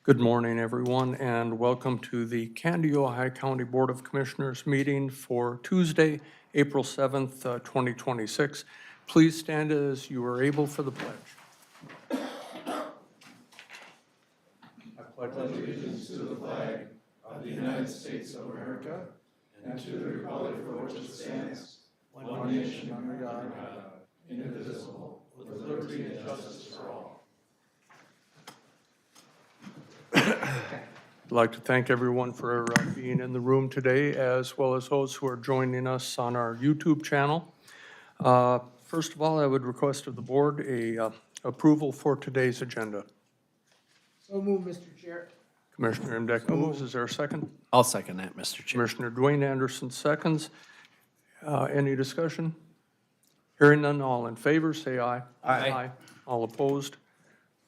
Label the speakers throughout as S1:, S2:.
S1: Good morning, everyone, and welcome to the Candido High County Board of Commissioners meeting for Tuesday, April 7th, 2026. Please stand as you are able for the pledge. I pledge allegiance to the flag of the United States of America and to the republic for which it stands, one nation under God, indivisible, with liberty and justice for all. I'd like to thank everyone for being in the room today, as well as those who are joining us on our YouTube channel. First of all, I would request of the board a approval for today's agenda.
S2: So moved, Mr. Chair.
S1: Commissioner Imdek moves. Is there a second?
S3: I'll second that, Mr. Chair.
S1: Commissioner Dwayne Anderson seconds. Any discussion? Hearing none, all in favor, say aye.
S3: Aye.
S1: All opposed?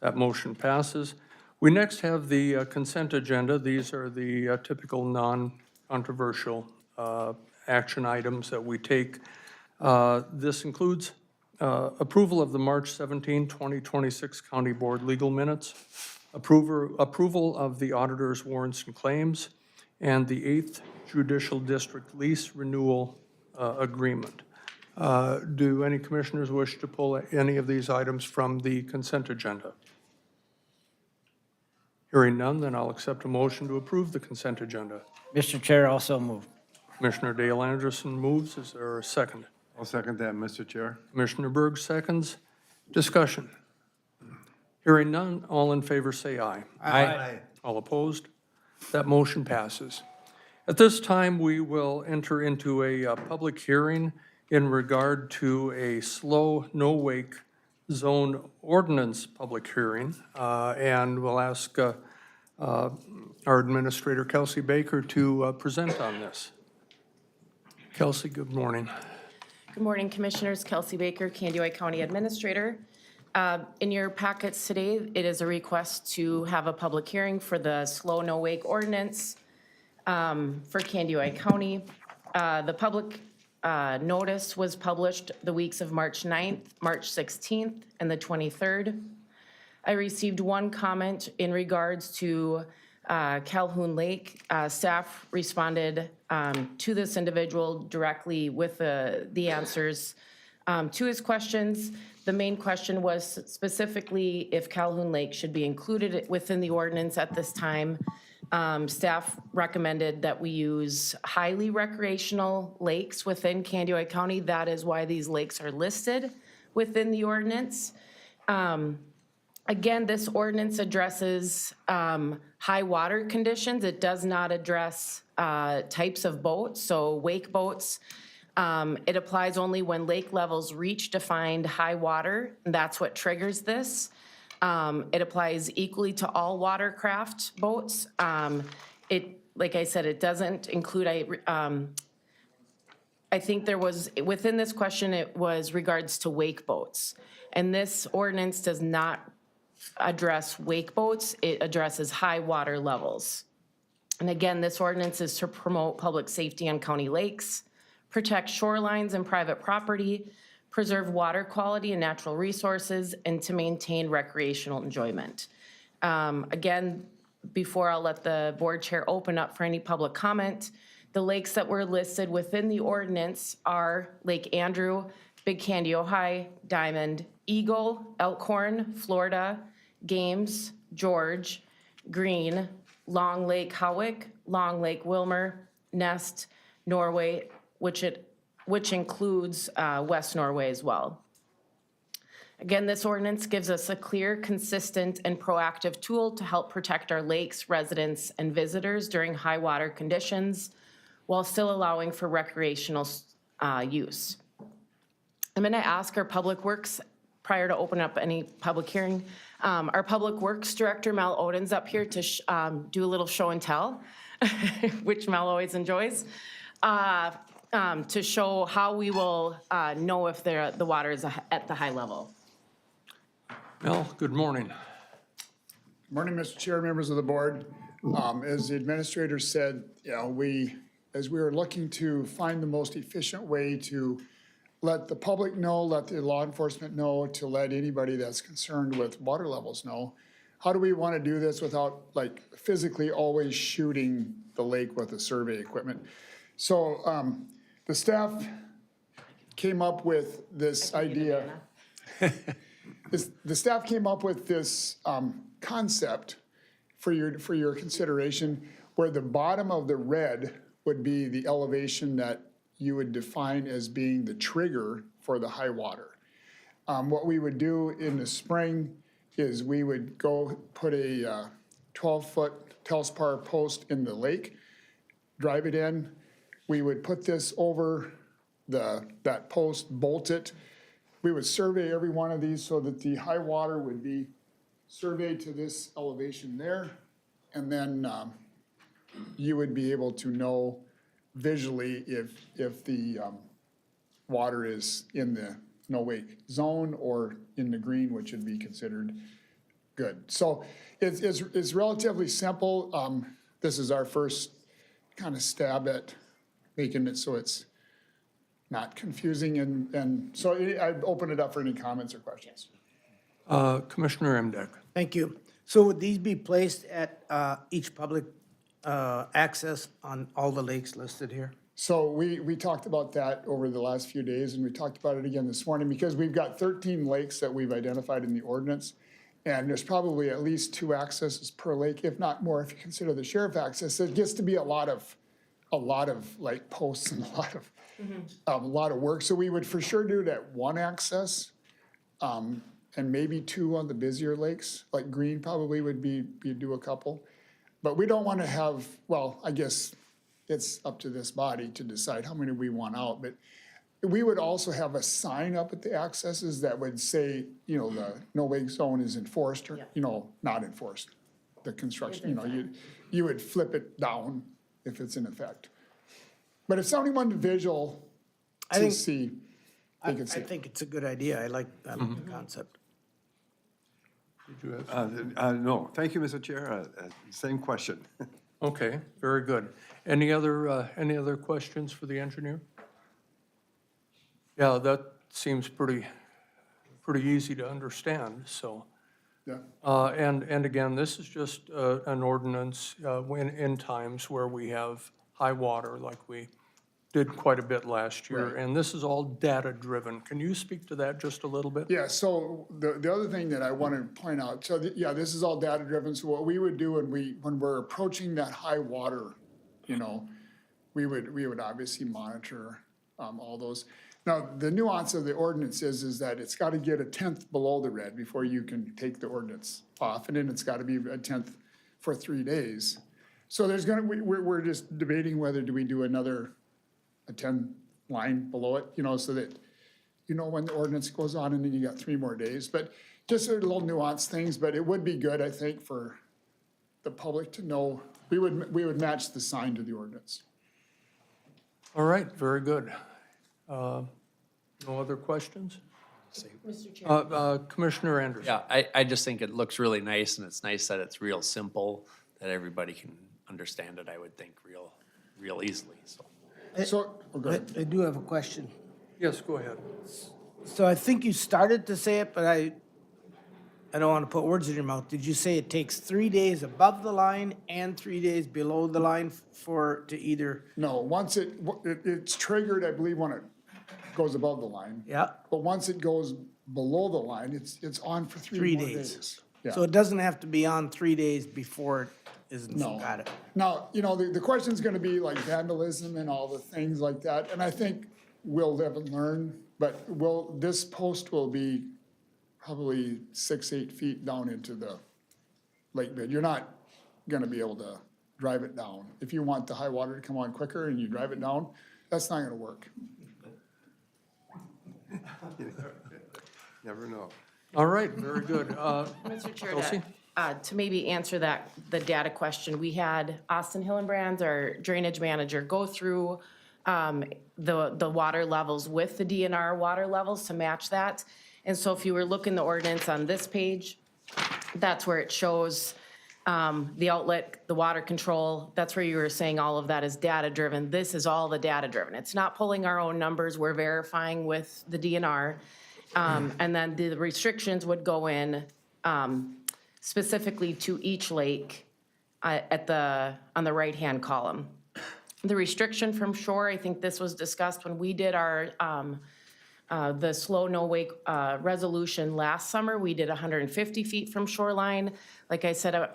S1: That motion passes. We next have the consent agenda. These are the typical non-controversial action items that we take. This includes approval of the March 17, 2026 County Board legal minutes, approval of the auditor's warrants and claims, and the 8th Judicial District lease renewal agreement. Do any commissioners wish to pull any of these items from the consent agenda? Hearing none, then I'll accept a motion to approve the consent agenda.
S2: Mr. Chair, also moved.
S1: Commissioner Dale Anderson moves. Is there a second?
S4: I'll second that, Mr. Chair.
S1: Commissioner Berg seconds. Discussion. Hearing none, all in favor say aye.
S3: Aye.
S1: All opposed? That motion passes. At this time, we will enter into a public hearing in regard to a slow, no-wake zone ordinance public hearing, and we'll ask our administrator, Kelsey Baker, to present on this. Kelsey, good morning.
S5: Good morning, Commissioners. Kelsey Baker, Candido County Administrator. In your packets today, it is a request to have a public hearing for the slow no wake ordinance for Candido County. The public notice was published the weeks of March 9th, March 16th, and the 23rd. I received one comment in regards to Calhoun Lake. Staff responded to this individual directly with the answers to his questions. The main question was specifically if Calhoun Lake should be included within the ordinance at this time. Staff recommended that we use highly recreational lakes within Candido County. That is why these lakes are listed within the ordinance. Again, this ordinance addresses high water conditions. It does not address types of boats, so wake boats. It applies only when lake levels reach defined high water, and that's what triggers this. It applies equally to all watercraft boats. Like I said, it doesn't include, I think there was, within this question, it was regards to wake boats. And this ordinance does not address wake boats. It addresses high water levels. And again, this ordinance is to promote public safety on county lakes, protect shorelines and private property, preserve water quality and natural resources, and to maintain recreational enjoyment. Again, before I'll let the board chair open up for any public comment, the lakes that were listed within the ordinance are Lake Andrew, Big Candy, Ojai, Diamond, Eagle, Elkhorn, Florida, Games, George, Green, Long Lake Howick, Long Lake Wilmer, Nest, Norway, which includes West Norway as well. Again, this ordinance gives us a clear, consistent, and proactive tool to help protect our lakes, residents, and visitors during high water conditions while still allowing for recreational use. I'm going to ask our Public Works, prior to open up any public hearing, our Public Works Director, Mel Oden's up here to do a little show and tell, which Mel always enjoys. To show how we will know if the water is at the high level.
S1: Mel, good morning.
S6: Morning, Mr. Chair, members of the board. As the administrator said, as we were looking to find the most efficient way to let the public know, let the law enforcement know, to let anybody that's concerned with water levels know, how do we want to do this without like physically always shooting the lake with the survey equipment? So the staff came up with this idea. The staff came up with this concept for your consideration, where the bottom of the red would be the elevation that you would define as being the trigger for the high water. What we would do in the spring is we would go put a 12-foot Telspar post in the lake, drive it in. We would put this over that post, bolt it. We would survey every one of these so that the high water would be surveyed to this elevation there. And then you would be able to know visually if the water is in the no wake zone or in the green, which would be considered good. So it's relatively simple. This is our first kind of stab at making it so it's not confusing, and so I open it up for any comments or questions.
S1: Commissioner Emdek.
S2: Thank you. So would these be placed at each public access on all the lakes listed here?
S6: So we talked about that over the last few days, and we talked about it again this morning, because we've got 13 lakes that we've identified in the ordinance, and there's probably at least 2 accesses per lake, if not more, if you consider the sheriff access. It gets to be a lot of like posts and a lot of work. So we would for sure do it at 1 access, and maybe 2 on the busier lakes, like Green probably would be, you'd do a couple. But we don't want to have, well, I guess it's up to this body to decide how many we want out, but we would also have a sign up at the accesses that would say, you know, the no wake zone is enforced, or, you know, not enforced. The construction, you know, you would flip it down if it's in effect. But if somebody wanted visual
S2: I
S6: to
S2: think-
S6: see, they
S2: I
S6: could see.
S2: think it's a good idea. I like that concept.
S4: No, thank you, Mr. Chair. Same question.
S1: Okay, very good. Any other questions for the engineer? Yeah, that seems pretty easy to understand, so.
S6: Yeah.
S1: And again, this is just an ordinance in times where we have high water, like we did quite a bit last year.
S6: Right.
S1: And this is all data-driven. Can you speak to that just a little bit?
S6: Yeah, so the other thing that I want to point out, so yeah, this is all data driven. So what we would do when we're approaching that high water, you know, we would obviously monitor all those. Now, the nuance of the ordinance is that it's got to get 1/10 below the red before you can take the ordinance off, and then it's got to be 1/10 for 3 days. So there's we're just debating whether do we do a 10 line below it, you know, so that you know when the ordinance goes on, and then you got 3 more days. But just sort of little nuanced things, but it would be good, I think, for the public to know. We would match the sign to the ordinance.
S1: All right, very good. No other questions?
S5: Mr. Chair.
S1: Commissioner Anderson?
S3: Yeah, I just think it looks really nice, and it's nice that it's real simple, that everybody can understand it, I would think, real easily, so.
S6: So, oh, go ahead.
S2: I do have a question.
S1: Yes, go ahead.
S2: So I think you started to say it, but I don't want to put words in your mouth. Did you say it takes 3 days above the line and 3 days below the line to either?
S6: No, once it's triggered, I believe, when it goes above the line.
S2: Yeah,
S6: But once it goes below the line, it's on for 3
S2: 3
S6: more
S2: days.
S6: days.
S2: So
S6: Yeah,
S2: it doesn't have to be on 3 days before it isn't,
S6: no.
S2: got it.
S6: Now, you know, the question's gonna be like vandalism and all the things like that, and I think we'll live and learn, but this post will be probably 6-8 feet down into the lake bed. You're not gonna be able to drive it down. If you want the high water to come on quicker and you drive it down, that's not gonna work.
S4: Never know.
S1: All right, very good.
S5: Mr. Chair,
S1: Kelsey?
S5: to maybe answer the data question, we had Austin Hillenbrands, our drainage manager, go through the water levels with the DNR water levels to match that. And so if you were looking the ordinance on this page, that's where it shows the outlet, the water control. That's where you were saying all of that is data-driven. This is all the data-driven. It's not pulling our own numbers. We're verifying with the DNR. And then the restrictions would go in specifically to each lake on the right-hand column. The restriction from shore, I think this was discussed when we did our, the slow no wake resolution last summer. We did 150 feet from shoreline. Like I said,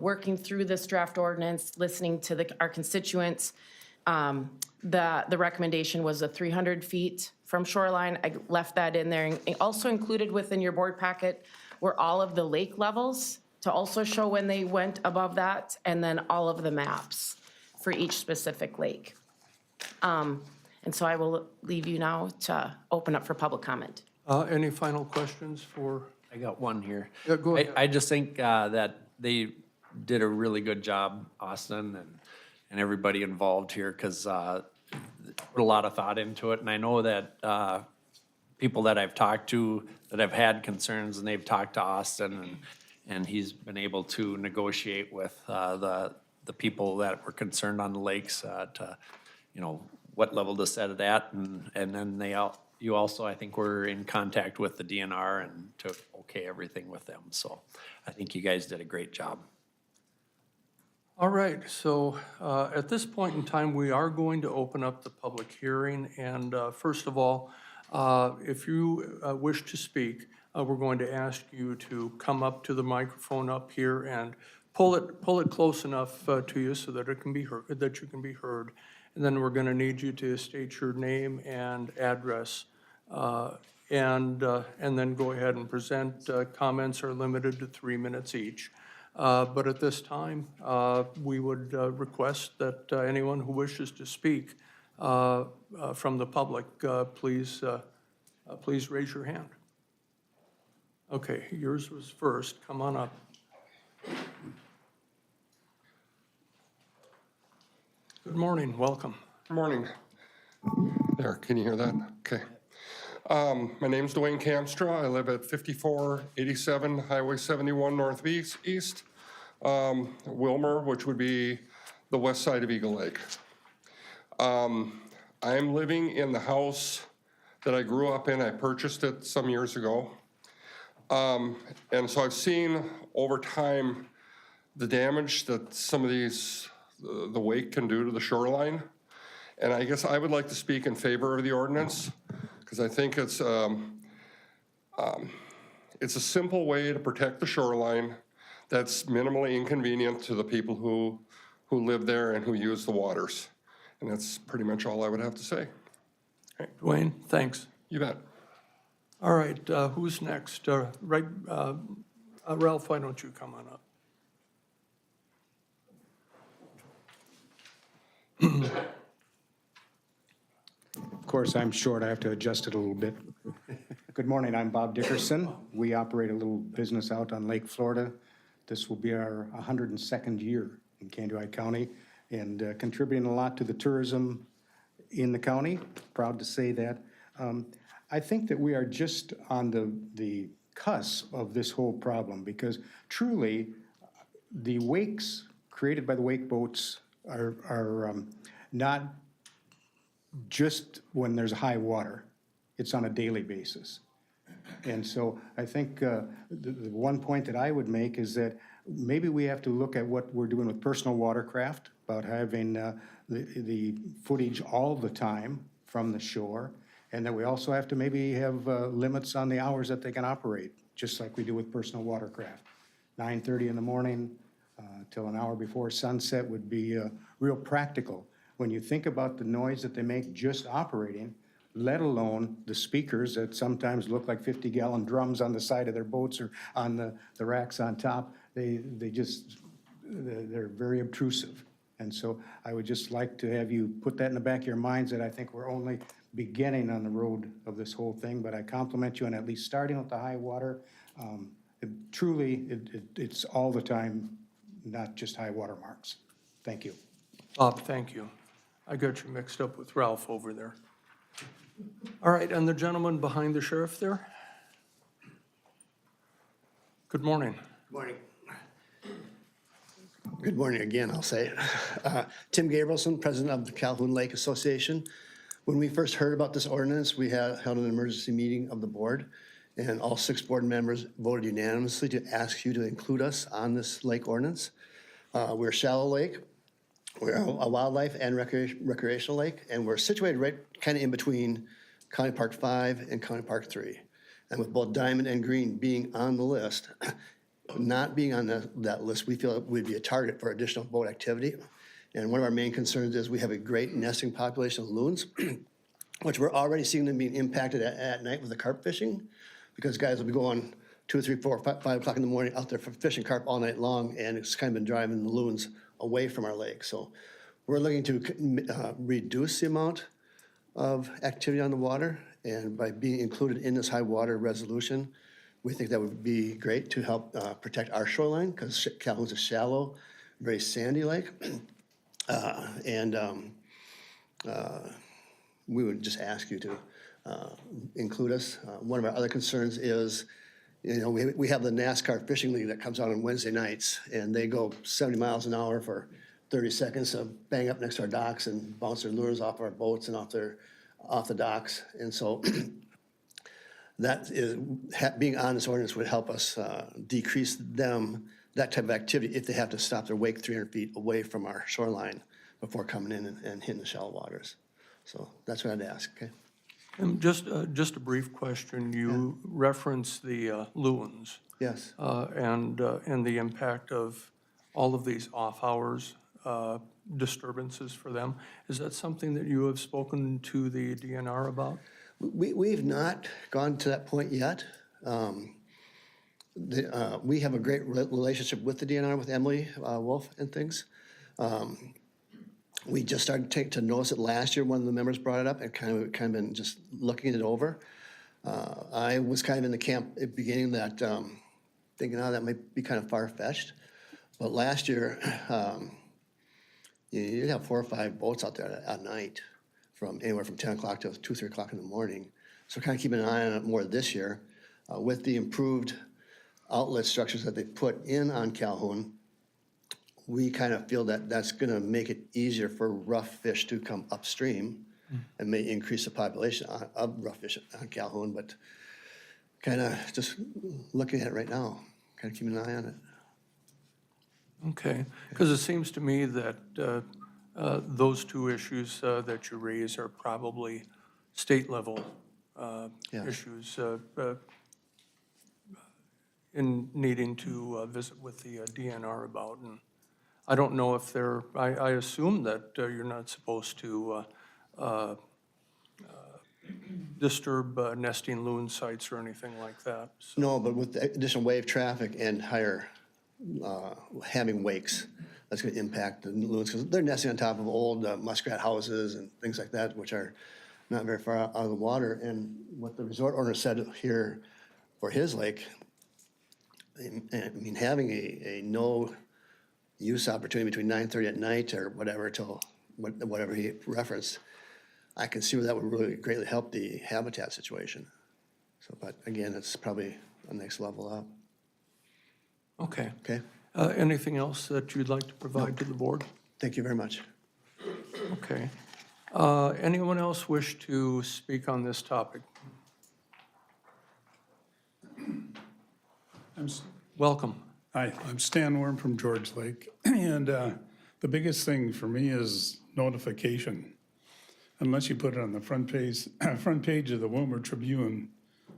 S5: working through this draft ordinance, listening to our constituents, the recommendation was 300 feet from shoreline. I left that in there. And also included within your board packet were all of the lake levels to also show when they went above that, and then all of the maps for each specific lake. And so I will leave you now to open up for public comment.
S1: Any final questions for?
S3: I got one here.
S1: Yeah, go ahead.
S3: I just think that they did a really good job, Austin, and everybody involved here, because put a lot of thought into it. And I know that people that I've talked to that have had concerns, and they've talked to Austin, and he's been able to negotiate with the people that were concerned on the lakes to, you know, what level to set it at. And then you also, I think, were in contact with the DNR and to okay everything with them. So I think you guys did a great job.
S1: All right, so at this point in time, we are going to open up the public hearing. And first of all, if you wish to speak, we're going to ask you to come up to the microphone up here and pull it close enough to you so that it can be heard, that you can be heard. And then we're going to need you to state your name and address, and then go ahead and present. Comments are limited to 3 minutes each. But at this time, we would request that anyone who wishes to speak from the public, please raise your hand. Okay, yours was first. Come on up. Good morning, welcome.
S7: Morning. There, can you hear that? Okay. My name's Dwayne Kamstra. I live at 5487 Highway 71 Northeast, Wilmer, which would be the west side of Eagle Lake. I'm living in the house that I grew up in. I purchased it some years ago. And so I've seen over time the damage that some of these, the wake can do to the shoreline. And I guess I would like to speak in favor of the ordinance, because I think it's a simple way to protect the shoreline that's minimally inconvenient to the people who live there and who use the waters. And that's pretty much all I would have to say.
S1: Dwayne, thanks.
S7: You bet.
S1: All right, who's next? Ralph, why don't you come on up?
S8: Of course, I'm short. I have to adjust it a little bit. Good morning. I'm Bob Dickerson. We operate a little business out on Lake Florida. This will be our 102nd year in Kandiyohi County and contributing a lot to the tourism in the county. Proud to say that. I think that we are just on the cusp of this whole problem, because truly the wakes created by the wake boats are not just when there's high water. It's on a daily basis. And so I think the one point that I would make is that maybe we have to look at what we're doing with personal watercraft, about having the footage all the time from the shore, and that we also have to maybe have limits on the hours that they can operate, just like we do with personal watercraft. 9:30 in the morning till an hour before sunset would be real practical. When you think about the noise that they make just operating, let alone the speakers that sometimes look like 50-gallon drums on the side of their boats or on the racks on top, they're very obtrusive. And so I would just like to have you put that in the back of your minds, that I think we're only beginning on the road of this whole thing, but I compliment you on at least starting with the high water. It's all the time, not just high water marks. Thank you.
S1: Bob, thank you. I got you mixed up with Ralph over there. All right, and the gentleman behind the sheriff there? Good morning.
S9: Morning. Good morning again, I'll say. Tim Gabrielson, president of the Calhoun Lake Association. When we first heard about this ordinance, we held an emergency meeting of the board, And all 6 board members voted unanimously to ask you to include us on this lake ordinance. We're a shallow lake. We're a wildlife and recreational lake, and we're situated right kind of in between County Park 5 and County Park 3. And with both Diamond and Green being on the list, not being on that list, we feel we'd be a target for additional boat activity. And one of our main concerns is we have a great nesting population of loons, which we're already seeing them being impacted at night with the carp fishing, because guys will be going 2, 3, 4, 5 o'clock in the morning out there for fishing carp all night long, and it's kind of been driving the loons away from our lake. So we're looking to reduce the amount of activity on the water, and by being included in this high water resolution, we think that would be great to help protect our shoreline, because Calhoun's a shallow, very sandy lake. We would just ask you to include us. One of our other concerns is, you know, we have the NASCAR Fishing League that comes out on Wednesday nights, and they go 70 miles an hour for 30 seconds to bang up next to our docks and bounce their lures off our boats and off the docks. And so that is, being on this ordinance would help us decrease that type of activity if they have to stop their wake 300 feet away from our shoreline before coming in and hitting the shallow waters. So that's what I'd ask, okay?
S1: And just a brief question. You referenced the loons.
S9: Yes.
S1: And the impact of all of these off-hours disturbances for them. Is that something that you have spoken to the DNR about?
S9: We've not gone to that point yet. We have a great relationship with the DNR, with Emily Wolf and things. We just started to notice it last year. One of the members brought it up and kind of been just looking it over. I was kind of in the camp at the beginning that thinking, oh, that might be kind of far-fetched. But last year, you'd have 4 or 5 boats out there at night, from anywhere from 10 o'clock to 2, 3 o'clock in the morning. So kind of keeping an eye on it more this year. With the improved outlet structures that they put in on Calhoun, we kind of feel that that's going to make it easier for rough fish to come upstream and may increase the population of rough fish on Calhoun, but kind of just looking at it right now, kind of keeping an eye on it.
S1: Okay, because it seems to me that those two issues that you raise are probably state-level
S9: Yeah.
S1: issues in needing to visit with the DNR about. And I don't know if they're, I assume that you're not supposed to disturb nesting loon sites or anything like that. So,
S9: No, but with the additional wave traffic and higher having wakes, that's going to impact the loons, because they're nesting on top of old muskrat houses and things like that, which are not very far out of the water. And what the resort owner said here for his lake, I mean, having a no use opportunity between 9:30 at night or whatever till whatever he referenced, I can see where that would really greatly help the habitat situation. So, but again, it's probably a next level up.
S1: okay.
S9: Okay?
S1: Anything else that you'd like to provide to the board?
S9: Thank you very much.
S1: Okay. Anyone else wish to speak on this topic? Welcome.
S10: Hi, I'm Stan Worm from George Lake, and the biggest thing for me is notification. Unless you put it on the front page of the Wilmer Tribune,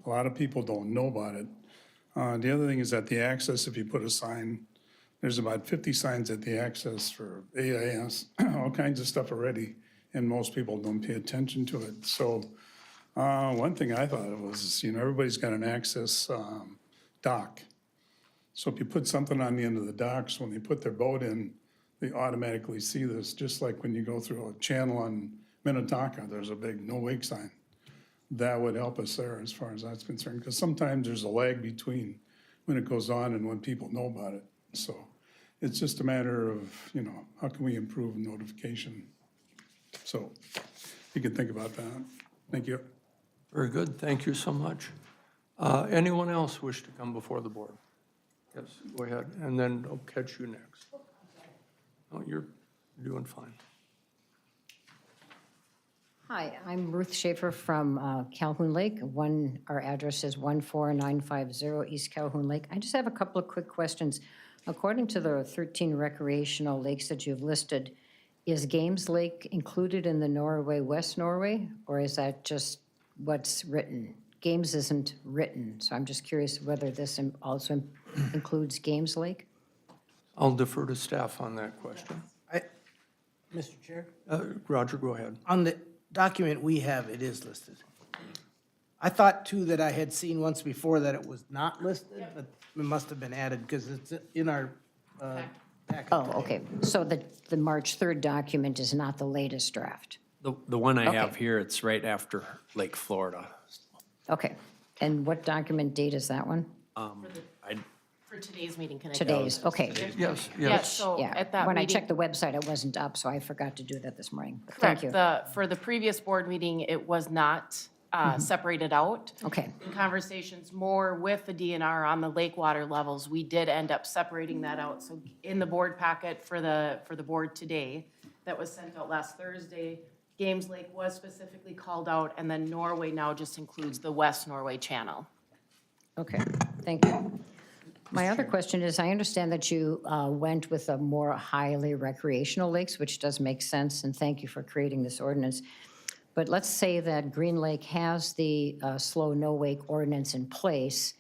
S10: a lot of people don't know about it. The other thing is at the access, if you put a sign, there's about 50 signs at the access for AIS, all kinds of stuff already, and most people don't pay attention to it. So one thing I thought of was, you know, everybody's got an access dock. So if you put something on the end of the docks, when they put their boat in, they automatically see this, just like when you go through a channel on Minnetonka, there's a big no wake sign. That would help us there as far as that's concerned, because sometimes there's a lag between when it goes on and when people know about it. So it's just a matter of, you know, how can we improve notification? So you can think about that. Thank you.
S1: Very good. Thank you so much. Anyone else wish to come before the board? Yes, go ahead, and then I'll catch you next. Oh, you're doing fine.
S11: Hi, I'm Ruth Schaefer from Calhoun Lake. Our address is 14950 East Calhoun Lake. I just have a couple of quick questions. According to the 13 recreational lakes that you've listed, is Games Lake included in the Norway, West Norway, or is that just what's written? Games isn't written, so I'm just curious whether this also includes Games Lake?
S1: I'll defer to staff on that question.
S2: Mr. Chair?
S1: Roger, go ahead.
S2: On the document we have, it is listed. I thought too that I had seen once before that it was not listed, but it must have been added because it's in our packet.
S11: Oh, okay. So the March 3rd document is not the latest draft?
S3: The one I have
S11: Okay.
S3: here, it's right after Lake Florida.
S11: Okay. And what document date is that one?
S5: For today's meeting, can I?
S11: Today's, okay.
S1: Yes,
S5: Yes,
S1: yes.
S5: so
S11: Yeah,
S5: at that
S11: when I
S5: meeting.
S11: checked the website, it wasn't up, so I forgot to do that this morning. Thank you.
S5: Correct. For the previous board meeting, it was not separated out.
S11: Okay,
S5: In conversations more with the DNR on the lake water levels, we did end up separating that out. So in the board packet for the board today, that was sent out last Thursday, Games Lake was specifically called out, and then Norway now just includes the West Norway Channel.
S11: okay, thank you. My other question is, I understand that you went with a more highly recreational lakes, which does make sense, and thank you for creating this ordinance. But let's say that Green Lake has the slow no wake ordinance in place.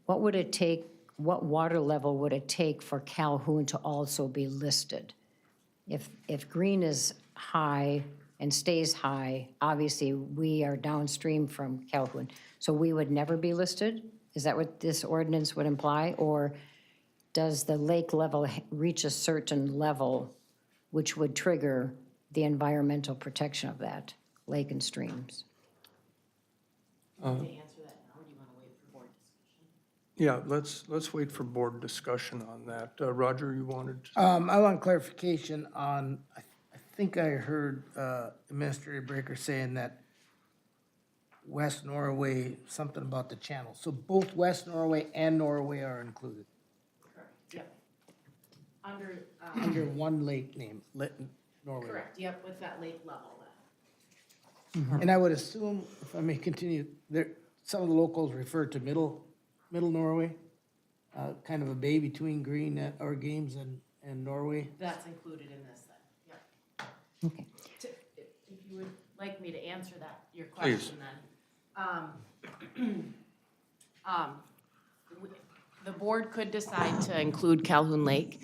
S11: What would it take, what water level would it take for Calhoun to also be listed? If Green is high and stays high, obviously we are downstream from Calhoun, so we would never be listed? Is that what this ordinance would imply? Or does the lake level reach a certain level which would trigger the environmental protection of that lake and streams?
S5: To answer that now, or do you want to wait for board discussion?
S1: Yeah, let's wait for board discussion on that. Roger, you wanted to?
S2: I want clarification on, I think I heard Administrator Breaker saying that West Norway, something about the channel. So both West Norway and Norway are included
S5: Yep.
S2: under one lake name, Norway.
S5: Correct, yep, with that lake level.
S2: And I would assume, if I may continue, there, some of the locals refer to middle Norway, kind of a bay between Green or Games and Norway.
S5: That's included in this then, yep.
S11: Okay.
S5: If you would like me to answer that, your
S1: Please.
S5: question then. The board could decide to include Calhoun Lake,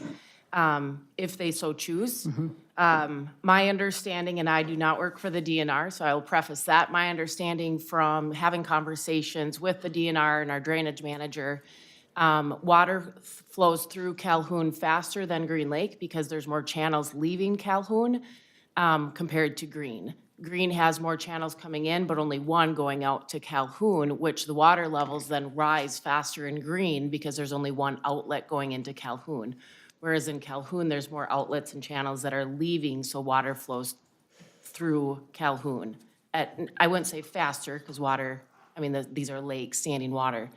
S5: if they so choose. My understanding, and I do not work for the DNR, so I will preface that, my understanding from having conversations with the DNR and our drainage manager, water flows through Calhoun faster than Green Lake because there's more channels leaving Calhoun compared to Green. Green has more channels coming in, but only one going out to Calhoun, which the water levels then rise faster in Green because there's only one outlet going into Calhoun. Whereas in Calhoun, there's more outlets and channels that are leaving, so water flows through Calhoun. I wouldn't say faster, because water, I mean, these are lakes, standing water.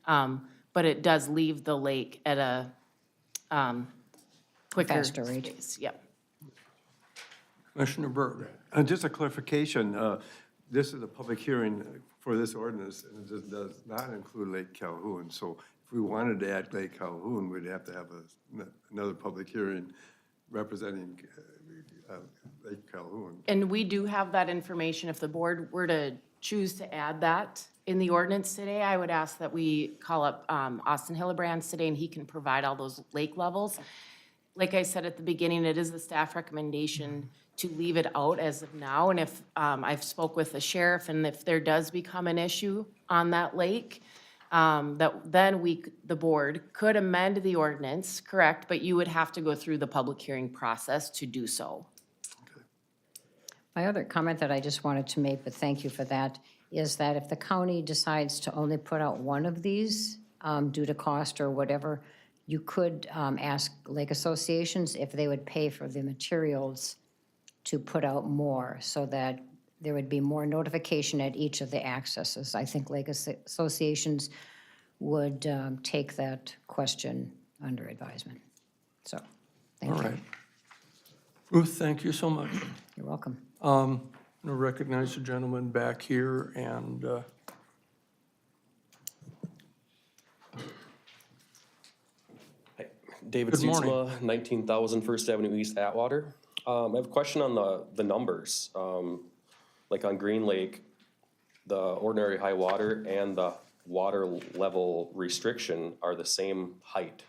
S5: But it does leave the lake at a quicker
S11: Faster rate.
S5: pace. Yep.
S1: Commissioner Berg.
S4: Just a clarification, this is a public hearing for this ordinance, and it does not include Lake Calhoun. So if we wanted to add Lake Calhoun, we'd have to have another public hearing representing Lake Calhoun.
S5: And we do have that information. If the board were to choose to add that in the ordinance today, I would ask that we call up Austin Hillebrands today, and he can provide all those lake levels. Like I said at the beginning, it is the staff recommendation to leave it out as of now. And if, I've spoke with the sheriff, and if there does become an issue on that lake, that then the board could amend the ordinance, correct? But you would have to go through the public hearing process to do so.
S11: My other comment that I just wanted to make, but thank you for that, is that if the county decides to only put out one of these due to cost or whatever, you could ask lake associations if they would pay for the materials to put out more, so that there would be more notification at each of the accesses. I think lake associations would take that question under advisement. So,
S1: All
S11: thank you.
S1: right. Ruth, thank you so much.
S11: You're welcome.
S1: I'm going to recognize the gentleman back here, and
S12: David
S1: Good morning.
S12: Sietsma, 19,000 First Avenue East, Atwater. I have a question on the numbers. Like on Green Lake, the ordinary high water and the water level restriction are the same height.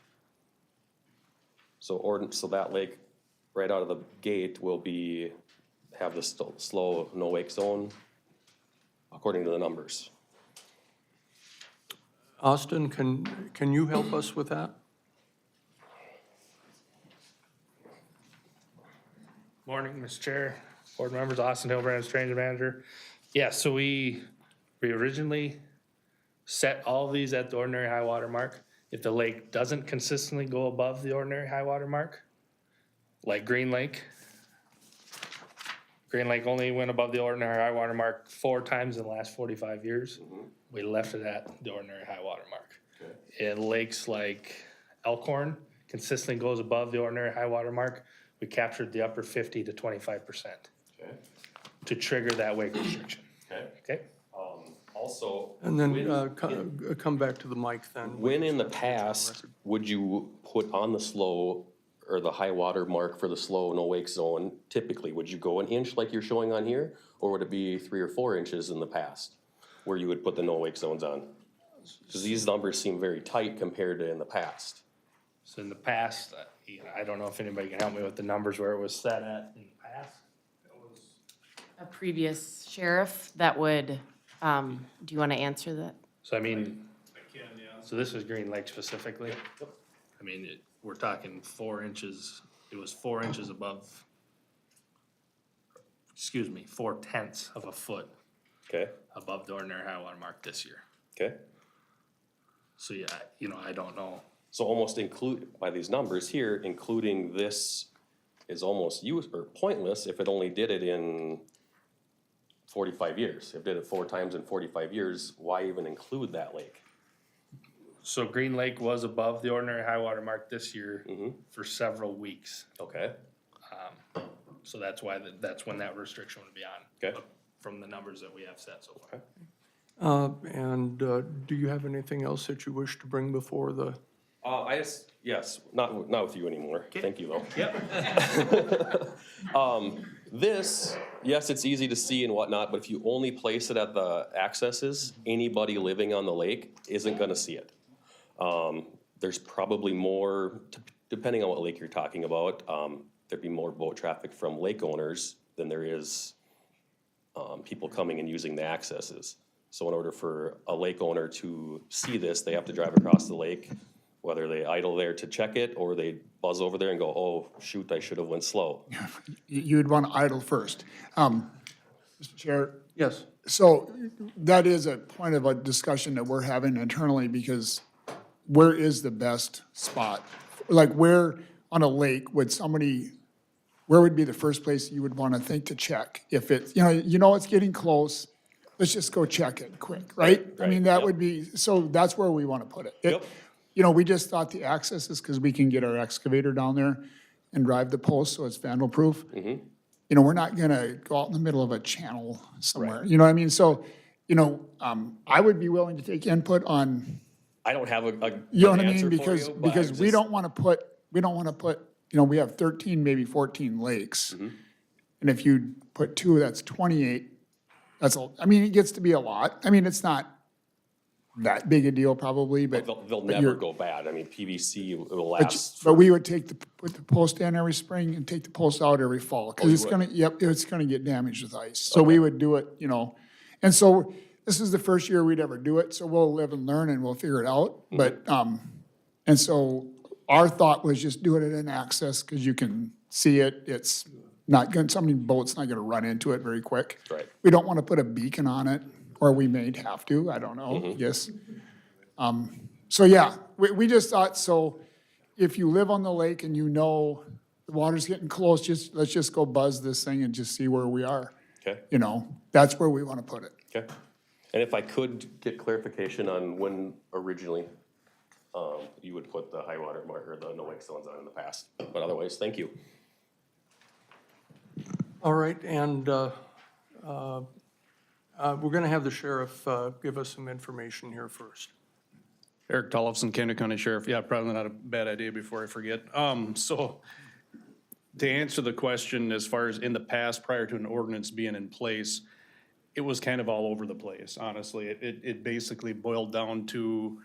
S12: So that lake, right out of the gate, will have the slow no wake zone, according to the numbers.
S1: Austin, can you help us with that?
S13: Morning, Mr. Chair, board members, Austin Hilbrand, Stranger Manager. Yeah, so we originally set all of these at the ordinary high water mark. If the lake doesn't consistently go above the ordinary high water mark, like Green Lake only went above the ordinary high water mark 4 times in the last 45 years. We left it at the ordinary high water mark. In lakes like Elkhorn, consistently goes above the ordinary high water mark. We captured the upper 50 to 25% to trigger that wake restriction. Okay?
S12: Also,
S1: And then come back to the mic then.
S12: when in the past would you put on the slow or the high water mark for the slow no wake zone? Typically, would you go an inch like you're showing on here, or would it be 3 or 4 inches in the past where you would put the no wake zones on? Because these numbers seem very tight compared to in the past.
S13: So in the past, I don't know if anybody can help me with the numbers where it was set at in the past.
S5: A previous sheriff that would, do you want to answer that?
S13: So I mean. I can, yeah. So this is Green Lake specifically? Yep. I mean, we're talking 4 inches, it was 4 inches above, 4/10 of a foot
S12: Okay,
S13: above the ordinary high water mark this year.
S12: okay.
S13: So yeah, I don't know.
S12: So almost by these numbers here, including this is almost pointless if it only did it in 45 years. If it did it 4 times in 45 years, why even include that lake?
S13: So Green Lake was above the ordinary high water mark this year for several weeks.
S12: Okay,
S13: So that's why, that's when that restriction would be on.
S12: Okay.
S13: From the numbers that we have set so far.
S1: And do you have anything else that you wish to bring before the?
S12: yes, not with you anymore. Thank you though.
S13: Yep.
S12: This, yes, it's easy to see and whatnot, but if you only place it at the accesses, anybody living on the lake isn't gonna see it. There's probably more, depending on what lake you're talking about, there'd be more boat traffic from lake owners than there is people coming and using the accesses. So in order for a lake owner to see this, they have to drive across the lake, whether they idle there to check it or they buzz over there and go, oh, shoot, I should have went slow.
S6: You'd want to idle first. Mr. Chair,
S1: Yes.
S6: so that is a point of a discussion that we're having internally, because where is the best spot? Like where on a lake would somebody, where would be the first place you would want to think to check? If it's, it's getting close, let's just go check it quick, right? I mean, that would be, so that's where we want to put it.
S12: Yep.
S6: We just thought the access is because we can get our excavator down there and drive the post so it's vandal-proof. We're not gonna go out in the middle of a channel somewhere, you know what I mean? So, I would be willing to take input on,
S12: I don't have
S6: you know what I
S12: an answer
S6: mean?
S12: for you, but
S6: Because
S12: I'm
S6: we
S12: just-
S6: don't wanna put, we have 13, maybe 14 lakes. And if you put 2, that's 28. It gets to be a lot. I mean, it's not that big a deal probably, but.
S12: They'll
S6: but
S12: never
S6: you're-
S12: go bad. I mean, PVC will
S6: But
S12: last.
S6: but we would put the post in every spring and take the post out every fall, because
S12: you
S6: it's
S12: would?
S6: gonna, it's gonna get damaged with ice. So we would do it, and so this is the first year we'd ever do it, so we'll live and learn and we'll figure it out. But, and so our thought was just do it at an access, because you can see it, it's not gonna, boat's not gonna run into it very quick.
S12: Right.
S6: We don't wanna put a beacon on it, or we may have to, I don't know, yes. So yeah, we just thought, so if you live on the lake and the water's getting close, let's just go buzz this thing and just see where we are.
S12: Okay,
S6: That's where we want to put it.
S12: okay. And if I could get clarification on when originally you would put the high water mark or the no wake zones on in the past, but otherwise, thank you.
S1: All right, and we're going to have the sheriff give us some information here first.
S14: Eric Tollefson, Camden County Sheriff. Yeah, probably not a bad idea before I forget. So to answer the question, as far as in the past, prior to an ordinance being in place, it was kind of all over the place, honestly. It basically boiled down to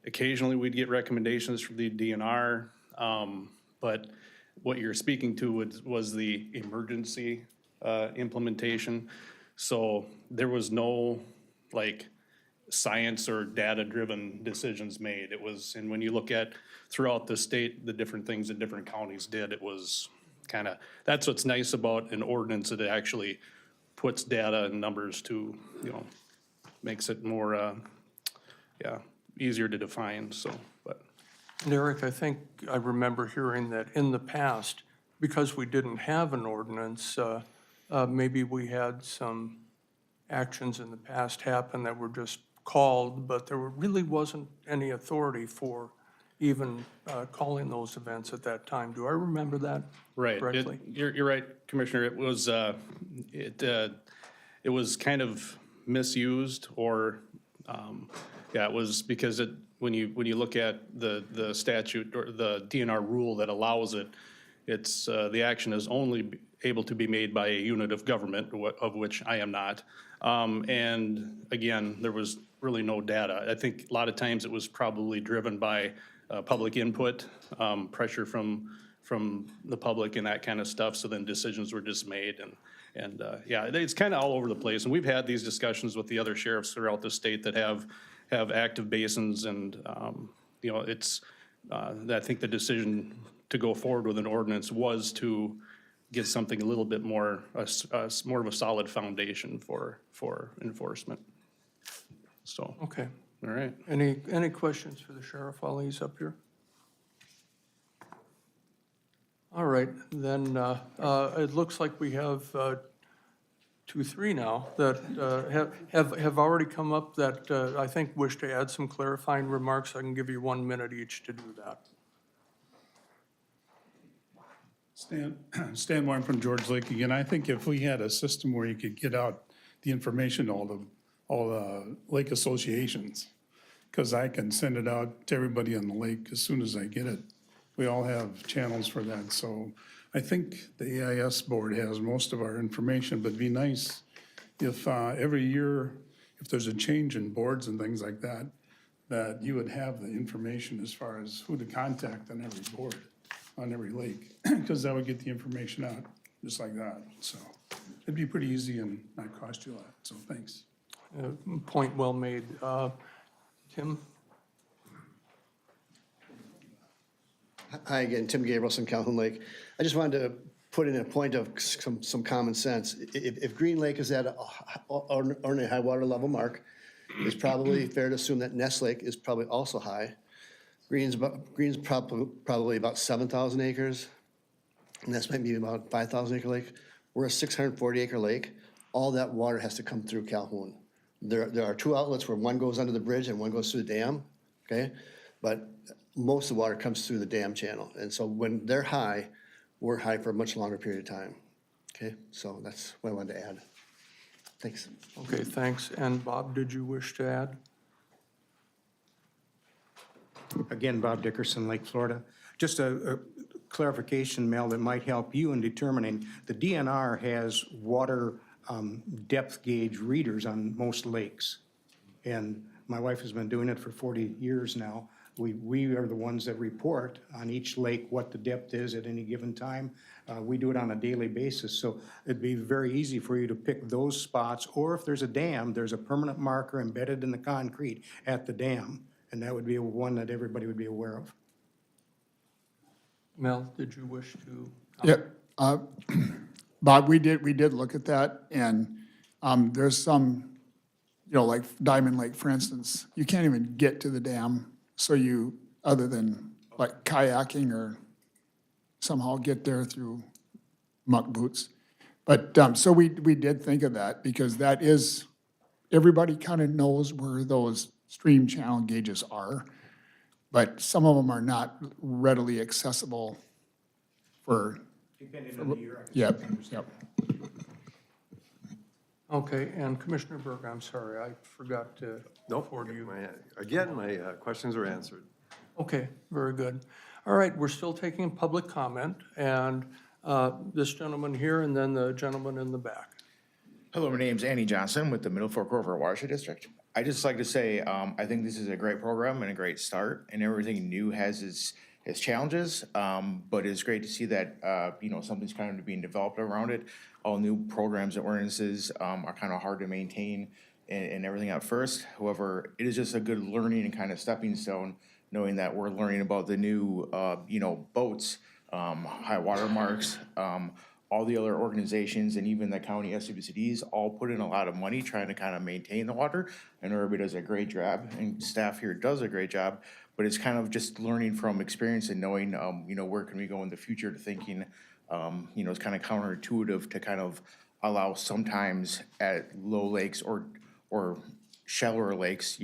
S14: occasionally we'd get recommendations from the DNR. But what you're speaking to was the emergency implementation. So there was no like science or data-driven decisions made. It was, and when you look at throughout the state, the different things that different counties did, it was kind of, that's what's nice about an ordinance, that it actually puts data and numbers to, you know, makes it more, easier to define, so, but.
S1: And Eric, I think I remember hearing that in the past, because we didn't have an ordinance, maybe we had some actions in the past happen that were just called, but there really wasn't any authority for even calling those events at that time. Do I remember that
S14: Right.
S1: correctly?
S14: You're right, Commissioner. It was kind of misused, or, it was because when you look at the statute or the DNR rule that allows it, it's, the action is only able to be made by a unit of government, of which I am not. And again, there was really no data. I think a lot of times it was probably driven by public input, pressure from the public and that kind of stuff. So then decisions were just made, and it's kind of all over the place. And we've had these discussions with the other sheriffs throughout the state that have active basins, and it's I think the decision to go forward with an ordinance was to get something a little bit more, more of a solid foundation for enforcement. So,
S1: Okay.
S14: all right.
S1: Any questions for the sheriff while he's up here? All right, then it looks like we have 2-3 now that have already come up that I think wish to add some clarifying remarks. I can give you 1 minute each to do that.
S10: Stan Warren from George Lake again. I think if we had a system where you could get out the information to all the lake associations, because I can send it out to everybody on the lake as soon as I get it. We all have channels for that, so I think the AIS board has most of our information, but it'd be nice if every year, if there's a change in boards and things like that, that you would have the information as far as who to contact on every board, on every lake, because that would get the information out just like that. So it'd be pretty easy and not cost you a lot, so thanks.
S1: Point well made. Tim?
S9: Hi again, Tim Gabrielson, Calhoun Lake. I just wanted to put in a point of some common sense. If Green Lake is at a ordinary high water level mark, it's probably fair to assume that Ness Lake is probably also high. Green's probably about 7,000 acres, and Ness might be about 5,000 acre lake. We're a 640 acre lake. All that water has to come through Calhoun. There are two outlets where one goes under the bridge and one goes through the dam, okay? But most of the water comes through the dam channel. And so when they're high, we're high for a much longer period of time, okay? So that's what I wanted to add. Thanks.
S1: Okay, thanks. And Bob, did you wish to add?
S8: Again, Bob Dickerson, Lake Florida. Just a clarification, Mel, that might help you in determining. The DNR has water depth gauge readers on most lakes. And my wife has been doing it for 40 years now. We are the ones that report on each lake what the depth is at any given time. We do it on a daily basis, so it'd be very easy for you to pick those spots, or if there's a dam, there's a permanent marker embedded in the concrete at the dam, and that would be one that everybody would be aware of.
S1: Mel, did you wish to?
S6: Yep. Bob, we did look at that, and there's some, like Diamond Lake, for instance, you can't even get to the dam. So you, other than like kayaking or somehow get there through muck boots. But so we did think of that, because that is, everybody kind of knows where those stream channel gauges are, but some of them are not readily accessible for.
S8: Depending on the year.
S6: Yep.
S1: Okay, and Commissioner Berg, I'm sorry, I forgot to
S4: Nope,
S1: afford you.
S4: again, my questions are answered.
S1: Okay, very good. All right, we're still taking public comment, and this gentleman here, and then the gentleman in the back.
S15: Hello, my name's Andy Johnson with the Middle Fork River Watershed District. I just like to say, I think this is a great program and a great start, and everything new has its challenges, but it's great to see that, something's kind of being developed around it. All new programs and ordinances are kind of hard to maintain and everything at first. However, it is just a good learning and kind of stepping stone, knowing that we're learning about the new, boats, high water marks, all the other organizations and even the county SCBCDs all put in a lot of money trying to kind of maintain the water. And everybody does a great job and staff here does a great job, but it's kind of just learning from experience and knowing, where can we go in the future to thinking, it's kind of counterintuitive to kind of allow sometimes at low lakes or shallower lakes,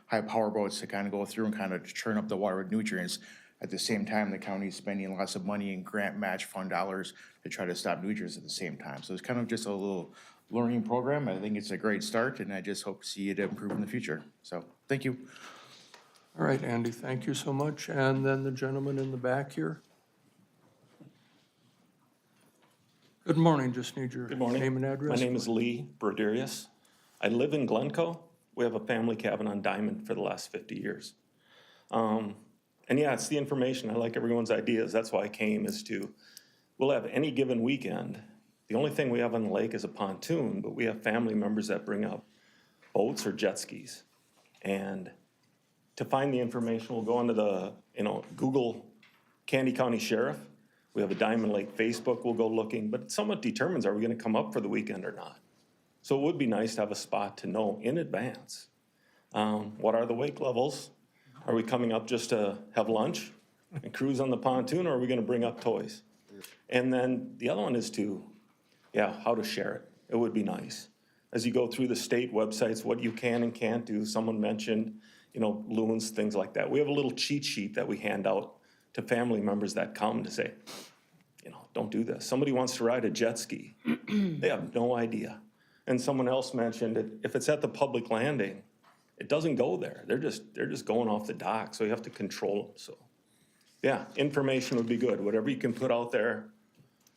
S15: high power boats to kind of go through and kind of churn up the water with nutrients. At the same time, the county is spending lots of money in grant match fund dollars to try to stop nutrients at the same time. So it's kind of just a little learning program. I think it's a great start, and I just hope to see it improve in the future. So, thank you.
S1: All right, Andy, thank you so much. And then the gentleman in the back here. Good morning, just need your name and address.
S16: My name is Lee Broderius. I live in Glencoe. We have a family cabin on Diamond for the last 50 years. And yeah, it's the information. I like everyone's ideas. That's why I came we'll have any given weekend. The only thing we have on the lake is a pontoon, but we have family members that bring up boats or jet skis. And to find the information, we'll go into the, Google Candy County Sheriff. We have a Diamond Lake Facebook, we'll go looking, but it somewhat determines, are we gonna come up for the weekend or not? So it would be nice to have a spot to know in advance. What are the wake levels? Are we coming up just to have lunch and cruise on the pontoon, or are we gonna bring up toys? And then the other one is how to share it. It would be nice. As you go through the state websites, what you can and can't do. Someone mentioned, loons, things like that. We have a little cheat sheet that we hand out to family members that come to say, don't do this. Somebody wants to ride a jet ski. They have no idea. And someone else mentioned that if it's at the public landing, it doesn't go there. They're just going off the dock, so you have to control them. So, yeah, information would be good. Whatever you can put out there.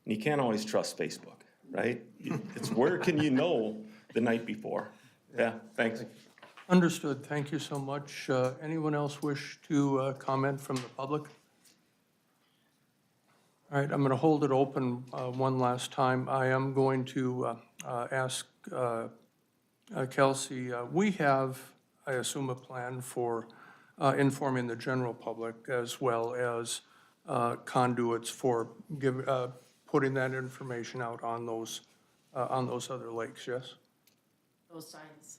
S16: And you can't always trust Facebook, right? It's where can you know the night before? Yeah, thanks.
S1: Understood, thank you so much. Anyone else wish to comment from the public? All right, I'm going to hold it open one last time. I am going to ask Kelsey, we have, I assume, a plan for informing the general public as well as conduits for putting that information out on those other lakes, yes?
S5: Those signs.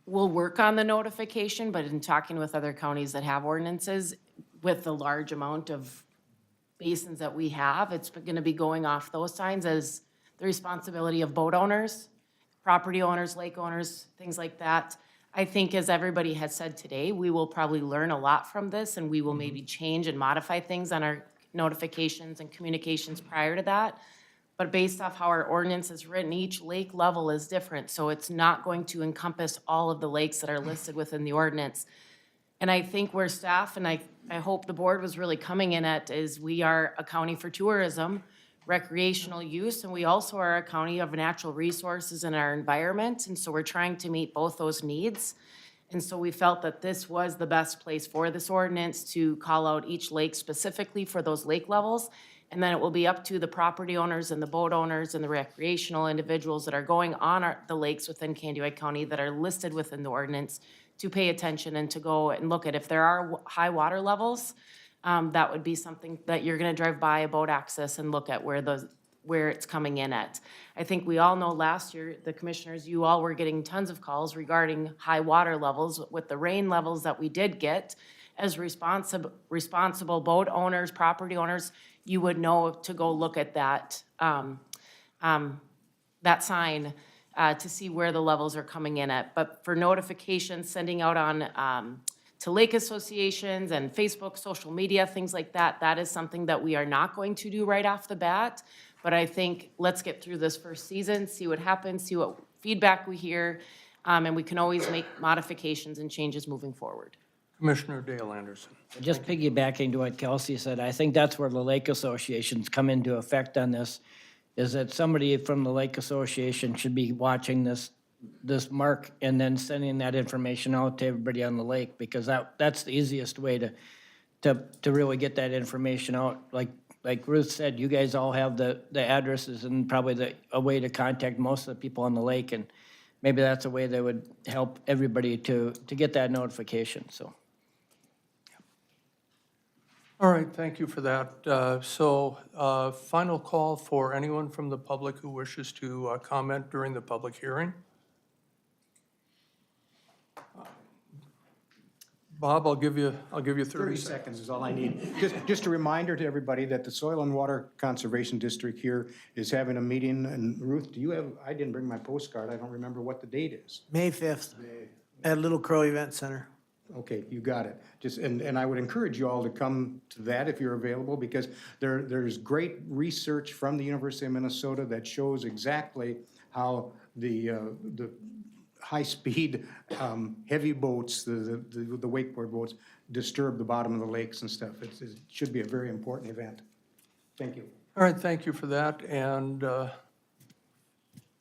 S5: We'll work on the notification, but in talking with other counties that have ordinances, with the large amount of basins that we have, it's gonna be going off those signs as the responsibility of boat owners, property owners, lake owners, things like that. I think as everybody has said today, we will probably learn a lot from this, and we will maybe change and modify things on our notifications and communications prior to that. But based off how our ordinance is written, each lake level is different, so it's not going to encompass all of the lakes that are listed within the ordinance. And I think where staff, and I hope the board was really coming in at, is we are a county for tourism, recreational use, and we also are a county of natural resources in our environment, and so we're trying to meet both those needs. And so we felt that this was the best place for this ordinance to call out each lake specifically for those lake levels. And then it will be up to the property owners and the boat owners and the recreational individuals that are going on the lakes within Candiac County that are listed within the ordinance to pay attention and to go and look at if there are high water levels. That would be something that you're gonna drive by a boat access and look at where it's coming in at. I think we all know last year, the commissioners, you all were getting tons of calls regarding high water levels with the rain levels that we did get. As responsible boat owners, property owners, you would know to go look at that, that sign to see where the levels are coming in at. But for notifications, sending out on to lake associations and Facebook, social media, things like that, that is something that we are not going to do right off the bat. But I think let's get through this first season, see what happens, see what feedback we hear, and we can always make modifications and changes moving forward.
S1: Commissioner Dale Anderson.
S17: Just piggybacking to what Kelsey said, I think that's where the lake associations come into effect on this, is that somebody from the lake association should be watching this mark and then sending that information out to everybody on the lake, because that's the easiest way to really get that information out. Like Ruth said, you guys all have the addresses and probably a way to contact most of the people on the lake, and maybe that's a way that would help everybody to get that notification, so.
S1: All right, thank you for that. So final call for anyone from the public who wishes to comment during the public hearing. Bob, I'll give you 30
S8: 30 seconds is all I need. Just a reminder to everybody that the Soil and Water Conservation District here is having a meeting, and Ruth, do you have, I didn't bring my postcard, I don't remember what the date is.
S2: May 5th at Little Crow Event Center.
S8: Okay, you got it. And I would encourage you all to come to that if you're available, because there's great research from the University of Minnesota that shows exactly how the high-speed heavy boats, the wakeboard boats, disturb the bottom of the lakes and stuff. It should be a very important event. Thank you.
S1: All right, thank you for that, and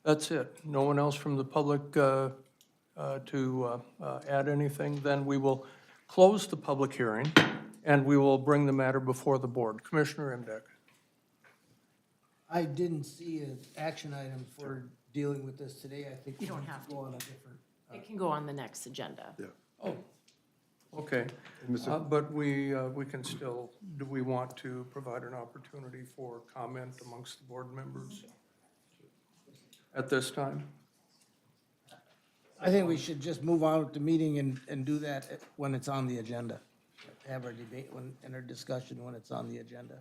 S1: that's it. No one else from the public to add anything? Then we will close the public hearing, and we will bring the matter before the board. Commissioner Imdeck.
S2: I didn't see an action item for dealing with this today. I think we
S5: don't
S2: need
S5: have
S2: to go on a different.
S5: It can go on the next agenda.
S1: Oh, okay. But we can still, do we want to provide an opportunity for comment amongst the board members at this time?
S2: I think we should just move on with the meeting and do that when it's on the agenda. Have our debate and our discussion when it's on the agenda.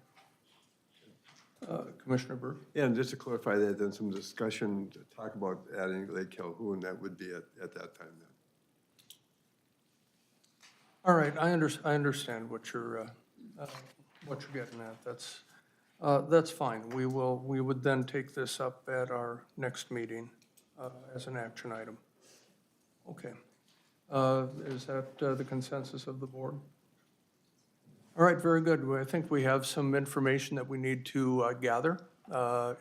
S1: Commissioner Burke?
S4: Yeah, and just to clarify that, then some discussion to talk about adding Lake Calhoun, that would be at that time then.
S1: All right, I understand what you're getting at. That's fine. We would then take this up at our next meeting as an action item. Okay. Is that the consensus of the board? All right, very good. Well, I think we have some information that we need to gather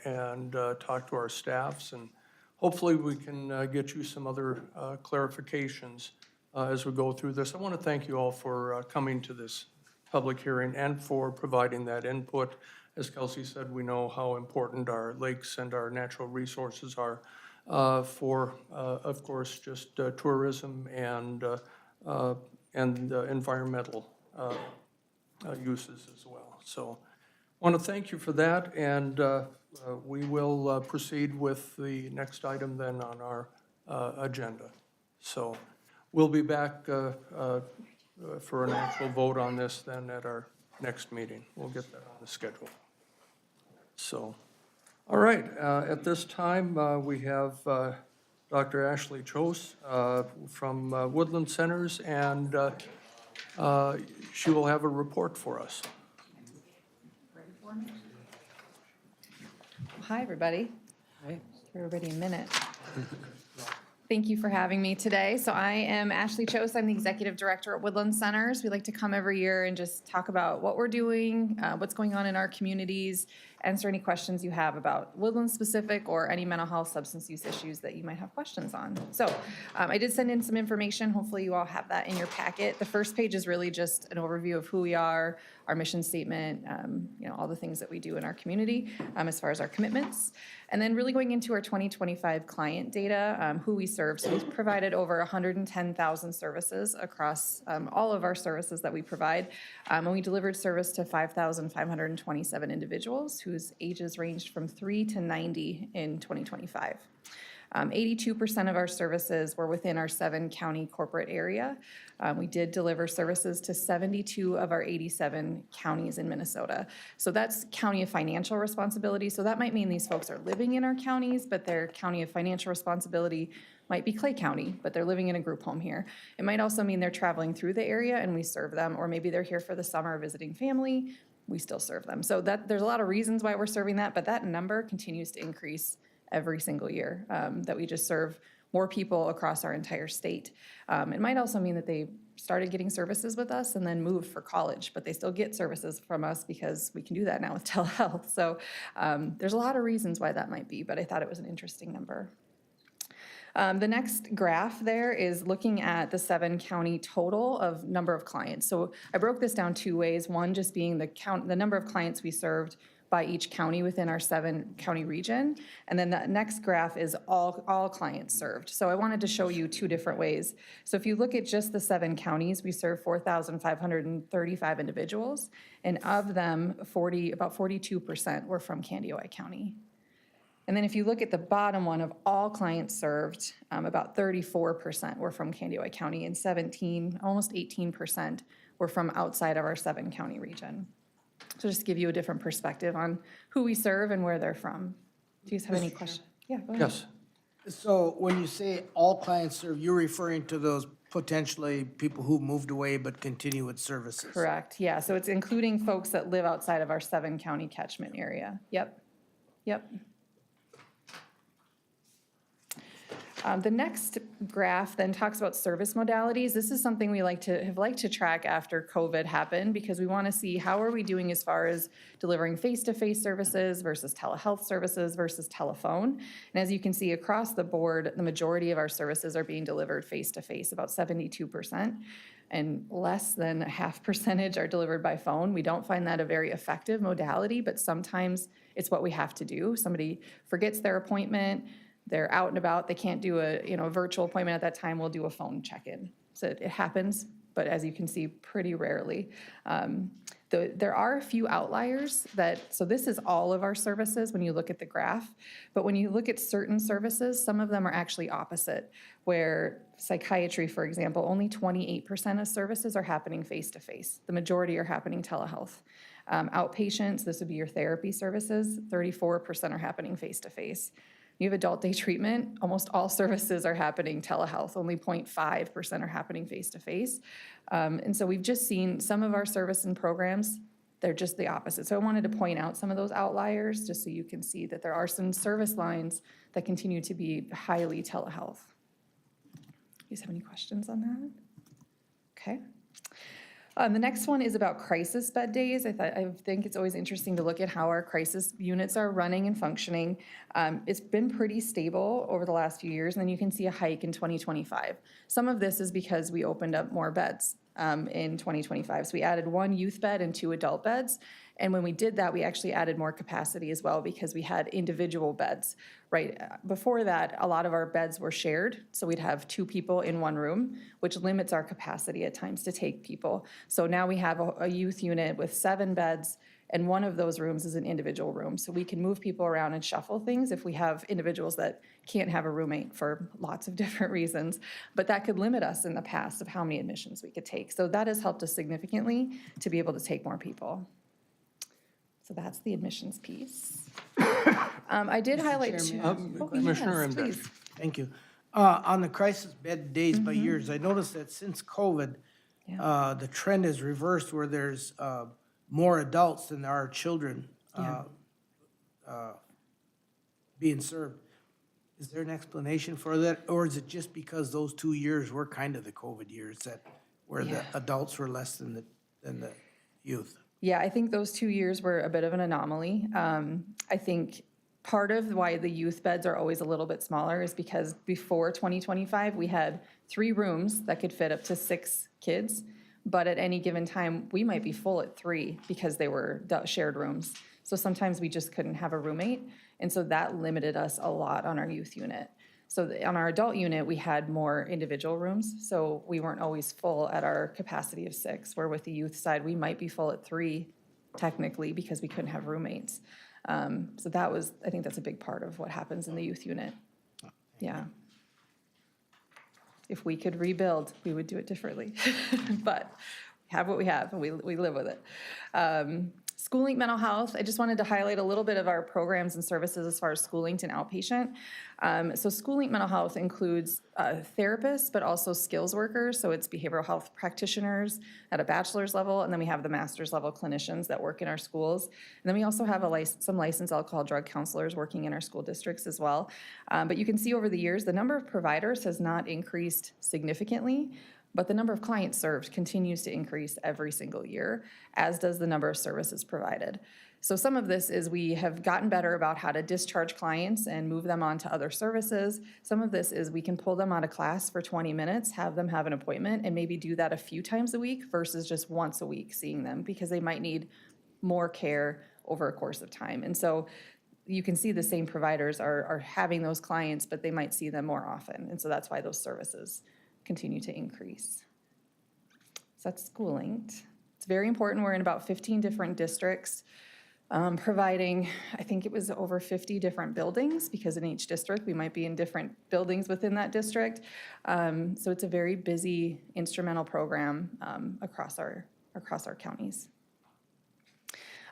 S1: and talk to our staffs, and hopefully we can get you some other clarifications as we go through this. I want to thank you all for coming to this public hearing and for providing that input. As Kelsey said, we know how important our lakes and our natural resources are for, of course, just tourism and environmental uses as well. So I want to thank you for that, and we will proceed with the next item then on our agenda. So we'll be back for an actual vote on this then at our next meeting. We'll get that on the schedule. So, all right, at this time, we have Dr. Ashley Chose from Woodland Centers, and she will have a report for us.
S18: Hi, everybody. Give everybody a minute. Thank you for having me today. So I am Ashley Chose. I'm the Executive Director at Woodland Centers. We like to come every year and just talk about what we're doing, what's going on in our communities, answer any questions you have about Woodland specific or any mental health substance use issues that you might have questions on. So I did send in some information. Hopefully you all have that in your packet. The first page is really just an overview of who we are, our mission statement, all the things that we do in our community as far as our commitments. And then really going into our 2025 client data, who we serve. So we've provided over 110,000 services across all of our services that we provide. And we delivered service to 5,527 individuals whose ages ranged from 3 to 90 in 2025. 82% of our services were within our 7-county corporate area. We did deliver services to 72 of our 87 counties in Minnesota. So that's county of financial responsibility. So that might mean these folks are living in our counties, but their county of financial responsibility might be Clay County, but they're living in a group home here. It might also mean they're traveling through the area and we serve them, or maybe they're here for the summer visiting family. we still serve them. So there's a lot of reasons why we're serving that, but that number continues to increase every single year, that we just serve more people across our entire state. It might also mean that they started getting services with us and then moved for college, but they still get services from us because we can do that now with telehealth. So there's a lot of reasons why that might be, but I thought it was an interesting number. The next graph there is looking at the 7-county total of number of clients. So I broke this down 2 ways. One just being the number of clients we served by each county within our 7-county region. And then the next graph is all clients served. So I wanted to show you 2 different ways. So if you look at just the 7 counties, we serve 4,535 individuals. And of them, about 42% were from Candioi County. And then if you look at the bottom one of all clients served, about 34% were from Candioi County and almost 18% were from outside of our 7-county region. So just to give you a different perspective on who we serve and where they're from. Do you guys have any questions? Yeah, go ahead.
S1: Yes.
S2: So when you say all clients served, you're referring to those potentially people who moved away but continue with services?
S18: Correct, yeah. So it's including folks that live outside of our 7-county catchment area. Yep, yep. The next graph then talks about service modalities. This is something we have liked to track after COVID happened because we want to see how are we doing as far as delivering face-to-face services versus telehealth services versus telephone. And as you can see across the board, the majority of our services are being delivered face-to-face, about 72%. And less than a half percentage are delivered by phone. We don't find that a very effective modality, but sometimes it's what we have to do. Somebody forgets their appointment, they're out and about, they can't do a virtual appointment at that time, we'll do a phone check-in. So it happens, but as you can see, pretty rarely. There are a few outliers so this is all of our services when you look at the graph, but when you look at certain services, some of them are actually opposite, where psychiatry, for example, only 28% of services are happening face-to-face. The majority are happening telehealth. Outpatients, this would be your therapy services, 34% are happening face-to-face. You have adult day treatment, almost all services are happening telehealth, only 0.5% are happening face-to-face. And so we've just seen some of our service and programs, they're just the opposite. So I wanted to point out some of those outliers just so you can see that there are some service lines that continue to be highly telehealth. Do you guys have any questions on that? Okay. The next one is about crisis bed days. I think it's always interesting to look at how our crisis units are running and functioning. It's been pretty stable over the last few years, and then you can see a hike in 2025. Some of this is because we opened up more beds in 2025. So we added 1 youth bed and 2 adult beds. And when we did that, we actually added more capacity as well because we had individual beds, right? Before that, a lot of our beds were shared. So we'd have 2 people in 1 room, which limits our capacity at times to take people. So now we have a youth unit with 7 beds, and 1 of those rooms is an individual room. So we can move people around and shuffle things if we have individuals that can't have a roommate for lots of different reasons. But that could limit us in the past of how many admissions we could take. So that has helped us significantly to be able to take more people. So that's the admissions piece. I did highlight two.
S1: Commissioner
S2: Yes,
S1: Embeck.
S2: please. Thank you. On the crisis bed days by years, I noticed that since COVID, the trend is reversed where there's more adults than there are children being served. Is there an explanation for that? Or is it just because those 2 years were kind of the COVID years where the adults were less than the youth?
S18: Yeah, I think those 2 years were a bit of an anomaly. I think part of why the youth beds are always a little bit smaller is because before 2025, we had 3 rooms that could fit up to 6 kids. But at any given time, we might be full at 3 because they were shared rooms. So sometimes we just couldn't have a roommate. And so that limited us a lot on our youth unit. So on our adult unit, we had more individual rooms, so we weren't always full at our capacity of 6, where with the youth side, we might be full at 3 technically because we couldn't have roommates. So I think that's a big part of what happens in the youth unit. Yeah. If we could rebuild, we would do it differently. But we have what we have, and we live with it. Schooling mental health, I just wanted to highlight a little bit of our programs and services as far as schooling to outpatient. So schooling mental health includes therapists, but also skills workers. So it's behavioral health practitioners at a bachelor's level, and then we have the master's level clinicians that work in our schools. And then we also have some licensed alcohol drug counselors working in our school districts as well. But you can see over the years, the number of providers has not increased significantly, but the number of clients served continues to increase every single year, as does the number of services provided. So some of this is we have gotten better about how to discharge clients and move them on to other services. Some of this is we can pull them out of class for 20 minutes, have them have an appointment, and maybe do that a few times a week versus just once a week seeing them, because they might need more care over a course of time. And so you can see the same providers are having those clients, but they might see them more often. And so that's why those services continue to increase. So that's schooling. It's very important. We're in about 15 different districts, providing, I think it was over 50 different buildings, because in each district we might be in different buildings within that district. So it's a very busy instrumental program across our counties.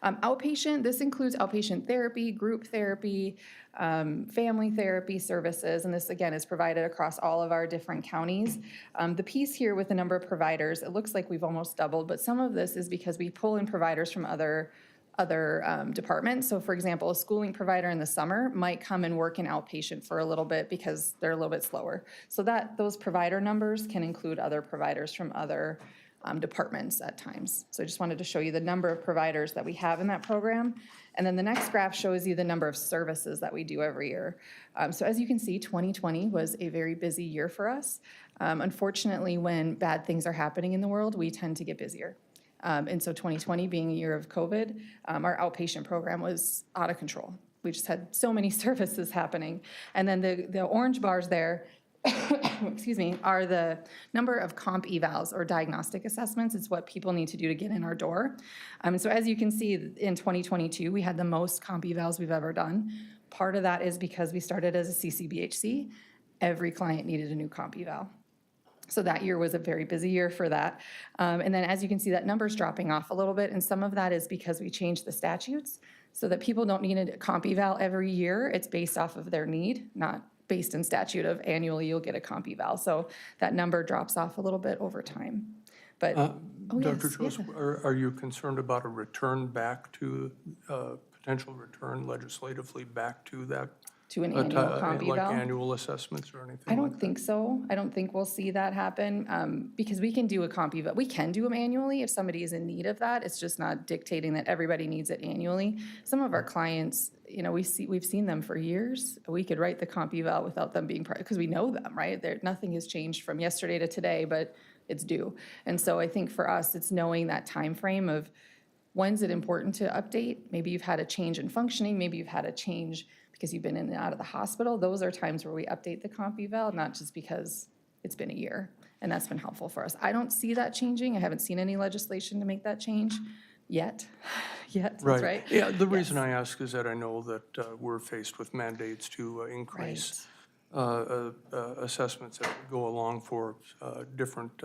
S18: Outpatient, this includes outpatient therapy, group therapy, family therapy services, and this again is provided across all of our different counties. The piece here with the number of providers, it looks like we've almost doubled, but some of this is because we pull in providers from other departments. So for example, a schooling provider in the summer might come and work in outpatient for a little bit because they're a little bit slower. So those provider numbers can include other providers from other departments at times. So I just wanted to show you the number of providers that we have in that program. And then the next graph shows you the number of services that we do every year. So as you can see, 2020 was a very busy year for us. Unfortunately, when bad things are happening in the world, we tend to get busier. And so 2020 being a year of COVID, our outpatient program was out of control. We just had so many services happening. And then the orange bars there excuse me, are the number of comp evals or diagnostic assessments. It's what people need to do to get in our door. So as you can see, in 2022, we had the most comp evals we've ever done. Part of that is because we started as a CCBHC. Every client needed a new comp eval. So that year was a very busy year for that. And then as you can see, that number's dropping off a little bit, and some of that is because we changed the statutes so that people don't need a comp eval every year. It's based off of their need, not based in statute of annually you'll get a comp eval. So that number drops off a little bit over time. But,
S1: Dr. Chose, are you concerned about a return back to, potential return legislatively back to that?
S18: To an annual comp eval?
S1: Like annual assessments or anything
S18: I
S1: like
S18: don't think so. I don't think we'll see that happen because we can do a comp eval. We can do them annually if somebody is in need of that. It's just not dictating that everybody needs it annually. Some of our clients, you know, we've seen them for years. We could write the comp eval without them being because we know them, right? Nothing has changed from yesterday to today, but it's due. And so I think for us, it's knowing that time frame of when's it important to update. Maybe you've had a change in functioning. Maybe you've had a change because you've been in and out of the hospital. Those are times where we update the comp eval, not just because it's been a year. And that's been helpful for us. I don't see that changing. I haven't seen any legislation to make that change yet. That's right.
S1: Yeah, the reason I ask is that I know that we're faced with mandates to increase assessments that go along for different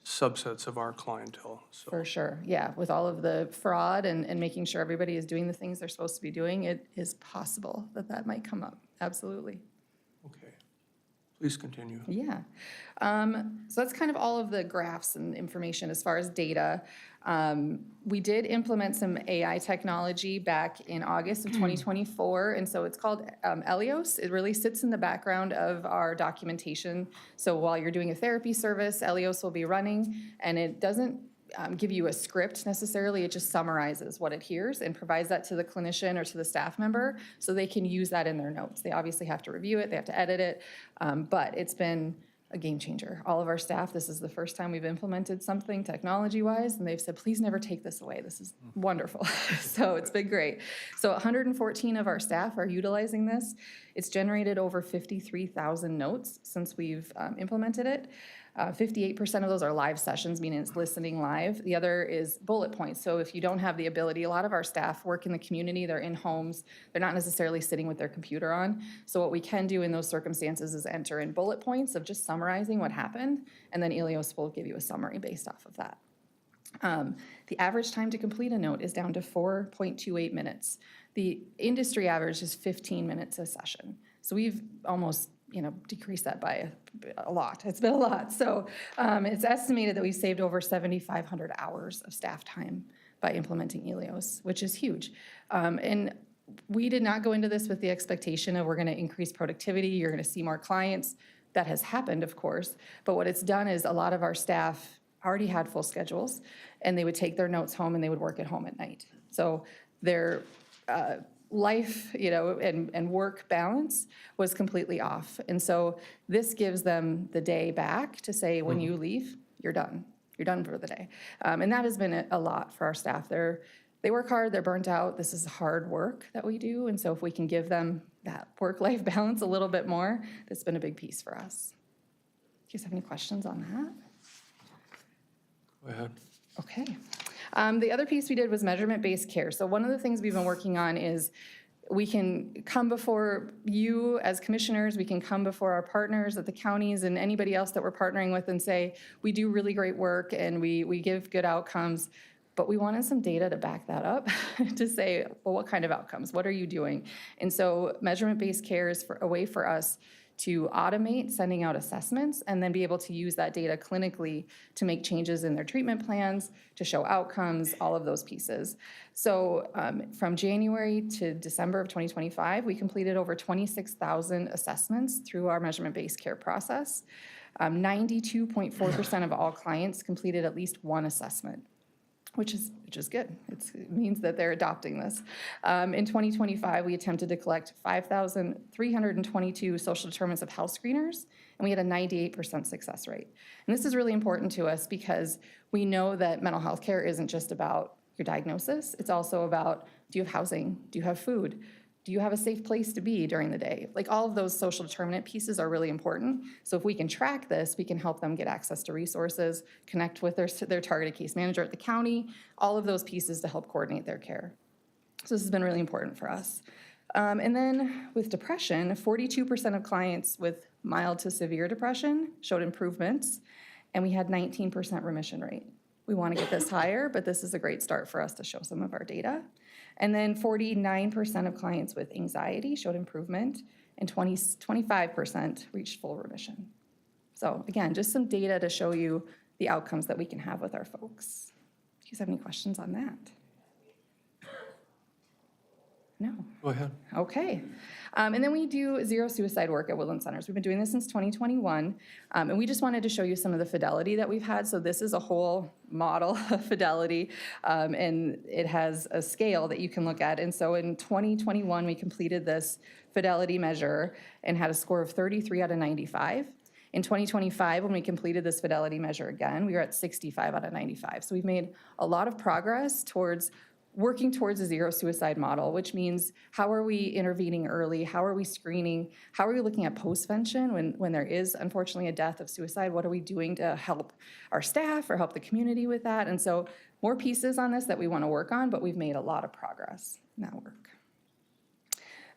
S1: subsets of our clientele. So.
S18: For sure, yeah. With all of the fraud and making sure everybody is doing the things they're supposed to be doing, it is possible that might come up, absolutely.
S1: Okay, please continue.
S18: Yeah, so that's kind of all of the graphs and information as far as data. We did implement some AI technology back in August of 2024, and so it's called Elios. It really sits in the background of our documentation. So while you're doing a therapy service, Elios will be running, and it doesn't give you a script necessarily. It just summarizes what it hears and provides that to the clinician or to the staff member so they can use that in their notes. They obviously have to review it, they have to edit it, but it's been a game changer. All of our staff, this is the first time we've implemented something technology-wise, and they've said, please never take this away. This is wonderful. So it's been great. So 114 of our staff are utilizing this. It's generated over 53,000 notes since we've implemented it. 58% of those are live sessions, meaning it's listening live. The other is bullet points. So if you don't have the ability, a lot of our staff work in the community, they're in homes, they're not necessarily sitting with their computer on. So what we can do in those circumstances is enter in bullet points of just summarizing what happened, and then Elios will give you a summary based off of that. The average time to complete a note is down to 4.28 minutes. The industry average is 15 minutes a session. So we've almost, decreased that by a lot. It's been a lot. So it's estimated that we've saved over 7,500 hours of staff time by implementing Elios, which is huge. And we did not go into this with the expectation of we're going to increase productivity, you're going to see more clients. That has happened, of course. But what it's done is a lot of our staff already had full schedules, and they would take their notes home and they would work at home at night. So their life, and work balance was completely off. And so this gives them the day back to say, when you leave, you're done. You're done for the day. And that has been a lot for our staff. They work hard, they're burnt out. This is hard work that we do. And so if we can give them that work-life balance a little bit more, that's been a big piece for us. Do you guys have any questions on that?
S1: Go ahead.
S18: Okay. The other piece we did was measurement-based care. So one of the things we've been working on is we can come before you as commissioners, we can come before our partners at the counties and anybody else that we're partnering with and say, we do really great work and we give good outcomes, but we wanted some data to back that up to say, well, what kind of outcomes? What are you doing? And so measurement-based care is a way for us to automate sending out assessments and then be able to use that data clinically to make changes in their treatment plans, to show outcomes, all of those pieces. So from January to December of 2025, we completed over 26,000 assessments through our measurement-based care process. 92.4% of all clients completed at least one assessment, which is good. It means that they're adopting this. In 2025, we attempted to collect 5,322 social determinants of health screeners, and we had a 98% success rate. And this is really important to us because we know that mental health care isn't just about your diagnosis. It's also about, do you have housing? Do you have food? Do you have a safe place to be during the day? Like all of those social determinant pieces are really important. So if we can track this, we can help them get access to resources, connect with their targeted case manager at the county, all of those pieces to help coordinate their care. So this has been really important for us. And then with depression, 42% of clients with mild to severe depression showed improvements, and we had 19% remission rate. We want to get this higher, but this is a great start for us to show some of our data. And then 49% of clients with anxiety showed improvement, and 25% reached full remission. So again, just some data to show you the outcomes that we can have with our folks. Do you guys have any questions on that? No?
S1: Go ahead.
S18: Okay. And then we do zero suicide work at Woodland Centers. We've been doing this since 2021, and we just wanted to show you some of the fidelity that we've had. So this is a whole model of fidelity, and it has a scale that you can look at. And so in 2021, we completed this fidelity measure and had a score of 33 out of 95. In 2025, when we completed this fidelity measure again, we were at 65 out of 95. So we've made a lot of progress towards working towards a zero suicide model, which means how are we intervening early? How are we screening? How are we looking at postvention when there is unfortunately a death of suicide? What are we doing to help our staff or help the community with that? And so more pieces on this that we want to work on, but we've made a lot of progress in that work.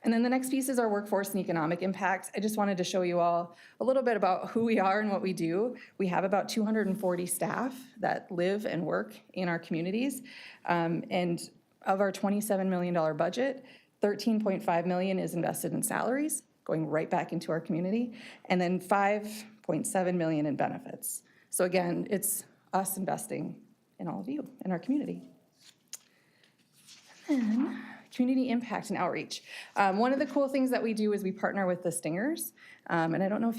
S18: And then the next piece is our workforce and economic impact. I just wanted to show you all a little bit about who we are and what we do. We have about 240 staff that live and work in our communities. And of our $27 million budget, $13.5 million is invested in salaries, going right back into our community, and then $5.7 million in benefits. So again, it's us investing in all of you, in our community. And then, community impact and outreach. One of the cool things that we do is we partner with the Stingers. And I don't know if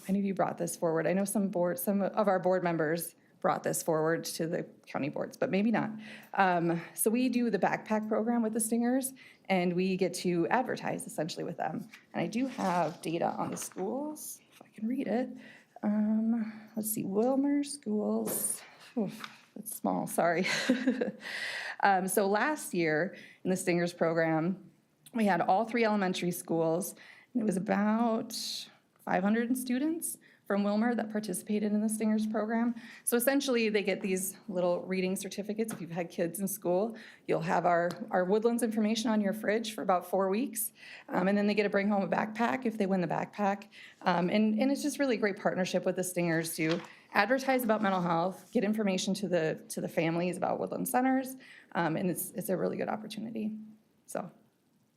S18: any of you brought this forward. I know some of our board members brought this forward to the county boards, but maybe not. So we do the backpack program with the Stingers, and we get to advertise essentially with them. And I do have data on the schools, if I can read it. Let's see, Wilmer schools. Oof, that's small, sorry. So last year in the Stingers program, we had all 3 elementary schools, and it was about 500 students from Wilmer that participated in the Stingers program. So essentially, they get these little reading certificates. If you've had kids in school, you'll have our Woodlands information on your fridge for about 4 weeks. And then they get to bring home a backpack if they win the backpack. And it's just really a great partnership with the Stingers to advertise about mental health, get information to the families about Woodland Centers, and it's a really good opportunity. So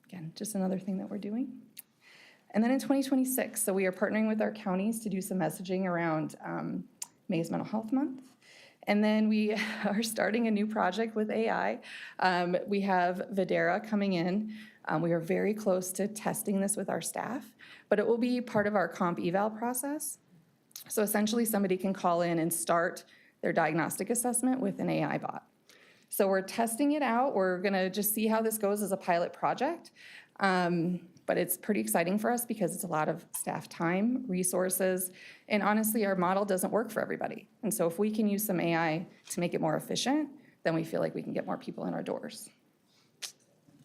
S18: again, just another thing that we're doing. And then in 2026, so we are partnering with our counties to do some messaging around May's Mental Health Month. And then we are starting a new project with AI. We have Videra coming in. We are very close to testing this with our staff, but it will be part of our comp eval process. So essentially, somebody can call in and start their diagnostic assessment with an AI bot. So we're testing it out. We're gonna just see how this goes as a pilot project. But it's pretty exciting for us because it's a lot of staff time, resources, and honestly, our model doesn't work for everybody. And so if we can use some AI to make it more efficient, then we feel like we can get more people in our doors.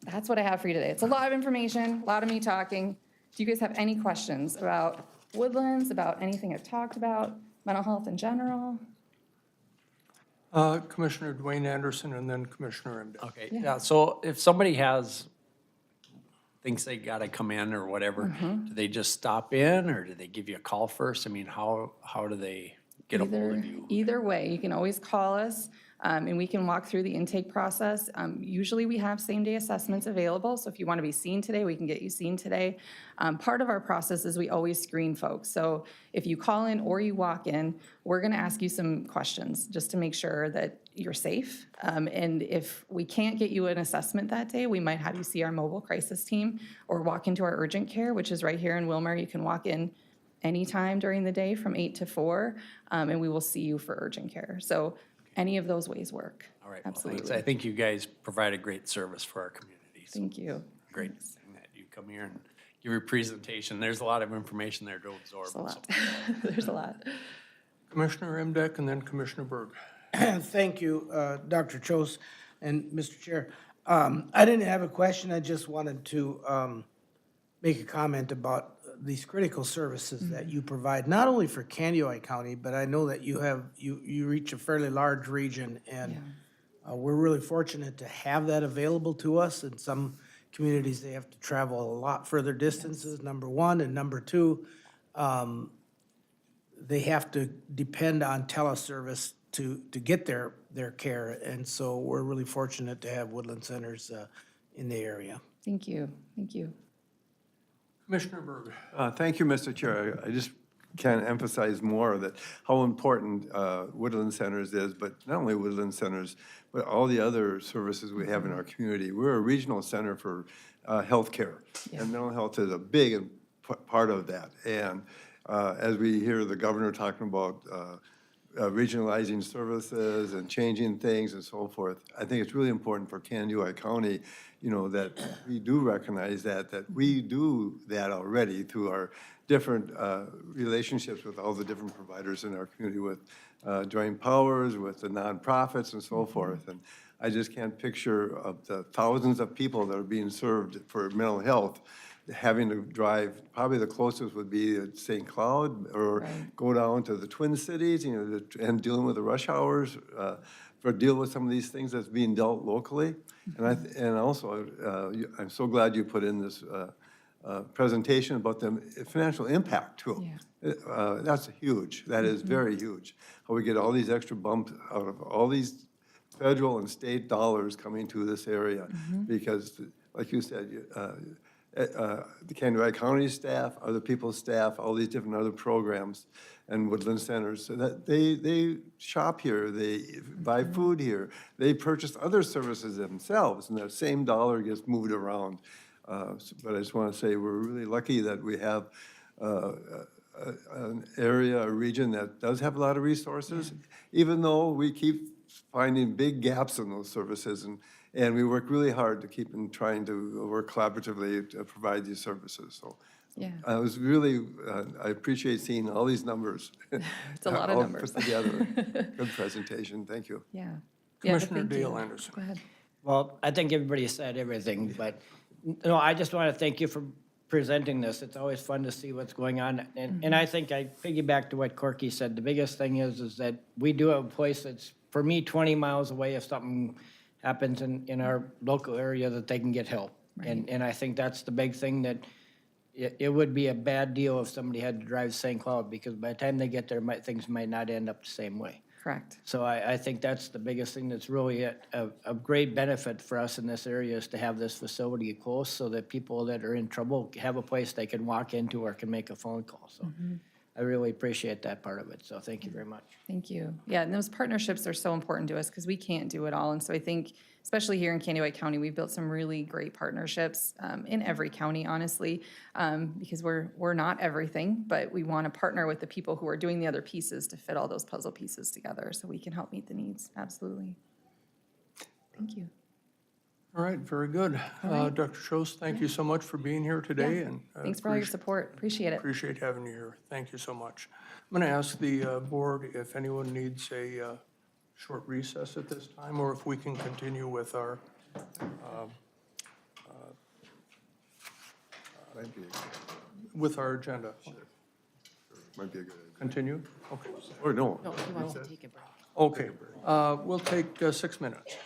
S18: That's what I have for you today. It's a lot of information, a lot of me talking. Do you guys have any questions about Woodlands, about anything I've talked about, mental health in general?
S1: Commissioner Dwayne Anderson and then Commissioner Emdek.
S3: Okay, yeah, so if somebody thinks they gotta come in or whatever, do they just stop in or do they give you a call first? I mean, how do they get a hold of you?
S18: Either way, you can always call us, and we can walk through the intake process. Usually we have same-day assessments available, so if you want to be seen today, we can get you seen today. Part of our process is we always screen folks. So if you call in or you walk in, we're going to ask you some questions just to make sure that you're safe. And if we can't get you an assessment that day, we might have you see our mobile crisis team or walk into our urgent care, which is right here in Wilmer. You can walk in anytime during the day from 8 to 4, and we will see you for urgent care. So any of those ways work.
S3: All right, well, thanks.
S18: Absolutely.
S3: I think you guys provide a great service for our community. So
S18: Thank you.
S3: great thing that you come here and give your presentation. There's a lot of information there to absorb.
S18: There's a lot. There's a lot.
S1: Commissioner Emdek and then Commissioner Berg.
S2: Thank you, Dr. Chose and Mr. Chair. I didn't have a question. I just wanted to make a comment about these critical services that you provide, not only for Candioi County, but I know that you reach a fairly large region, and we're really fortunate to have that available to us. In some communities, they have to travel a lot further distances, number one, and number two, they have to depend on teleservice to get their care, and so we're really fortunate to have Woodland Centers in the area.
S18: Thank you. Thank you.
S1: Commissioner Berg.
S4: Thank you, Mr. Chair. I just can't emphasize more that how important Woodland Centers is, but not only Woodland Centers, but all the other services we have in our community. We're a regional center for healthcare, and mental health is a big part of that. And as we hear the governor talking about regionalizing services and changing things and so forth, I think it's really important for Candioi County, you know, that we do recognize that we do that already through our different relationships with all the different providers in our community, with joint powers, with the nonprofits and so forth. And I just can't picture of the thousands of people that are being served for mental health having to drive. Probably the closest would be at St. Cloud or go down to the Twin Cities, you know, and dealing with the rush hours, for deal with some of these things that's being dealt locally. And also, I'm so glad you put in this presentation about the financial impact too. That's huge. That is very huge. How we get all these extra bumps out of all these federal and state dollars coming to this area, because, like you said, the Candioi County staff, other people's staff, all these different other programs and Woodland Centers, so that they shop here, they buy food here, they purchase other services themselves, and that same dollar gets moved around. But I just want to say we're really lucky that we have an area, a region that does have a lot of resources, even though we keep finding big gaps in those services, and we work really hard to keep trying to work collaboratively to provide these services. So I was really, I appreciate seeing all these numbers.
S18: It's a lot of numbers.
S4: Put together. Good presentation. Thank you.
S1: Commissioner Dale Anderson.
S18: Go ahead.
S17: Well, I think everybody said everything, but, no, I just want to thank you for presenting this. It's always fun to see what's going on. And I think I piggyback to what Corky said. The biggest thing is that we do have a place that's, for me, 20 miles away if something happens in our local area that they can get help. And I think that's the big thing, that it would be a bad deal if somebody had to drive St. Cloud, because by the time they get there, things might not end up the same way.
S18: Correct.
S17: So I think that's the biggest thing that's really a great benefit for us in this area, is to have this facility close, so that people that are in trouble have a place they can walk into or can make a phone call. So I really appreciate that part of it, so thank you very much.
S18: Thank you. Yeah, and those partnerships are so important to us because we can't do it all. And so I think, especially here in Candy White County, we've built some really great partnerships in every county, honestly, because we're not everything, but we want to partner with the people who are doing the other pieces to fit all those puzzle pieces together so we can help meet the needs. Absolutely. Thank you.
S1: All right, very good. Dr. Schoss, thank you so much for being here today, and
S18: Thanks for all your support. Appreciate it.
S1: appreciate having you here. Thank you so much. I'm going to ask the board if anyone needs a short recess at this time, or if we can continue with our
S4: Might be
S1: agenda.
S4: might be a good idea.
S1: Continue? Okay.
S4: Or no.
S5: No, he wants to take a break.
S1: Okay, we'll take 6 minutes.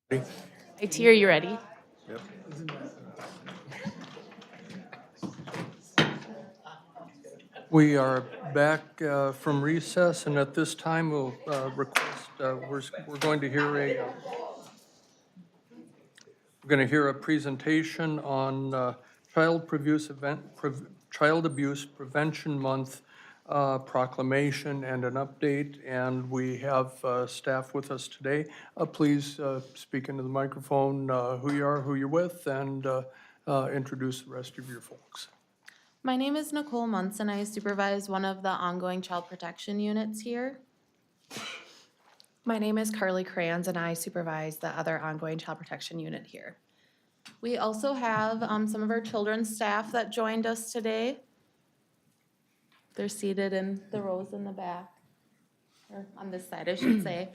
S5: IT, are you ready?
S4: Yep.
S1: We are back from recess, and at this time, we'll request, we're going to hear a presentation on Child Abuse Prevention Month proclamation and an update, and we have staff with us today. Please speak into the microphone, who you are, who you're with, and introduce the rest of your folks.
S19: My name is Nicole Munson. I supervise one of the ongoing child protection units here. My name is Carly Crayons, and I supervise the other ongoing child protection unit here. We also have some of our children's staff that joined us today. They're seated in the rows in the back, or on this side, I should say.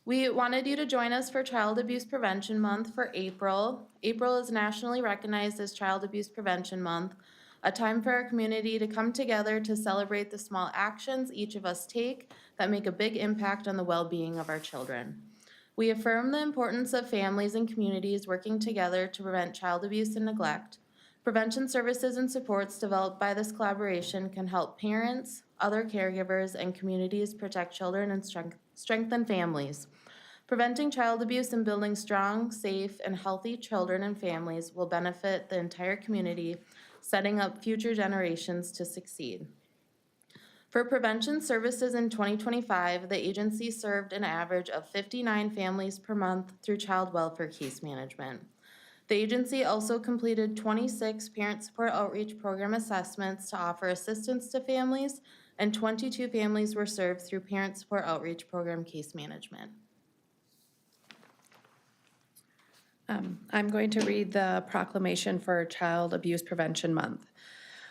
S19: We wanted you to join us for Child Abuse Prevention Month for April. April is nationally recognized as Child Abuse Prevention Month, a time for our community to come together to celebrate the small actions each of us take that make a big impact on the well-being of our children. We affirm the importance of families and communities working together to prevent child abuse and neglect. Prevention services and supports developed by this collaboration can help parents, other caregivers, and communities protect children and strengthen families. Preventing child abuse and building strong, safe, and healthy children and families will benefit the entire community, setting up future generations to succeed. For prevention services in 2025, the agency served an average of 59 families per month through child welfare case management. The agency also completed 26 parent support outreach program assessments to offer assistance to families, and 22 families were served through parent support outreach program case management. I'm going to read the proclamation for Child Abuse Prevention Month.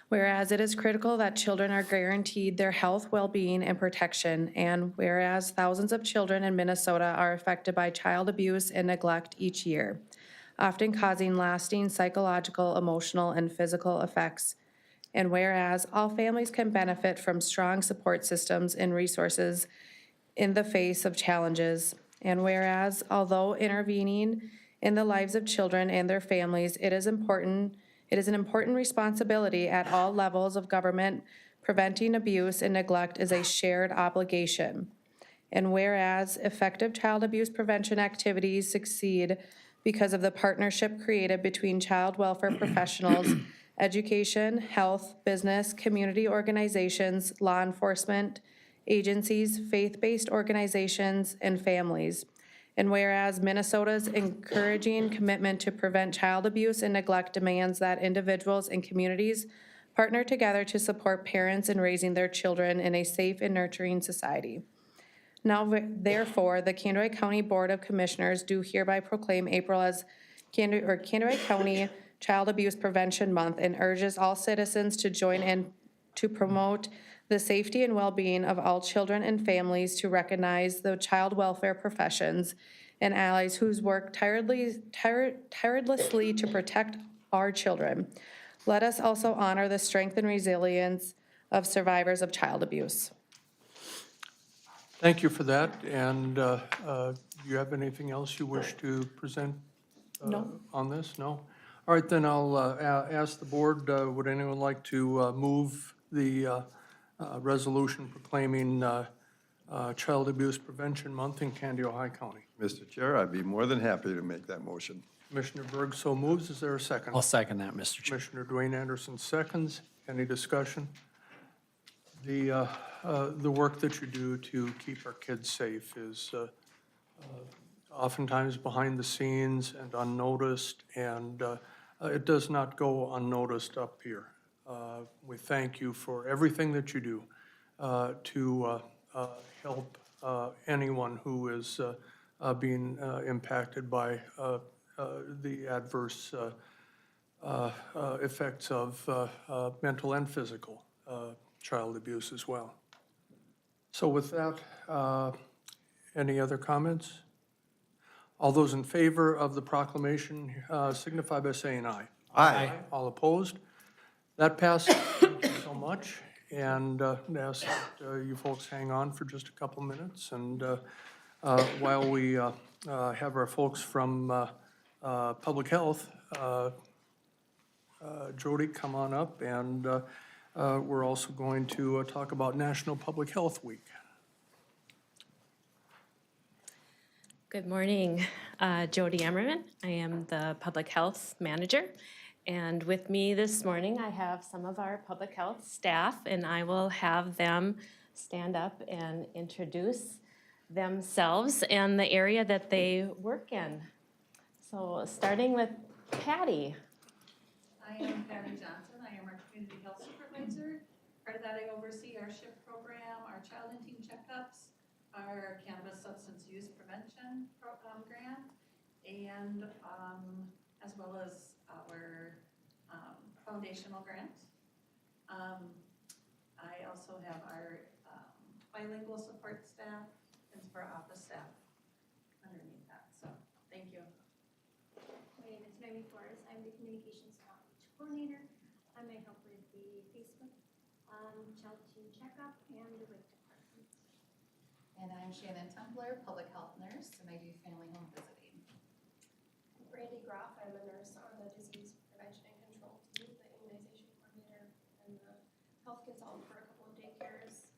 S19: Whereas it is critical that children are guaranteed their health, well-being, and protection, and whereas thousands of children in Minnesota are affected by child abuse and neglect each year, often causing lasting psychological, emotional, and physical effects. And whereas all families can benefit from strong support systems and resources in the face of challenges. And whereas although intervening in the lives of children and their families, it is an important responsibility at all levels of government. Preventing abuse and neglect is a shared obligation. And whereas effective child abuse prevention activities succeed because of the partnership created between child welfare professionals, education, health, business, community organizations, law enforcement agencies, faith-based organizations, and families. And whereas Minnesota's encouraging commitment to prevent child abuse and neglect demands that individuals and communities partner together to support parents in raising their children in a safe and nurturing society. Now, therefore, the Candido County Board of Commissioners do hereby proclaim April as Candido County Child Abuse Prevention Month and urges all citizens to join in to promote the safety and well-being of all children and families, to recognize the child welfare professions and allies whose work tirelessly to protect our children. Let us also honor the strength and resilience of survivors of child abuse.
S1: Thank you for that, and do you have anything else you wish to present on this? No? All right, then I'll ask the board, would anyone like to move the resolution proclaiming Child Abuse Prevention Month in Candido High County?
S4: Mr. Chair, I'd be more than happy to make that motion.
S1: Commissioner Berg so moves. Is there a second?
S3: I'll second that, Mr. Chair.
S1: Commissioner Dwayne Anderson seconds. Any discussion? The work that you do to keep our kids safe is oftentimes behind the scenes and unnoticed, and it does not go unnoticed up here. We thank you for everything that you do to help anyone who is being impacted by the adverse effects of mental and physical child abuse as well. So with that, any other comments? All those in favor of the proclamation signify by saying aye.
S4: Aye.
S1: All opposed? That passes. Thank you so much. And ask that you folks hang on for just a couple minutes. And while we have our folks from Public Health, Jody, come on up, and we're also going to talk about National Public Health Week.
S20: Good morning, Jody Emmerman. I am the Public Health Manager. And with me this morning, I have some of our public health staff, and I will have them stand up and introduce themselves and the area that they work in. So starting with Patty.
S21: I am Patty Johnson. I am our community health supervisor. Part of that, I oversee our SHIP program, our child and teen checkups, our cannabis substance use prevention grant, and as well as our foundational grant. I also have our bilingual support staff and for office staff underneath that. So thank you.
S22: My name is Noemi Flores. I'm the Communications and Outreach Coordinator. I may help with the Facebook, Child Teen Checkup, and the WIC department.
S21: And I'm Shannon Templer, public health nurse, and I do family home visiting.
S22: Brandy Groff. I'm a nurse on the Disease Prevention and Control team, the immunization coordinator, and the health consultant for a couple of daycares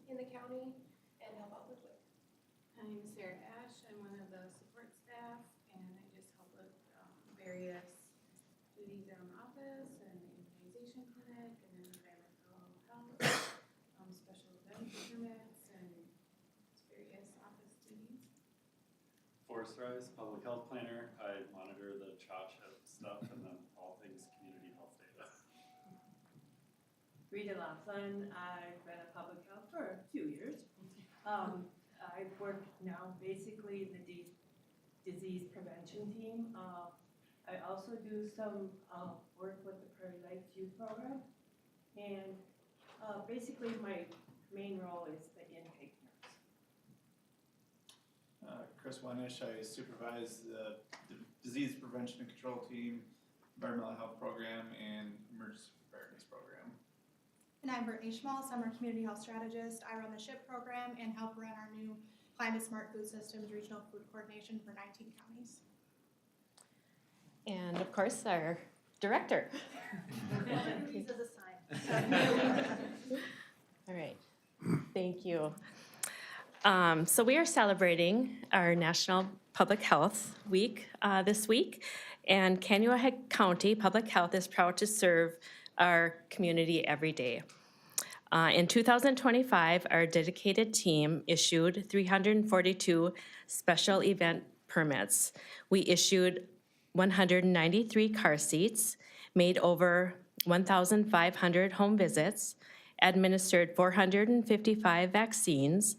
S22: in the county, and help out with WIC.
S23: I'm Sarah Ash. I'm one of the support staff, and I just help with various duties around the office and the immunization clinic, and then environmental health, special event permits, and various office duties.
S24: Forrest Rice, public health planner. I monitor the CHA stuff and then all things community health data.
S25: Rita Laughlin, I've been a public health for a few years. I work now basically in the disease prevention team. I also do some work with the Prairie Lakes Youth Program. And basically my main role is the intake nurse.
S26: Chris Wenish, I supervise the disease prevention and control team, environmental health program, and emergency preparedness program.
S22: And I'm Brittany Schmaltz. I'm our community health strategist. I run the SHIP program and help run our new Climate Smart Food Systems Regional Food Coordination for 19 counties.
S20: And of course, our director.
S22: These as a sign.
S20: All right, thank you. So we are celebrating our National Public Health Week this week, and Kaneohe County Public Health is proud to serve our community every day. In 2025, our dedicated team issued 342 special event permits. We issued 193 car seats, made over 1,500 home visits, administered 455 vaccines,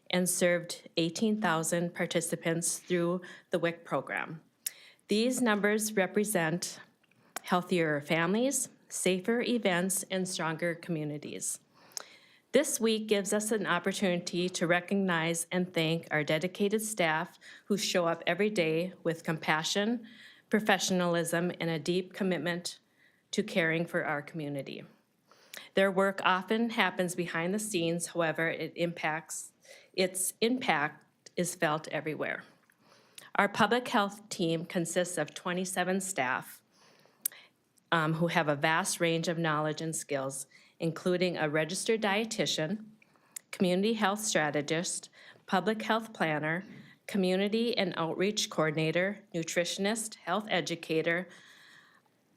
S20: and served 18,000 participants through the WIC program. These numbers represent healthier families, safer events, and stronger communities. This week gives us an opportunity to recognize and thank our dedicated staff who show up every day with compassion, professionalism, and a deep commitment to caring for our community. Their work often happens behind the scenes, however, its impact is felt everywhere. Our public health team consists of 27 staff who have a vast range of knowledge and skills, including a registered dietitian, community health strategist, public health planner, community and outreach coordinator, nutritionist, health educator,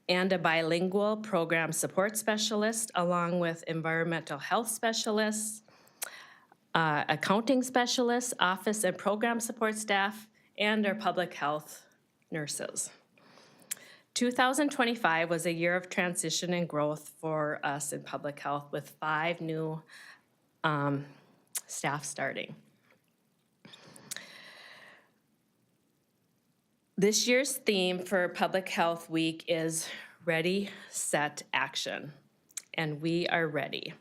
S20: and a bilingual program support specialist, along with environmental health specialists, accounting specialists, office and program support staff, and our public health nurses. 2025 was a year of transition and growth for us in public health, with 5 new staff starting. This year's theme for Public Health Week is Ready, Set, Action, and we are ready.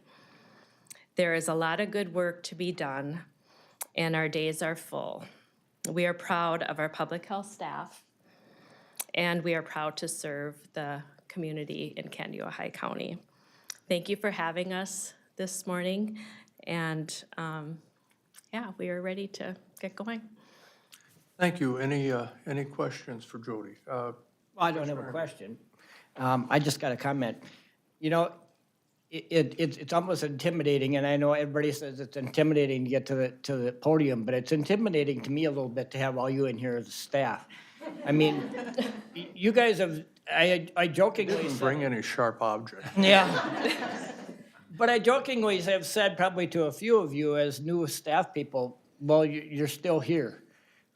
S20: There is a lot of good work to be done, and our days are full. We are proud of our public health staff, and we are proud to serve the community in Kaneohe County. Thank you for having us this morning, and yeah, we are ready to get going.
S1: Thank you. Any questions for Jody?
S17: I don't have a question. I just got a comment. You know, it's almost intimidating, and I know everybody says it's intimidating to get to the podium, but it's intimidating to me a little bit to have all you in here as staff. I mean, you guys have, I jokingly
S1: Didn't
S17: said.
S1: bring any sharp object.
S17: Yeah. But I jokingly have said probably to a few of you as new staff people, well, you're still here.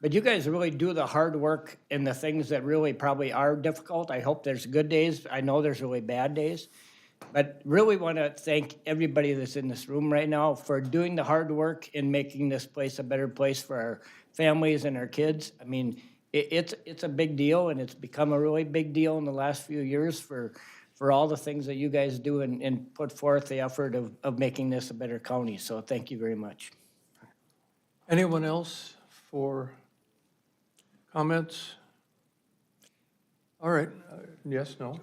S17: But you guys really do the hard work and the things that really probably are difficult. I hope there's good days. I know there's really bad days. But really want to thank everybody that's in this room right now for doing the hard work and making this place a better place for our families and our kids. I mean, it's a big deal, and it's become a really big deal in the last few years for all the things that you guys do and put forth the effort of making this a better county. So thank you very much.
S1: Anyone else for comments? All right, yes, no?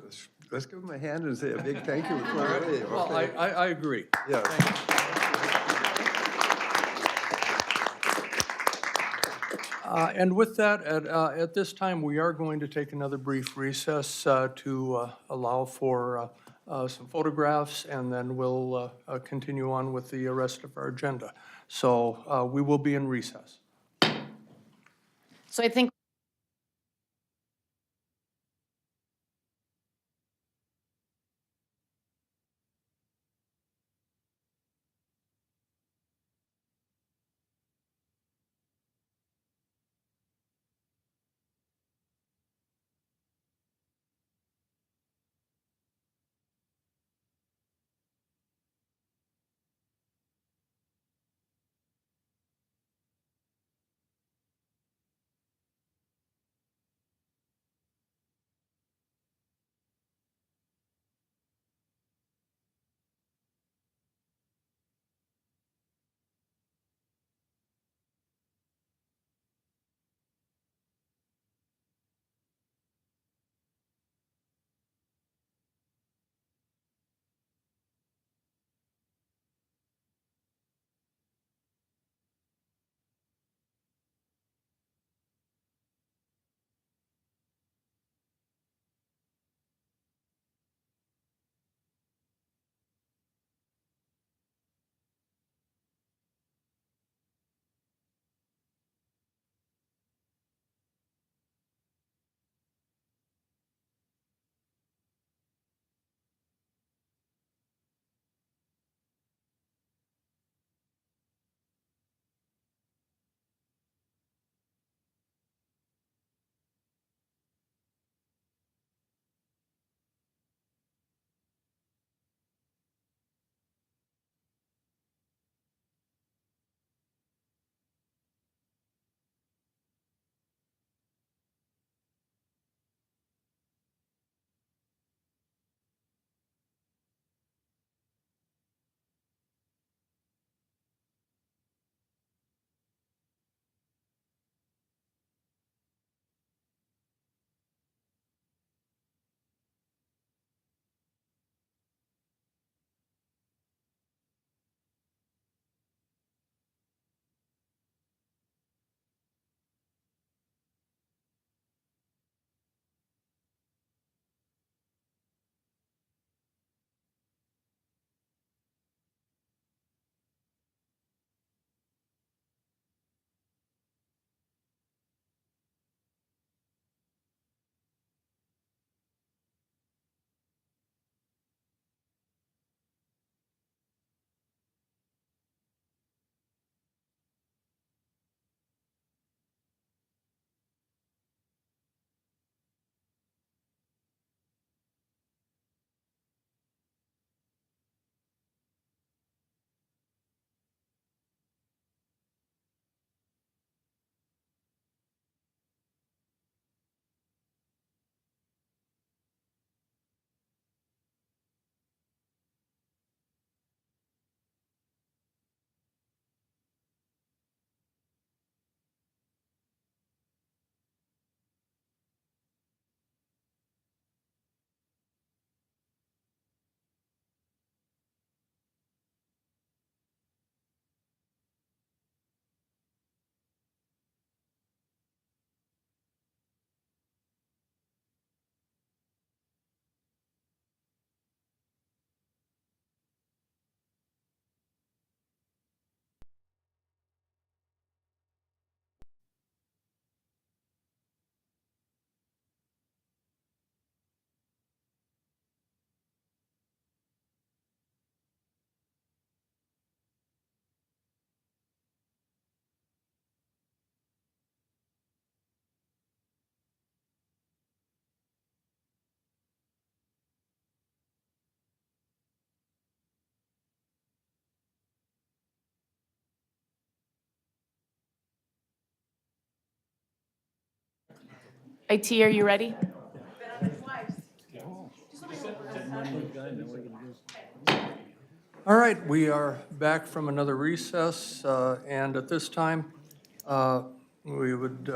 S4: Let's give them a hand and say a big thank you. Okay.
S1: Well, I agree.
S4: Yeah.
S1: And with that, at this time, we are going to take another brief recess to allow for some photographs, and then we'll continue on with the rest of our agenda. So we will be in recess.
S5: So I think IT, are you ready?
S1: All right, we are back from another recess, and at this time, we would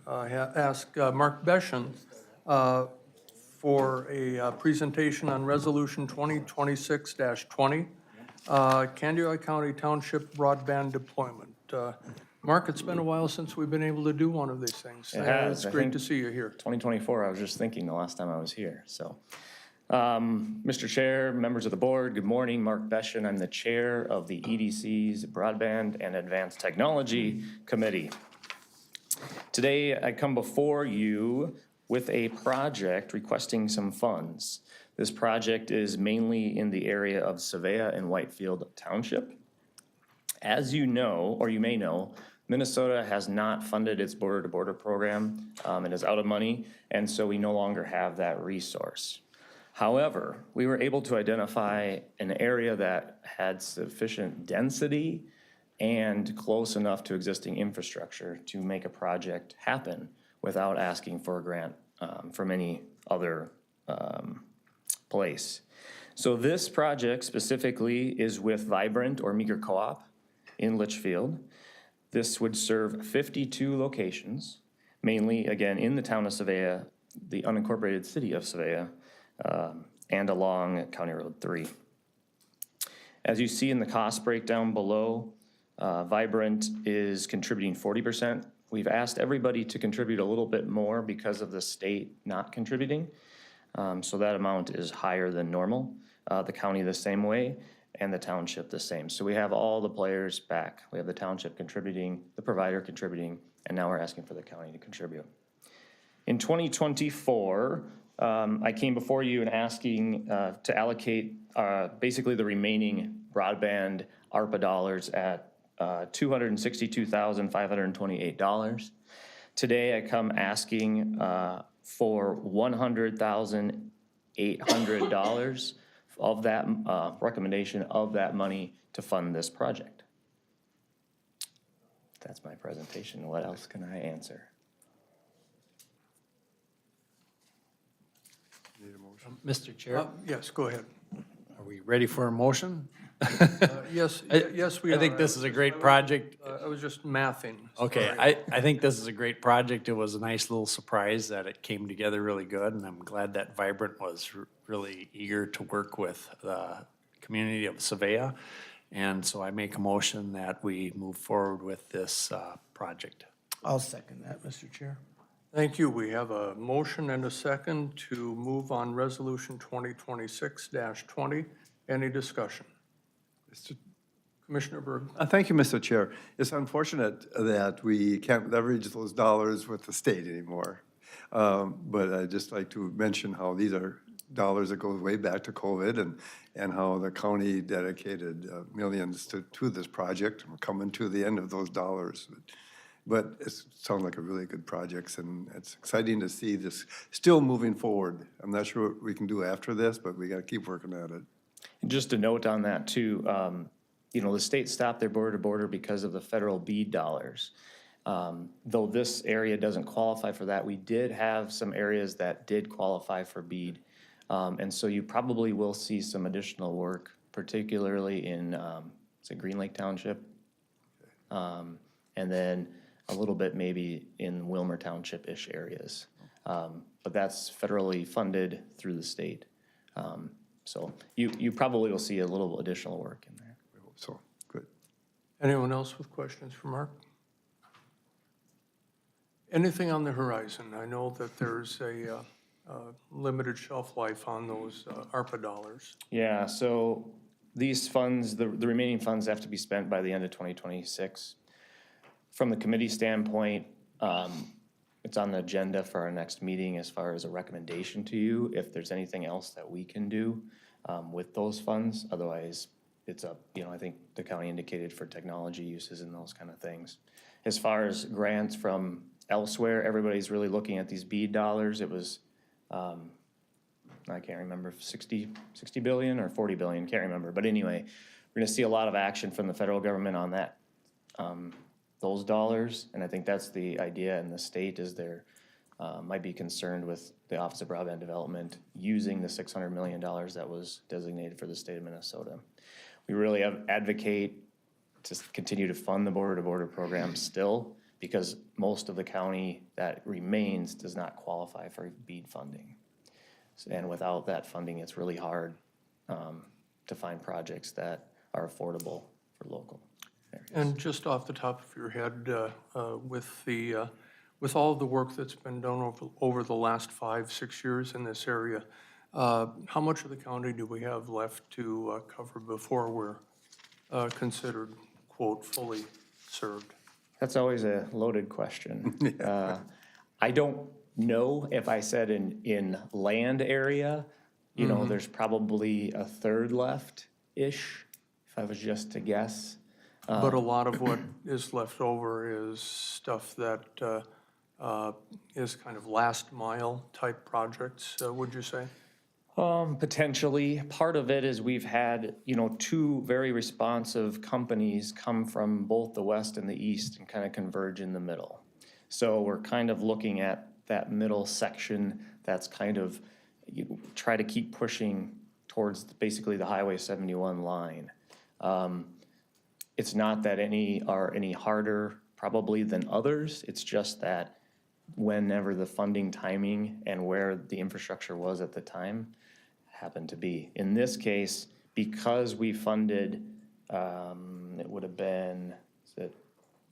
S1: ask Mark Beschen for a presentation on Resolution 2026-20, Candioi County Township broadband deployment. Mark, it's been a while since we've been able to do one of these things.
S7: It has.
S1: It's
S7: I
S1: great
S7: think
S1: to see you here.
S7: 2024, I was just thinking the last time I was here, so. Mr. Chair, members of the board, good morning. Mark Beschen, I'm the chair of the EDC's Broadband and Advanced Technology Committee. Today, I come before you with a project requesting some funds. This project is mainly in the area of Savea and Whitefield Township. As you know, or you may know, Minnesota has not funded its border-to-border program. It is out of money, and so we no longer have that resource. However, we were able to identify an area that had sufficient density and close enough to existing infrastructure to make a project happen without asking for a grant from any other place. So this project specifically is with Vibrant or Meeker Co-op in Litchfield. This would serve 52 locations, mainly, again, in the town of Savea, the unincorporated city of Savea, and along County Road 3. As you see in the cost breakdown below, Vibrant is contributing 40%. We've asked everybody to contribute a little bit more because of the state not contributing. So that amount is higher than normal. The county the same way, and the township the same. So we have all the players back. We have the township contributing, the provider contributing, and now we're asking for the county to contribute. In 2024, I came before you and asking to allocate basically the remaining broadband ARPA dollars at $262,528. Today, I come asking for $100,800 of that recommendation of that money to fund this project. That's my presentation. What else can I answer?
S3: Mr. Chair,
S1: Yes, go ahead.
S3: are we ready for a motion?
S1: Yes, yes, we are.
S3: I think this is a great project.
S1: I was just mathing.
S3: Okay,
S1: Sorry.
S3: I think this is a great project. It was a nice little surprise that it came together really good, and I'm glad that Vibrant was really eager to work with the community of Savea. And so I make a motion that we move forward with this project.
S2: I'll second that, Mr. Chair.
S1: Thank you. We have a motion and a second to move on Resolution 2026-20. Any discussion? Commissioner Berg.
S4: Thank you, Mr. Chair. It's unfortunate that we can't leverage those dollars with the state anymore. But I'd just like to mention how these are dollars that goes way back to COVID and how the county dedicated millions to this project. We're coming to the end of those dollars. But it sounds like a really good project, and it's exciting to see this still moving forward. I'm not sure what we can do after this, but we got to keep working at it.
S7: And just a note on that too, you know, the state stopped their border to border because of the federal BEAD dollars. Though this area doesn't qualify for that, we did have some areas that did qualify for BEAD. And so you probably will see some additional work, particularly in, Green Lake Township. And then a little bit maybe in Wilmer Township-ish areas. But that's federally funded through the state. So you probably will see a little additional work in there.
S4: I hope so. Good.
S1: Anyone else with questions for Mark? Anything on the horizon? I know that there's a limited shelf life on those ARPA dollars.
S7: Yeah, so these funds, the remaining funds have to be spent by the end of 2026. From the committee standpoint, it's on the agenda for our next meeting as far as a recommendation to you, if there's anything else that we can do with those funds. Otherwise, it's up, you know, I think the county indicated for technology uses and those kind of things. As far as grants from elsewhere, everybody's really looking at these BEAD dollars. It was, I can't remember, 60 billion or 40 billion, can't remember. But anyway, we're gonna see a lot of action from the federal government on that. Those dollars, and I think that's the idea in the state, is they're might be concerned with the Office of Broadband Development using the $600 million that was designated for the state of Minnesota. We really advocate to continue to fund the border-to-border program still, because most of the county that remains does not qualify for BEAD funding. And without that funding, it's really hard to find projects that are affordable for local areas.
S1: And just off the top of your head, with all of the work that's been done over the last 5-6 years in this area, how much of the county do we have left to cover before we're considered, quote, fully served?
S7: That's always a loaded question. I don't know if I said in land area, you know, there's probably a third left-ish, if I was just to guess.
S1: But a lot of what is left over is stuff that is kind of last mile type projects, would you say?
S7: Potentially. Part of it is we've had, you know, 2 very responsive companies come from both the west and the east and kind of converge in the middle. So we're kind of looking at that middle section that's kind of, you try to keep pushing towards basically the Highway 71 line. It's not that any are any harder probably than others. It's just that whenever the funding timing and where the infrastructure was at the time happened to be. In this case, because we funded, it would have been, is it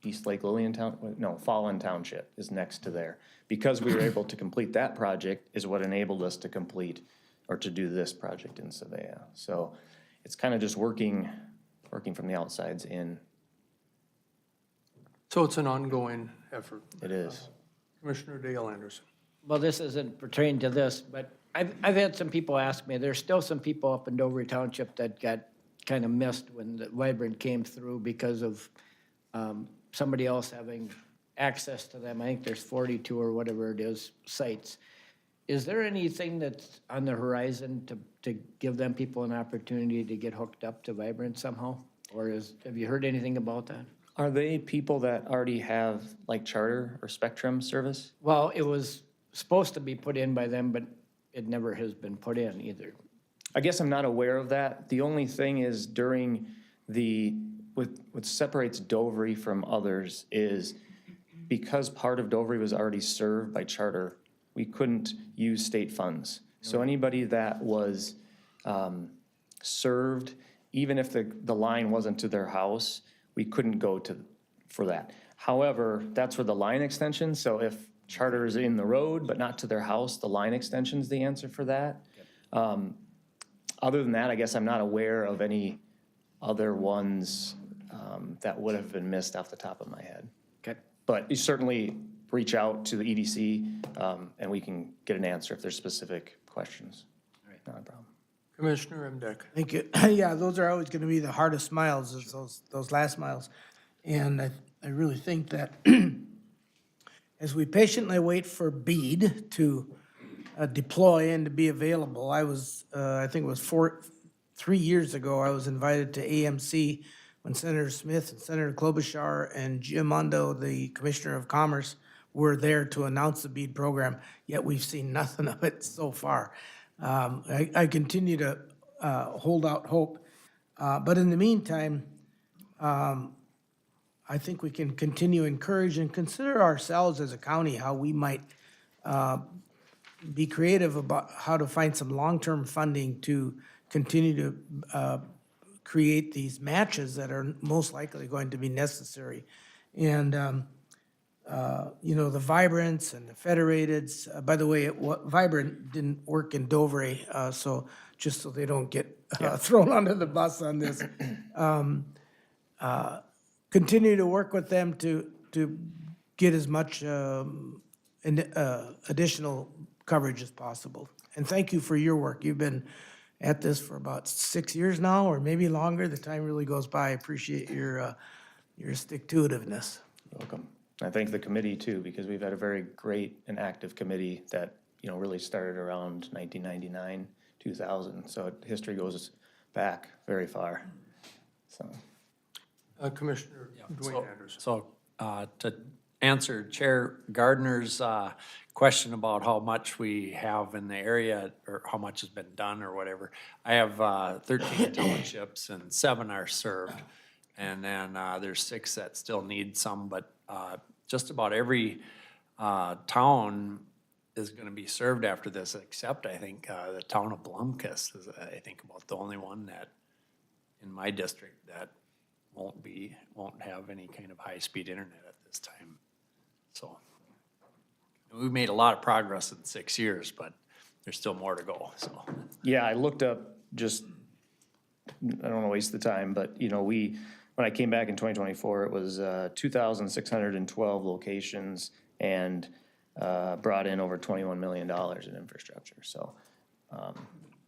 S7: East Lake Lillian Town? No, Fallon Township is next to there. Because we were able to complete that project is what enabled us to complete or to do this project in Savea. So it's kind of just working from the outsides in.
S1: So it's an ongoing effort.
S7: It is.
S1: Commissioner Dale Anderson.
S17: Well, this isn't pertaining to this, but I've had some people ask me, there's still some people up in Dover Township that got kind of missed when the Vibrant came through because of somebody else having access to them. I think there's 42 or whatever it is sites. Is there anything that's on the horizon to give them people an opportunity to get hooked up to Vibrant somehow? Or have you heard anything about that?
S7: Are they people that already have like Charter or Spectrum service?
S17: Well, it was supposed to be put in by them, but it never has been put in either.
S7: I guess I'm not aware of that. The only thing is during what separates Dovry from others is because part of Dovry was already served by Charter, we couldn't use state funds. So anybody that was served, even if the line wasn't to their house, we couldn't go for that. However, that's for the line extension. So if Charter is in the road but not to their house, the line extension's the answer for that. Other than that, I guess I'm not aware of any other ones that would have been missed off the top of my head.
S17: Okay.
S7: But you certainly reach out to the EDC and we can get an answer if there's specific questions. All right. Not a problem.
S1: Commissioner Emdek.
S2: Thank you. Yeah, those are always going to be the hardest miles, is those last miles. And I really think that as we patiently wait for BEAD to deploy and to be available, I think it was 3 years ago, I was invited to AMC when Senator Smith and Senator Klobuchar and Jim Mondo, the Commissioner of Commerce, were there to announce the BEAD program, yet we've seen nothing of it so far. I continue to hold out hope. But in the meantime, I think we can continue to encourage and consider ourselves as a county how we might be creative about how to find some long-term funding to continue to create these matches that are most likely going to be necessary. And you know, the Vibrants and the Federateds, by the way, Vibrant didn't work in Dover, so just so they don't get thrown under the bus on this. Continue to work with them to get as much additional coverage as possible. And thank you for your work. You've been at this for about 6 years now, or maybe longer. The time really goes by. I appreciate your stick-to-itiveness.
S7: Welcome. I thank the committee too, because we've had a very great and active committee that, you know, really started around 1999, 2000. So history goes back very far. So.
S1: Commissioner Dwayne Anderson.
S3: So to answer Chair Gardner's question about how much we have in the area, or how much has been done or whatever. I have 13 townships and 7 are served. And then there's 6 that still need some, but just about every town is gonna be served after this, except I think the town of Blumkis is, I think, about the only one that, in my district, that won't have any kind of high-speed internet at this time. So, we've made a lot of progress in 6 years, but there's still more to go, so.
S7: Yeah, I looked up just, I don't wanna waste the time, but, you know, when I came back in 2024, it was 2,612 locations and brought in over $21 million in infrastructure. So,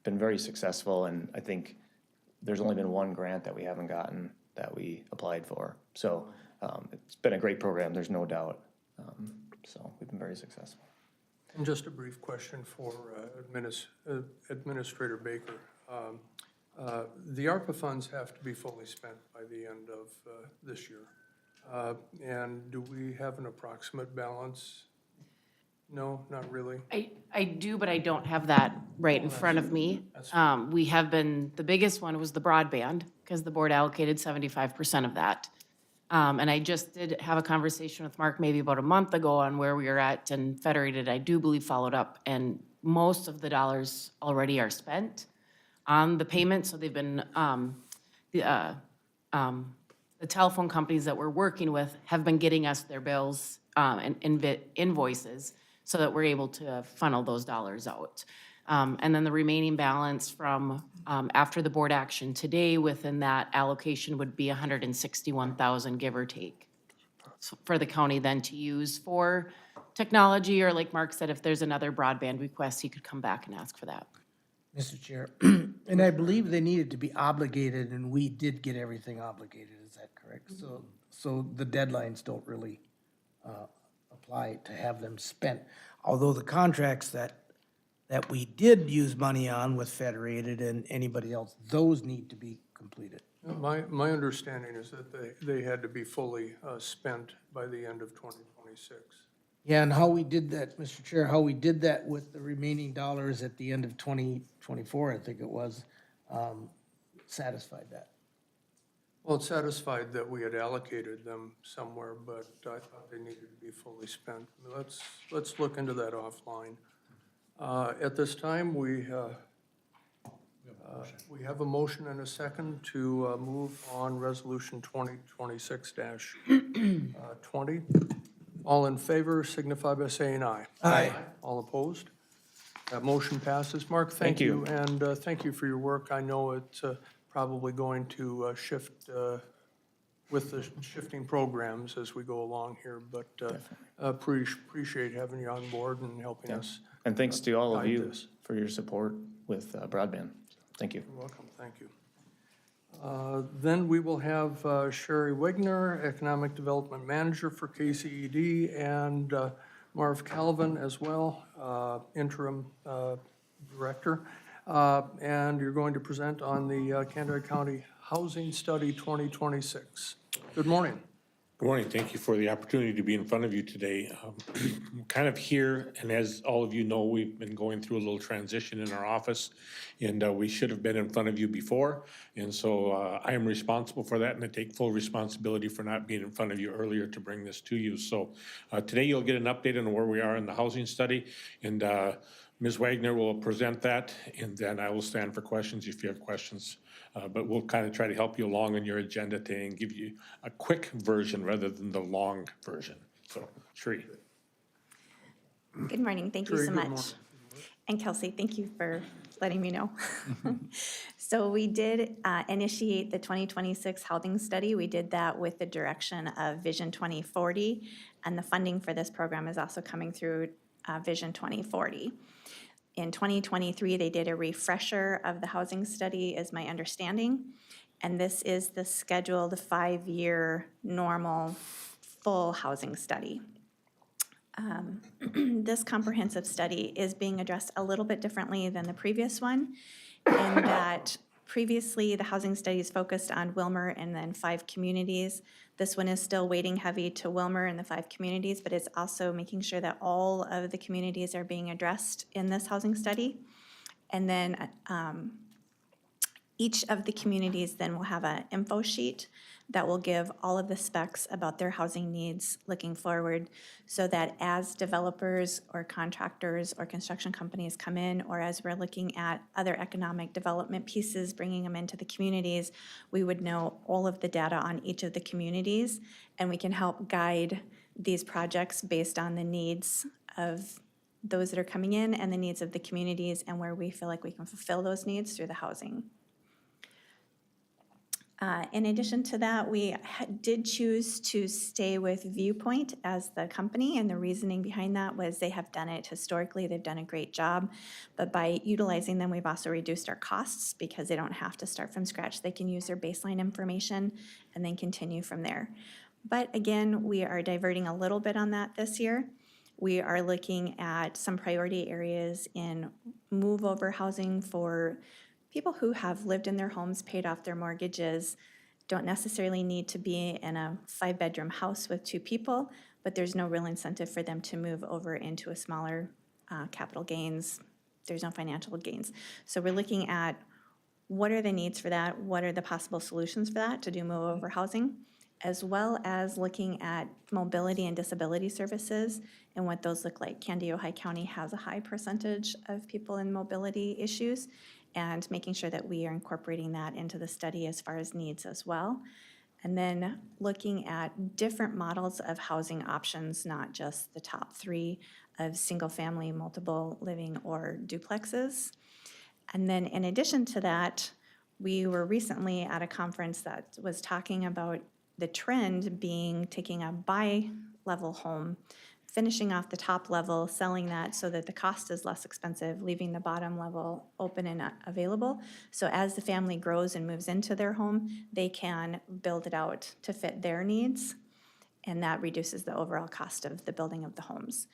S7: been very successful, and I think there's only been one grant that we haven't gotten that we applied for. So, it's been a great program, there's no doubt. So, we've been very successful.
S1: And just a brief question for Administrator Baker. The ARPA funds have to be fully spent by the end of this year. And do we have an approximate balance? No, not really.
S5: I do, but I don't have that right in front of me. We have been, the biggest one was the broadband, because the board allocated 75% of that. And I just did have a conversation with Mark maybe about a month ago on where we are at, and Federated, I do believe, followed up, and most of the dollars already are spent on the payment, so they've been, the telephone companies that we're working with have been getting us their bills and invoices so that we're able to funnel those dollars out. And then the remaining balance from after the board action today within that allocation would be 161,000, give or take, for the county then to use for technology, or like Mark said, if there's another broadband request, he could come back and ask for that.
S2: Mr. Chair, and I believe they needed to be obligated, and we did get everything obligated, is that correct? So the deadlines don't really apply to have them spent. Although the contracts that we did use money on with Federated and anybody else, those need to be completed.
S1: My understanding is that they had to be fully spent by the end of 2026.
S2: Yeah, and how we did that, Mr. Chair, how we did that with the remaining dollars at the end of 2024, I think it was, satisfied that.
S1: Well, it's satisfied that we had allocated them somewhere, but I thought they needed to be fully spent. Let's look into that offline. At this time, we have a motion and a second to move on Resolution 2026-20. All in favor signify by saying aye.
S2: Aye.
S1: All opposed? That motion passes. Mark, thank you. And thank you for your work. I know it's probably going to shift with the shifting programs as we go along here, but appreciate having you on board and helping us.
S7: And thanks to all of
S1: guide
S7: you
S1: this.
S7: for your support with broadband. Thank you.
S1: You're welcome, thank you. Then we will have Sherry Wigner, Economic Development Manager for KCED, and Marv Calvin as well, Interim Director. And you're going to present on the Candida County Housing Study 2026. Good morning.
S9: Good morning. Thank you for the opportunity to be in front of you today. I'm kind of here, and as all of you know, we've been going through a little transition in our office, and we should have been in front of you before. And so I am responsible for that, and I take full responsibility for not being in front of you earlier to bring this to you. So today you'll get an update on where we are in the housing study, and Ms. Wagner will present that, and then I will stand for questions if you have questions. But we'll kind of try to help you along on your agenda today and give you a quick version rather than the long version. So, Sheree.
S10: Good morning. Thank you
S1: Sheree,
S10: so
S1: good
S10: much.
S1: morning.
S10: And Kelsey, thank you for letting me know. So we did initiate the 2026 housing study. We did that with the direction of Vision 2040, and the funding for this program is also coming through Vision 2040. In 2023, they did a refresher of the housing study, is my understanding. And this is the scheduled 5-year normal full housing study. This comprehensive study is being addressed a little bit differently than the previous one, in that previously the housing studies focused on Willmar and then 5 communities. This one is still weighting heavy to Wilmer and the 5 communities, but it's also making sure that all of the communities are being addressed in this housing study. And then each of the communities then will have an info sheet that will give all of the specs about their housing needs looking forward, so that as developers or contractors or construction companies come in, or as we're looking at other economic development pieces, bringing them into the communities, we would know all of the data on each of the communities, and we can help guide these projects based on the needs of those that are coming in and the needs of the communities, and where we feel like we can fulfill those needs through the housing. In addition to that, we did choose to stay with Viewpoint as the company, and the reasoning behind that was they have done it historically, they've done a great job, but by utilizing them, we've also reduced our costs because they don't have to start from scratch. They can use their baseline information and then continue from there. But again, we are diverting a little bit on that this year. We are looking at some priority areas in move-over housing for people who have lived in their homes, paid off their mortgages, don't necessarily need to be in a 5-bedroom house with 2 people, but there's no real incentive for them to move over into a smaller capital gains. There's no financial gains. So we're looking at what are the needs for that, what are the possible solutions for that to do move-over housing, as well as looking at mobility and disability services and what those look like. Candy-Ojai County has a high percentage of people in mobility issues, and making sure that we are incorporating that into the study as far as needs as well. And then looking at different models of housing options, not just the top 3 of single-family, multiple living, or duplexes. And then in addition to that, we were recently at a conference that was talking about the trend being taking a bi-level home, finishing off the top level, selling that so that the cost is less expensive, leaving the bottom level open and available. So as the family grows and moves into their home, they can build it out to fit their needs, and that reduces the overall cost of the building of the homes.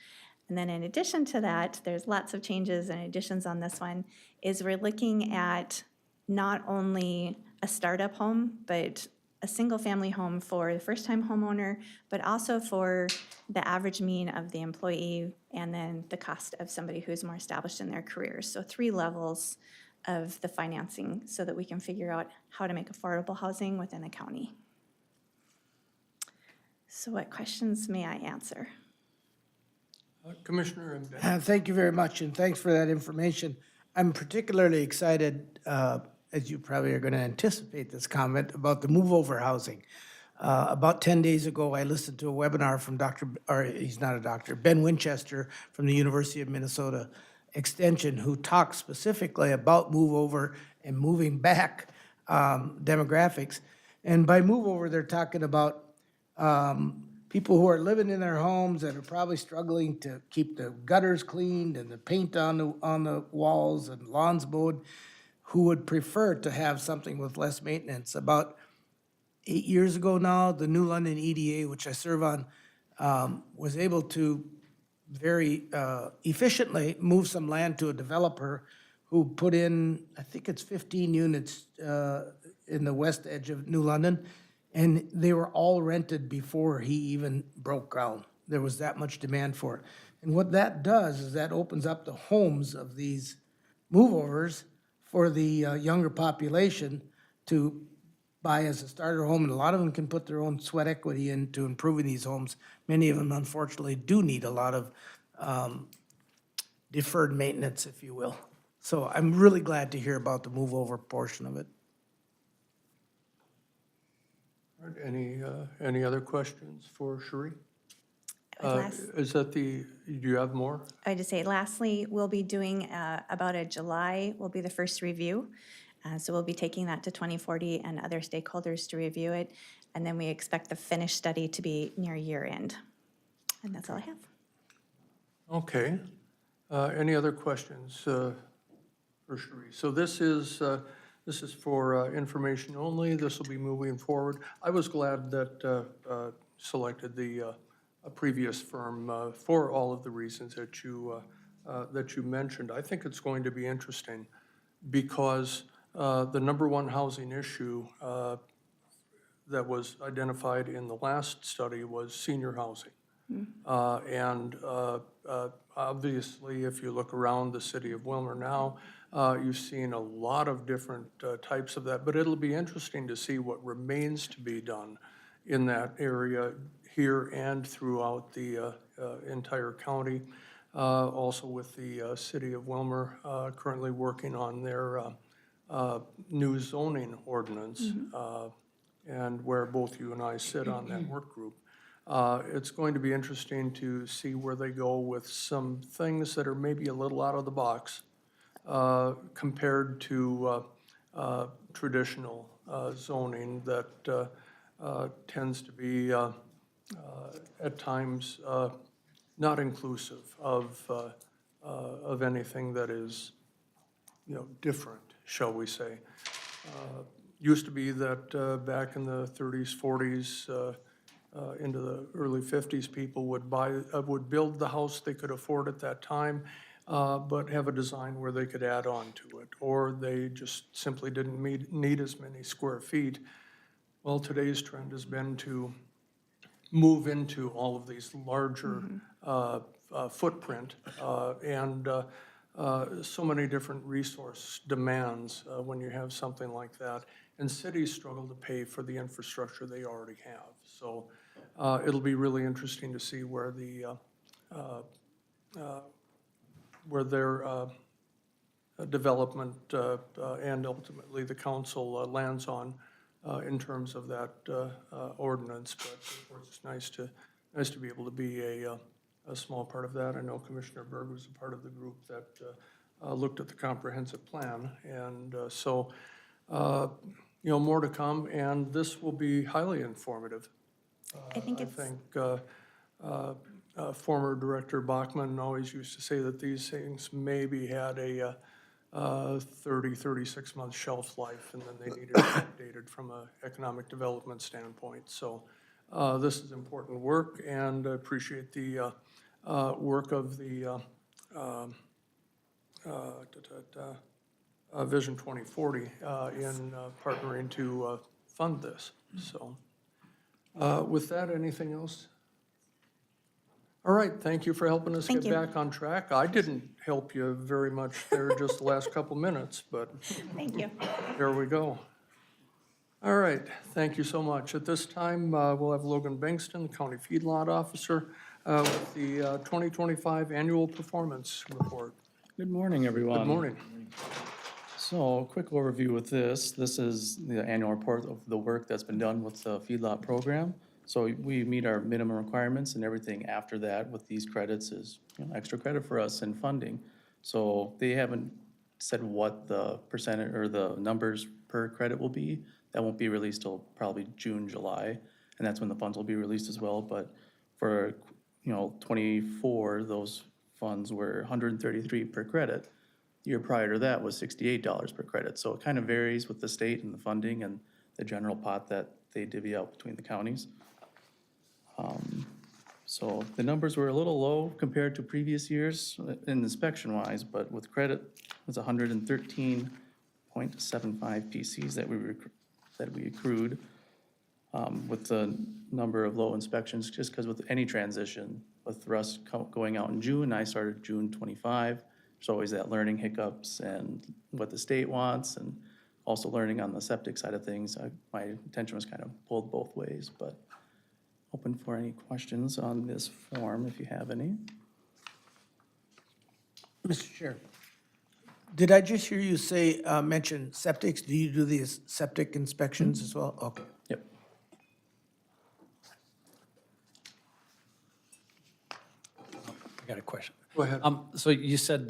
S10: And then in addition to that, there's lots of changes and additions on this one, is we're looking at not only a startup home, but a single-family home for the first-time homeowner, but also for the average mean of the employee, and then the cost of somebody who's more established in their careers. So 3 levels of the financing so that we can figure out how to make affordable housing within the county. So what questions may I answer?
S1: Commissioner Emden.
S2: Thank you very much, and thanks for that information. I'm particularly excited, as you probably are going to anticipate this comment, about the move-over housing. About 10 days ago, I listened to a webinar from he's not a doctor, Ben Winchester from the University of Minnesota Extension, who talks specifically about move-over and moving back demographics. And by move-over, they're talking about people who are living in their homes that are probably struggling to keep the gutters cleaned and the paint on the walls and lawns mowed, who would prefer to have something with less maintenance. About 8 years ago now, the New London EDA, which I serve on, was able to very efficiently move some land to a developer who put in, I think it's 15 units in the west edge of New London, and they were all rented before he even broke ground. There was that much demand for it. And what that does is that opens up the homes of these move-overs for the younger population to buy as a starter home, and a lot of them can put their own sweat equity into improving these homes. Many of them, unfortunately, do need a lot of deferred maintenance, if you will. So I'm really glad to hear about the move-over portion of it.
S1: All right, any other questions for Cherie?
S10: Last-
S1: Is that do you have more?
S10: I just say, lastly, we'll be doing about a July will be the first review. So we'll be taking that to 2040 and other stakeholders to review it. And then we expect the finished study to be near year end. And that's all I have.
S1: Okay. Any other questions for Cherie? So this is for information only. This will be moving forward. I was glad that selected the a previous firm for all of the reasons that you mentioned. I think it's going to be interesting because the #1 housing issue that was identified in the last study was senior housing. And obviously, if you look around the city of Wilmer now, you've seen a lot of different types of that, but it'll be interesting to see what remains to be done in that area here and throughout the entire county. Also with the city of Wilmer currently working on their new zoning ordinance, and where both you and I sit on that work group. It's going to be interesting to see where they go with some things that are maybe a little out of the box compared to traditional zoning that tends to be at times not inclusive of anything that is, you know, different, shall we say. Used to be that back in the 30s, 40s, into the early 50s, people would build the house they could afford at that time, but have a design where they could add on to it, or they just simply didn't need as many square feet. Well, today's trend has been to move into all of these larger footprint and so many different resource demands when you have something like that. And cities struggle to pay for the infrastructure they already have. So it'll be really interesting to see where their development and ultimately the council lands on in terms of that ordinance. But of course, it's nice to be able to be a small part of that. I know Commissioner Berg was a part of the group that looked at the comprehensive plan, and so you know, more to come, and this will be highly informative.
S10: I think
S1: Former Director Bachman always used to say that these things maybe had a 36 month shelf life, and then they needed to be updated from an economic development standpoint. So this is important work, and I appreciate the work of the Vision 2040 in partnering to fund this. So with that, anything else? All right, thank you for helping us get back on track. I didn't help you very much there just the last couple minutes, but
S10: thank you.
S1: There we go. All right, thank you so much. At this time, we'll have Logan Bankston, the County Feedlot Officer, with the 2025 Annual Performance Report.
S6: Good morning, everyone.
S1: Good morning.
S6: So, a quick overview with this. This is the annual report of the work that's been done with the feedlot program. So we meet our minimum requirements, and everything after that with these credits is, you know, extra credit for us in funding. So they haven't said what the percentage or the numbers per credit will be. That won't be released till probably June, July, and that's when the funds will be released as well. But for, you know, 24, those funds were 133 per credit. The year prior to that was $68 per credit. So it kind of varies with the state and the funding and the general pot that they divvy out between the counties. So the numbers were a little low compared to previous years in inspection-wise, but with credit, it was 113.75 PCs that we accrued. With the number of low inspections, just because with any transition, with Russ going out in June, I started June 25. There's always that learning hiccups and what the state wants, and also learning on the septic side of things. My attention was kind of pulled both ways, but open for any questions on this form if you have any.
S2: Mr. Chair, did I just hear you say, mention septics? Do you do these septic inspections as well? Okay.
S6: Yep.
S3: I got a question.
S1: Go ahead.
S3: So you said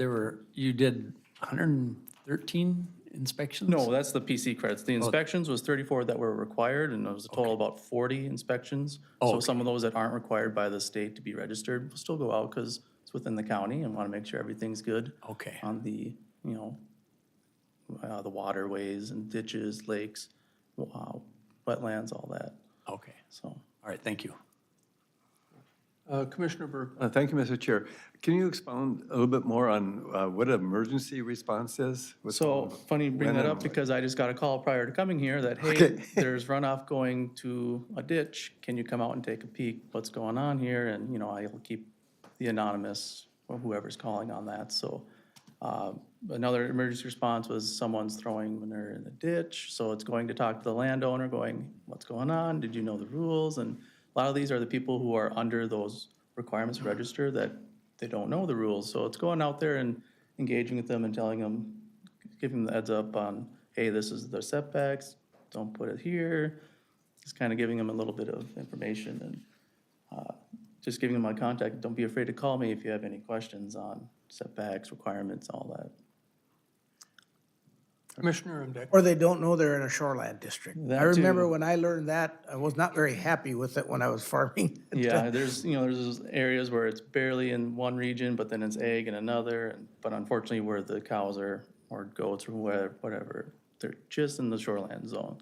S3: you did 113 inspections?
S6: No, that's the PC credits. The inspections was 34 that were required, and it was a total about 40 inspections. So some of those that aren't required by the state to be registered will still go out because it's within the county and want to make sure everything's good.
S3: Okay.
S6: On the, you know, the waterways and ditches, lakes, wetlands, all that.
S3: Okay.
S6: So.
S3: All right, thank you.
S1: Commissioner Burke.
S4: Thank you, Mr. Chair. Can you expound a little bit more on what emergency response is? What's
S6: So
S4: going on?
S6: funny you bring
S4: When
S6: that
S4: and
S6: up
S4: what?
S6: because I just got a call prior to coming here that, hey,
S4: Okay.
S6: there's runoff going to a ditch. Can you come out and take a peek? What's going on here? And, you know, I'll keep the anonymous or whoever's calling on that. So another emergency response was someone's throwing manure in the ditch. So it's going to talk to the landowner going, what's going on? Did you know the rules? And a lot of these are the people who are under those requirements to register that they don't know the rules. So it's going out there and engaging with them and telling them, giving them the heads up on, hey, this is the setbacks, don't put it here. Just kind of giving them a little bit of information and just giving them my contact. Don't be afraid to call me if you have any questions on setbacks, requirements, all that.
S1: Commissioner Emdek.
S2: Or they don't know they're in a shoreland district.
S6: That
S2: I remember
S6: too.
S2: when I learned that, I was not very happy with it when I was farming.
S6: Yeah, there's those areas where it's barely in one region, but then it's ag in another. But unfortunately, where the cows are, or goats or whatever, they're just in the shoreland zone.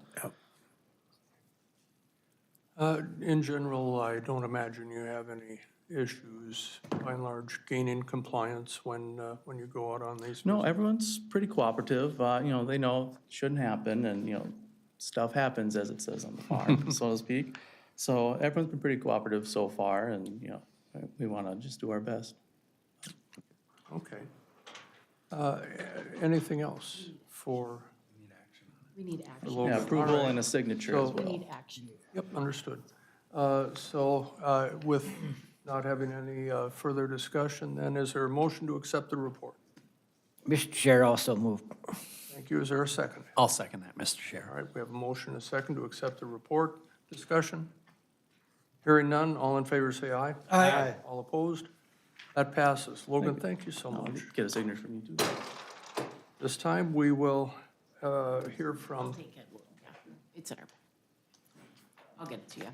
S1: In general, I don't imagine you have any issues, by and large, gaining compliance when you go out on these.
S6: No, everyone's pretty cooperative. You know, they know it shouldn't happen and, you know, stuff happens as it says on the farm, so to speak. So everyone's been pretty cooperative so far and, you know, we want to just do our best.
S1: Okay. Anything else for?
S5: We need
S1: the
S5: action.
S1: local-
S6: Yeah, approval
S1: All right.
S6: and a signature as
S1: So-
S6: well.
S5: We need action.
S1: Yep, understood. With not having any further discussion, then is there a motion to accept the report?
S17: Mr. Chair, also move.
S1: Thank you. Is there a second?
S3: I'll second that, Mr. Chair.
S1: All right, we have a motion and a second to accept the report. Discussion? Hearing none, all in favor say aye.
S2: Aye.
S1: All opposed? That passes. Logan, thank you so much.
S6: Get a signature from you too.
S1: This time, we will hear from,
S5: Take it. Yeah, it's in our, I'll get it to you.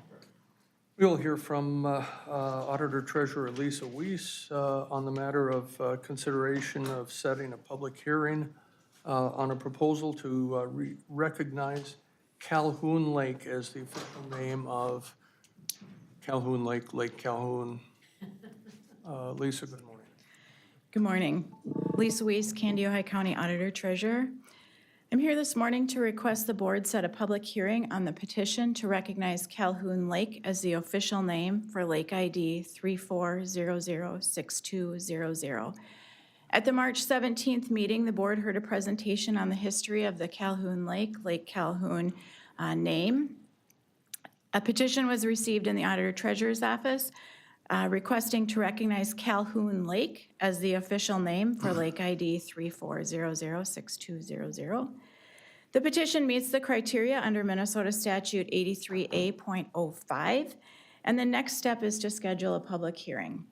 S1: we'll hear from Auditor Treasurer Lisa Weiss on the matter of consideration of setting a public hearing on a proposal to recognize Calhoun Lake as the official name of Calhoun Lake, Lake Calhoun. Lisa, good morning.
S11: Good morning. Lisa Weiss, Candy, Ojai County Auditor Treasurer. I'm here this morning to request the board set a public hearing on the petition to recognize Calhoun Lake as the official name for Lake ID 34006200. At the March 17th meeting, the board heard a presentation on the history of the Calhoun Lake, Lake Calhoun name. A petition was received in the Auditor Treasurer's office requesting to recognize Calhoun Lake as the official name for Lake ID 34006200. The petition meets the criteria under Minnesota Statute 83A.05, and the next step is to schedule a public hearing.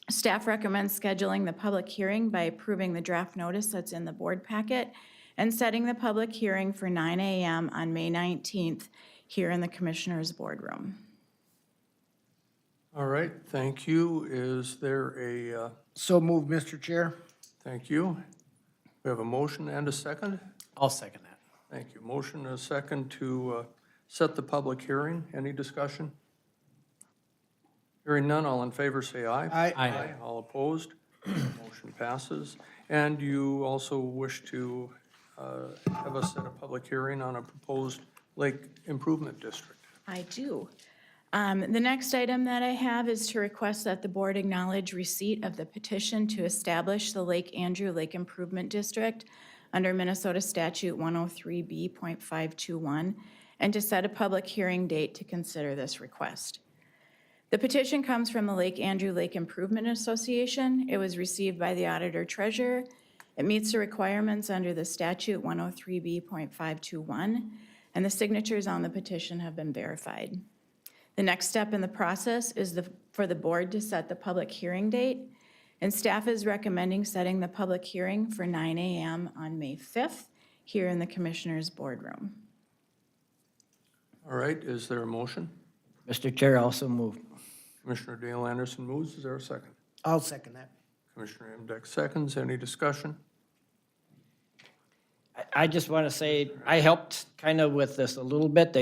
S11: Staff recommends scheduling the public hearing by approving the draft notice that's in the board packet and setting the public hearing for 9 a.m. on May 19th here in the Commissioners' boardroom.
S1: All right, thank you. Is there a,
S2: So moved, Mr. Chair.
S1: thank you. We have a motion and a second?
S3: I'll second that.
S1: Thank you. Motion and a second to set the public hearing. Any discussion? Hearing none, all in favor say aye.
S2: Aye.
S1: All opposed? Motion passes. And you also wish to have us set a public hearing on a proposed lake improvement district.
S11: I do. The next item that I have is to request that the board acknowledge receipt of the petition to establish the Lake Andrew Lake Improvement District under Minnesota Statute 103B.521 and to set a public hearing date to consider this request. The petition comes from the Lake Andrew Lake Improvement Association. It was received by the Auditor Treasurer. It meets the requirements under the statute 103B.521, and the signatures on the petition have been verified. The next step in the process is for the board to set the public hearing date, and staff is recommending setting the public hearing for 9 a.m. on May 5th here in the Commissioners' boardroom.
S1: All right, is there a motion?
S17: Mr. Chair, also move.
S1: Commissioner Dale Anderson moves. Is there a second?
S2: I'll second that.
S1: Commissioner Emdek seconds. Any discussion?
S17: I just want to say, I helped kind of with this a little bit.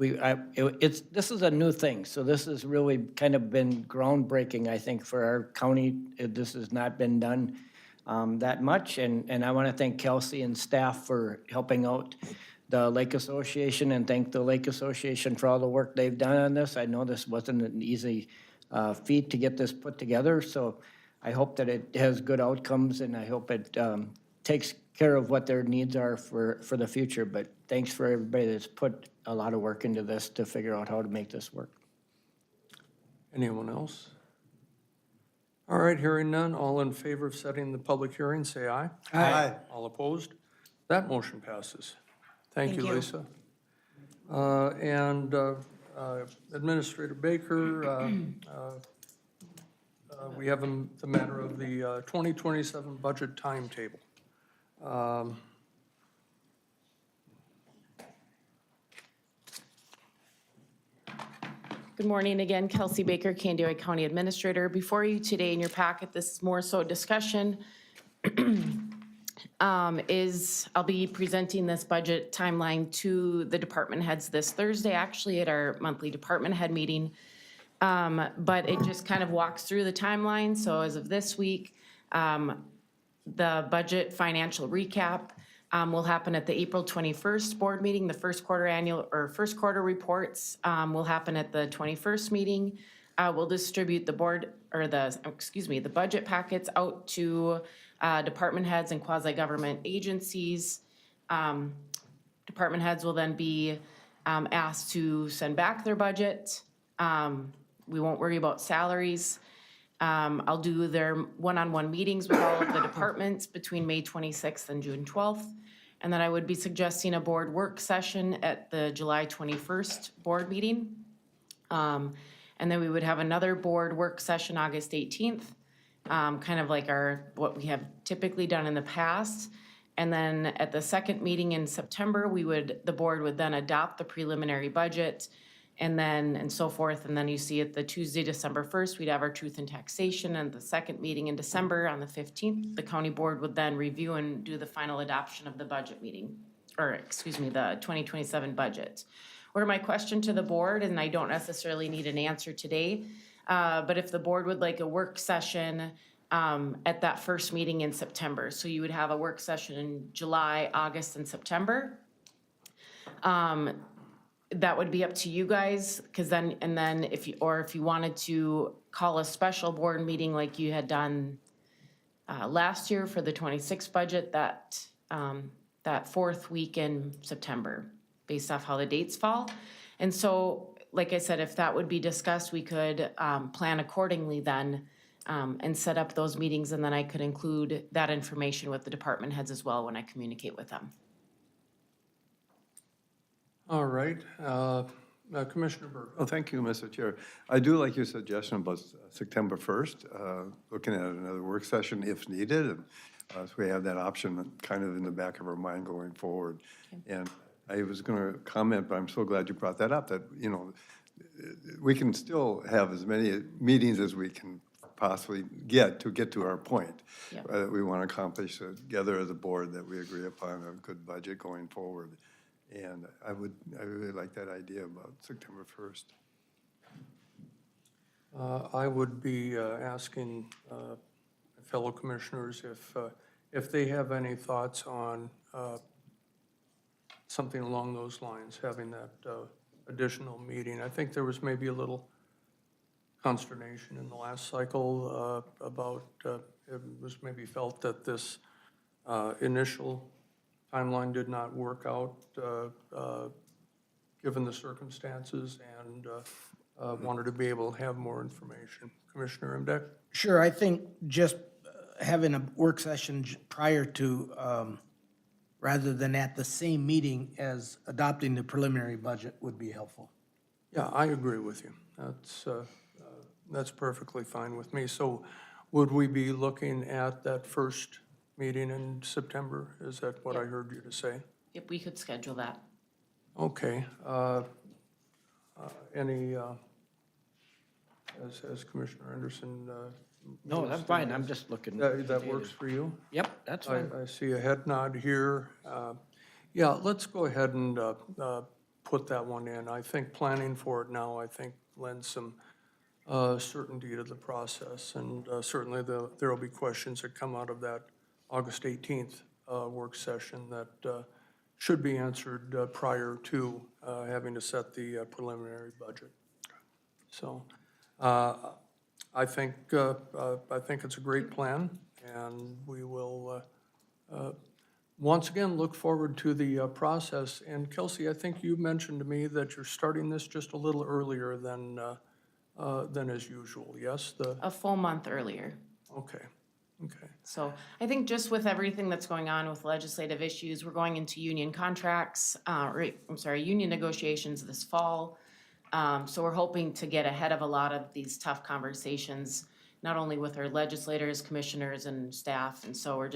S17: this is a new thing, so this has really kind of been groundbreaking, I think, for our county. This has not been done that much, and I want to thank Kelsey and staff for helping out the Lake Association, and thank the Lake Association for all the work they've done on this. I know this wasn't an easy feat to get this put together, so I hope that it has good outcomes, and I hope it takes care of what their needs are for the future. But thanks for everybody that's put a lot of work into this to figure out how to make this work.
S1: Anyone else? All right, hearing none, all in favor of setting the public hearing, say aye.
S2: Aye.
S1: All opposed? That motion passes. Thank you,
S5: Thank you.
S1: Lisa. And Administrator Baker, we have the matter of the 2027 budget timetable.
S5: Good morning again, Kelsey Baker, Candioi County Administrator. Before you today in your packet, this is more so discussion, I'll be presenting this budget timeline to the department heads this Thursday, actually at our monthly department head meeting. But it just kind of walks through the timeline. So as of this week, the budget financial recap will happen at the April 21st board meeting. The first quarter reports will happen at the 21st meeting. We'll distribute the the budget packets out to department heads and quasi-government agencies. Department heads will then be asked to send back their budget. We won't worry about salaries. I'll do their one-on-one meetings with all of the departments between May 26th and June 12th. And then I would be suggesting a board work session at the July 21st board meeting. And then we would have another board work session August 18th, kind of like what we have typically done in the past. And then at the second meeting in September, the board would then adopt the preliminary budget and so forth. And then you see at the Tuesday, December 1st, we'd have our truth and taxation. And the second meeting in December on the 15th, the county board would then review and do the final adoption of the budget meeting, the 2027 budget. Or my question to the board, and I don't necessarily need an answer today, but if the board would like a work session at that first meeting in September. So you would have a work session in July, August, and September. That would be up to you guys, because then if you wanted to call a special board meeting like you had done last year for the 26 budget, that fourth week in September, based off how the dates fall. And so, like I said, if that would be discussed, we could plan accordingly then and set up those meetings, and then I could include that information with the department heads as well when I communicate with them.
S1: All right, Commissioner Burke.
S4: Oh, thank you, Mr. Chair. I do like your suggestion about September 1st, looking at another work session if needed. And so we have that option kind of in the back of our mind going forward. Okay. And I was going to comment, but I'm so glad you brought that up, that, we can still have as many meetings as we can possibly get to our point. Yep. That we want to accomplish together as a board, that we agree upon a good budget going forward. And I really like that idea about September 1st.
S1: I would be asking fellow commissioners if they have any thoughts on something along those lines, having that additional meeting. I think there was maybe a little consternation in the last cycle about, it was maybe felt that this initial timeline did not work out given the circumstances, and wanted to be able to have more information. Commissioner Imdeck?
S2: Sure, I think just having a work session prior to, rather than at the same meeting as adopting the preliminary budget would be helpful.
S1: Yeah, I agree with you. That's perfectly fine with me. So would we be looking at that first meeting in September? Is that what I heard you to say?
S5: If we could schedule that.
S1: Okay. Any, as Commissioner Anderson
S17: No, that's fine. I'm just looking.
S1: That works for you?
S17: Yep, that's fine.
S1: I see a head nod here. Yeah, let's go ahead and put that one in. I think planning for it now, I think, lends some certainty to the process. And certainly there will be questions that come out of that August 18th work session that should be answered prior to having to set the preliminary budget. So I think it's a great plan, and we will once again look forward to the process. And Kelsey, I think you mentioned to me that you're starting this just a little earlier than as usual, yes?
S5: A full month earlier.
S1: Okay.
S5: So I think just with everything that's going on with legislative issues, we're going into union contracts, union negotiations this fall. So we're hoping to get ahead of a lot of these tough conversations, not only with our legislators, commissioners, and staff. And so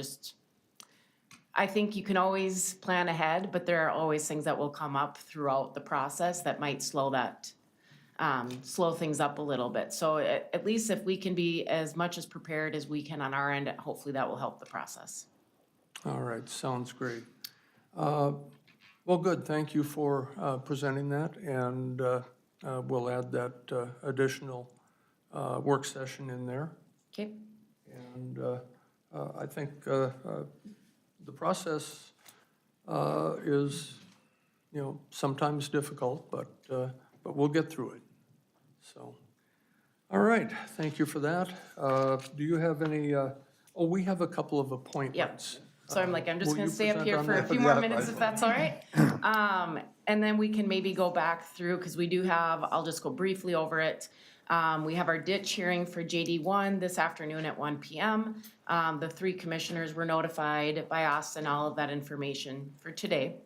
S5: I think you can always plan ahead, but there are always things that will come up throughout the process that might slow things up a little bit. So at least if we can be as much as prepared as we can on our end, hopefully that will help the process.
S1: All right, sounds great. Well, good, thank you for presenting that, and we'll add that additional work session in there.
S5: Okay.
S1: And I think the process is, sometimes difficult, but we'll get through it. So, all right, thank you for that. Do you have any, we have a couple of appointments.
S5: So I'm just
S1: Will
S5: gonna
S1: you
S5: stay up
S1: present
S5: here
S1: on
S5: for a
S1: that?
S5: few more minutes if that's all right. And then we can maybe go back through, because we do have, I'll just go briefly over it. We have our ditch hearing for JD1 this afternoon at 1 p.m. The 3 commissioners were notified by us and all of that information for today.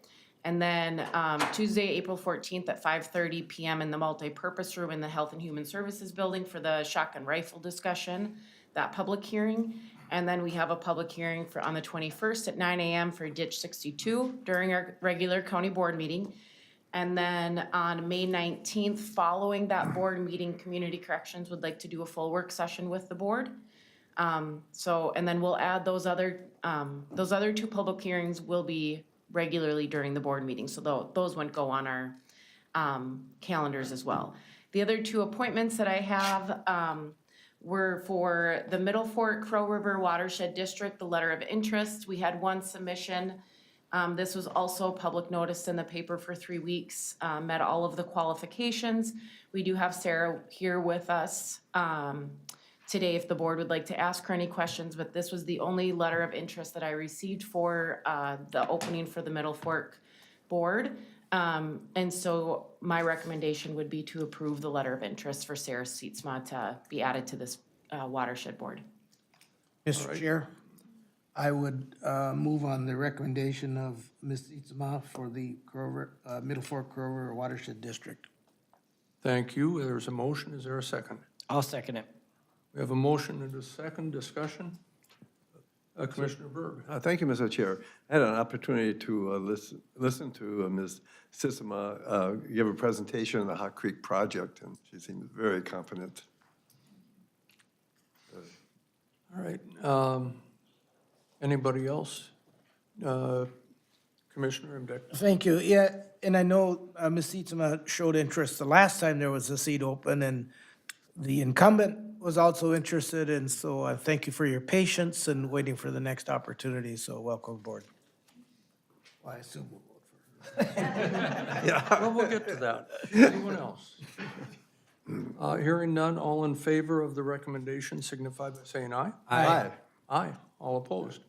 S5: And then Tuesday, April 14th at 5:30 p.m. in the multipurpose room in the Health and Human Services Building for the shotgun rifle discussion, that public hearing. And then we have a public hearing on the 21st at 9 a.m. for Ditch 62 during our regular county board meeting. And then on May 19th, following that board meeting, Community Corrections would like to do a full work session with the board. And then we'll add those other 2 public hearings will be regularly during the board meeting. So those wouldn't go on our calendars as well. The other 2 appointments that I have were for the Middle Fork Crow River Watershed District, the letter of interest. We had 1 submission. This was also public notice in the paper for 3 weeks, met all of the qualifications. We do have Sarah here with us today if the board would like to ask her any questions, but this was the only letter of interest that I received for the opening for the Middle Fork Board. And so my recommendation would be to approve the letter of interest for Sarah Sietsma to be added to this watershed board.
S2: Mr. Chair, I would move on the recommendation of Ms. Sietsma for the Middle Fork Crow River Watershed District.
S1: Thank you. There's a motion. Is there a second?
S17: I'll second it.
S1: We have a motion and a second discussion. Commissioner Berg.
S4: Thank you, Mr. Chair. I had an opportunity to listen to Ms. Sietsma give a presentation on the Hot Creek project, and she seemed very confident.
S1: All right. Anybody else? Commissioner Imbeck.
S2: Thank you. Yeah, and I know Ms. Sietsma showed interest the last time there was a seat open, and the incumbent was also interested, and so I thank you for your patience and waiting for the next opportunity, so welcome aboard. Well, I assume we'll vote for her.
S1: Well, we'll get to that. Anyone else? Hearing none, all in favor of the recommendation signify by saying aye.
S4: Aye.
S1: Aye. All opposed?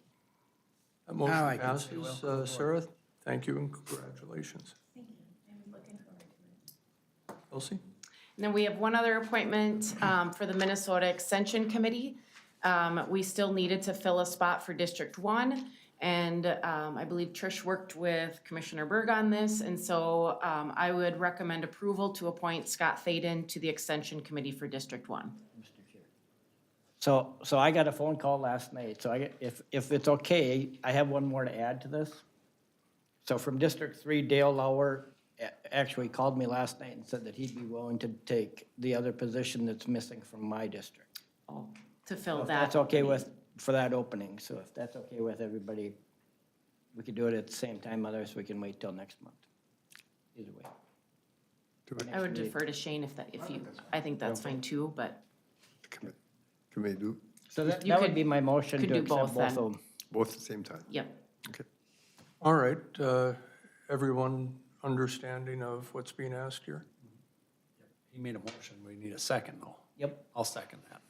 S1: That
S2: Now I
S1: motion
S2: can say
S1: passes.
S2: welcome aboard.
S1: Sarah, thank you and congratulations.
S5: Thank you. I'm looking forward to it.
S1: Elsie?
S5: And then we have one other appointment for the Minnesota Extension Committee. We still needed to fill a spot for District 1, and I believe Trish worked with Commissioner Berg on this, and so I would recommend approval to appoint Scott Thaden to the Extension Committee for District 1.
S17: So I got a phone call last night, so if it's okay, I have one more to add to this. So from District 3, Dale Lauer actually called me last night and said that he'd be willing to take the other position that's missing from my district.
S5: Oh, to fill
S17: If
S5: that.
S17: that's okay for that opening, so if that's okay with everybody, we could do it at the same time, otherwise we can wait till next month. Either way.
S5: I would defer to Shane if you, I think that's fine too, but
S4: Can we do
S17: So that
S5: You
S17: would
S5: could-
S17: be my motion
S5: could
S17: to
S5: do
S17: accept
S5: both
S17: both
S5: then.
S17: of them.
S4: both at the same time?
S5: yep.
S4: Okay.
S1: All right, everyone understanding of what's being asked here?
S3: He made a motion, we need a second though.
S17: Yep.
S3: I'll second that.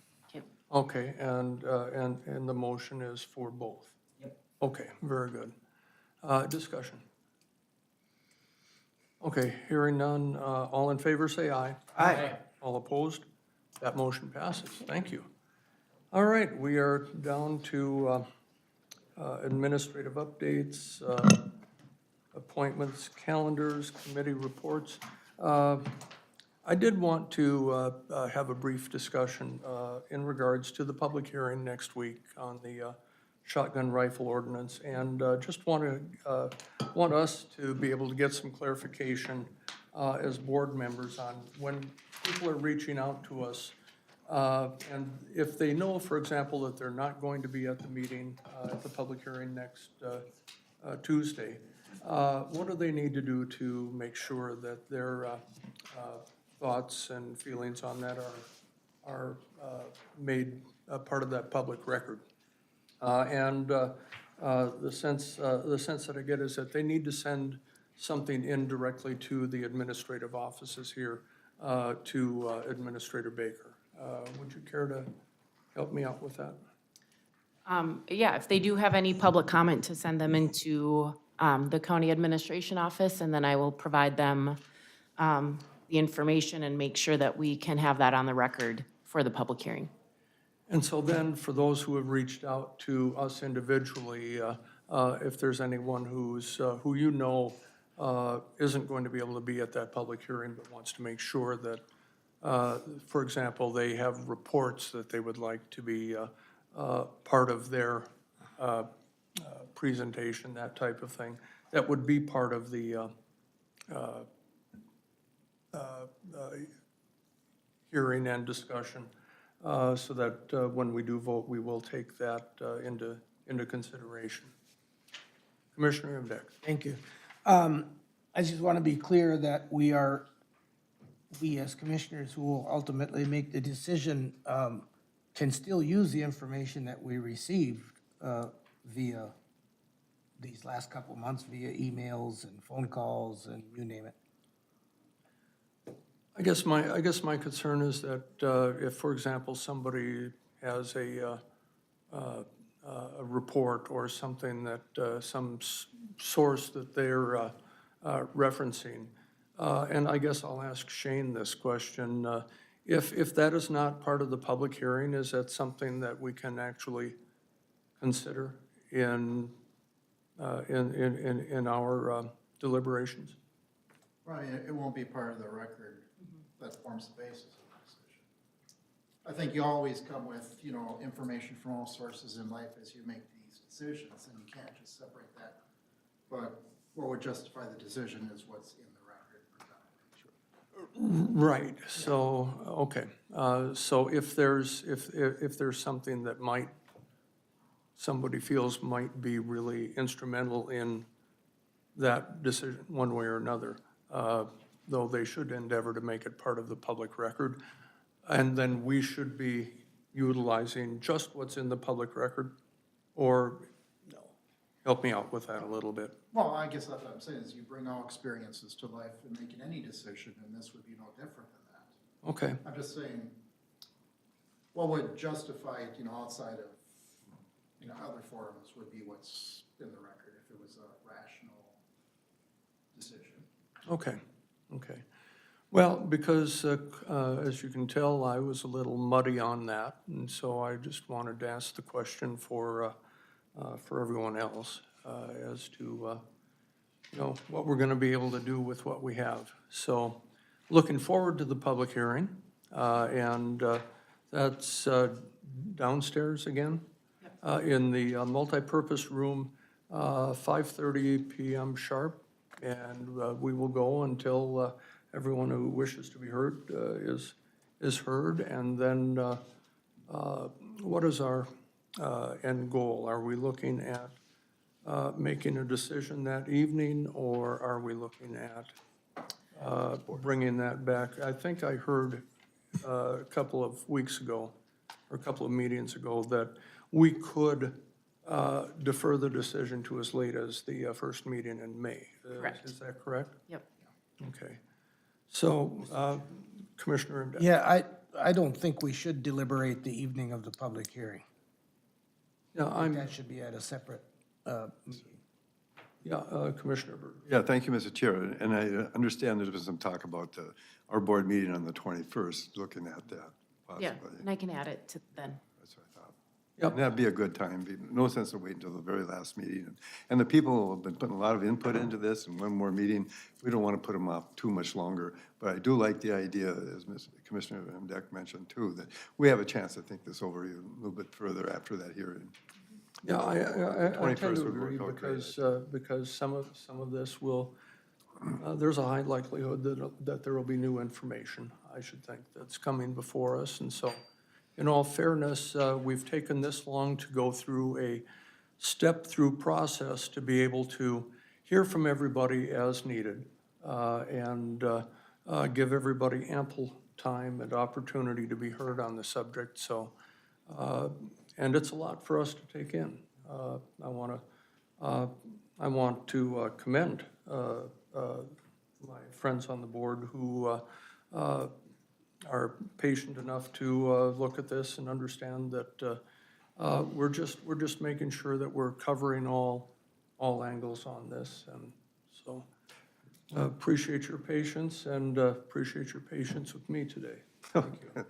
S1: Okay, and the motion is for both?
S17: Yep.
S1: Okay, very good. Discussion. Okay, hearing none, all in favor, say aye.
S2: Aye.
S1: All opposed? That motion passes. Thank you. All right, we are down to administrative updates, appointments, calendars, committee reports. I did want to have a brief discussion in regards to the public hearing next week on the shotgun rifle ordinance, and just want us to be able to get some clarification as board members on when people are reaching out to us, and if they know, for example, that they're not going to be at the meeting, at the public hearing next Tuesday, what do they need to do to make sure that their thoughts and feelings on that are made a part of that public record? And the sense that I get is that they need to send something in directly to the administrative offices here, to Administrator Baker. Would you care to help me out with that?
S5: Yeah, if they do have any public comment, to send them into the county administration office, and then I will provide them the information and make sure that we can have that on the record for the public hearing.
S1: And so then, for those who have reached out to us individually, if there's anyone who you know isn't going to be able to be at that public hearing but wants to make sure that, for example, they have reports that they would like to be part of their presentation, that type of thing, that would be part of the hearing and discussion, so that when we do vote, we will take that into consideration. Commissioner Imbeck.
S2: Thank you. I just want to be clear that we as commissioners who will ultimately make the decision, can still use the information that we received via these last couple of months, via emails and phone calls and you name it.
S1: I guess my concern is that if, for example, somebody has a report or something that, some source that they're referencing, and I guess I'll ask Shane this question, if that is not part of the public hearing, is that something that we can actually consider in our deliberations?
S8: Right, it won't be part of the record that forms the basis of the decision. I think you always come with, information from all sources in life as you make these decisions, and you can't just separate that. But what would justify the decision is what's in the record.
S1: Right, so, okay, so if there's something that somebody feels might be really instrumental in that decision, one way or another, though they should endeavor to make it part of the public record, and then we should be utilizing just what's in the public record, or, no, help me out with that a little bit.
S8: Well, I guess that's what I'm saying, is you bring all experiences to life in making any decision, and this would be no different than that.
S1: Okay.
S8: I'm just saying, what would justify it, outside of, other forums would be what's in the record, if it was a rational decision.
S1: Okay, okay. Well, because as you can tell, I was a little muddy on that, and so I just wanted to ask the question for everyone else as to, what we're going to be able to do with what we have. So looking forward to the public hearing, and that's downstairs again in the multipurpose room, 5:30 p.m. sharp, and we will go until everyone who wishes to be heard is heard. And then what is our end goal? Are we looking at making a decision that evening, or are we looking at bringing that back. I think I heard a couple of weeks ago, or a couple of meetings ago, that we could defer the decision to as late as the first meeting in May.
S5: Correct.
S1: Is that correct?
S5: Yep.
S1: Okay. So, Commissioner Emdek?
S2: Yeah, I don't think we should deliberate the evening of the public hearing.
S1: Yeah,
S2: That should be at a separate meeting.
S1: Yeah, Commissioner Berg.
S4: Yeah, thank you, Mr. Chair. And I understand there's been some talk about our board meeting on the 21st, looking at that
S5: Yeah,
S4: possibly.
S5: and I can add it to then.
S4: That's what I thought. And that'd be a good time. No sense of waiting until the very last meeting. And the people have been putting a lot of input into this, and one more meeting, we don't want to put them off too much longer. But I do like the idea, as Commissioner Emdek mentioned too, that we have a chance to think this over a little bit further after that hearing.
S1: Yeah, I tend
S4: 21st
S1: to
S4: would
S1: agree
S4: work out great,
S1: because some of this will, there's a high likelihood that there will be new information, I should think, that's coming before us. And so, in all fairness, we've taken this long to go through a step-through process to be able to hear from everybody as needed and give everybody ample time and opportunity to be heard on the subject. So, and it's a lot for us to take in. I want to commend my friends on the board who are patient enough to look at this and understand that we're just making sure that we're covering all angles on this. And so appreciate your patience and appreciate your patience with me today. Thank you.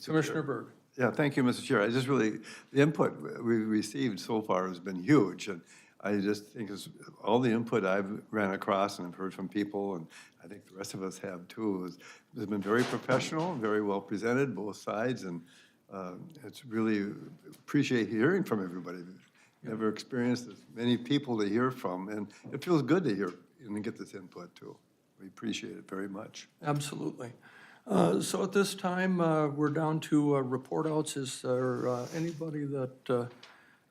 S1: Commissioner Berg.
S4: Yeah, thank you, Mr. Chair. The input we received so far has been huge, and I just think all the input I've ran across and I've heard from people, and I think the rest of us have too, has been very professional, very well presented, both sides, and it's really appreciate hearing from everybody. Never experienced as many people to hear from, and it feels good to hear and get this input too. We appreciate it very much.
S1: Absolutely. So at this time, we're down to report outs. Is there anybody that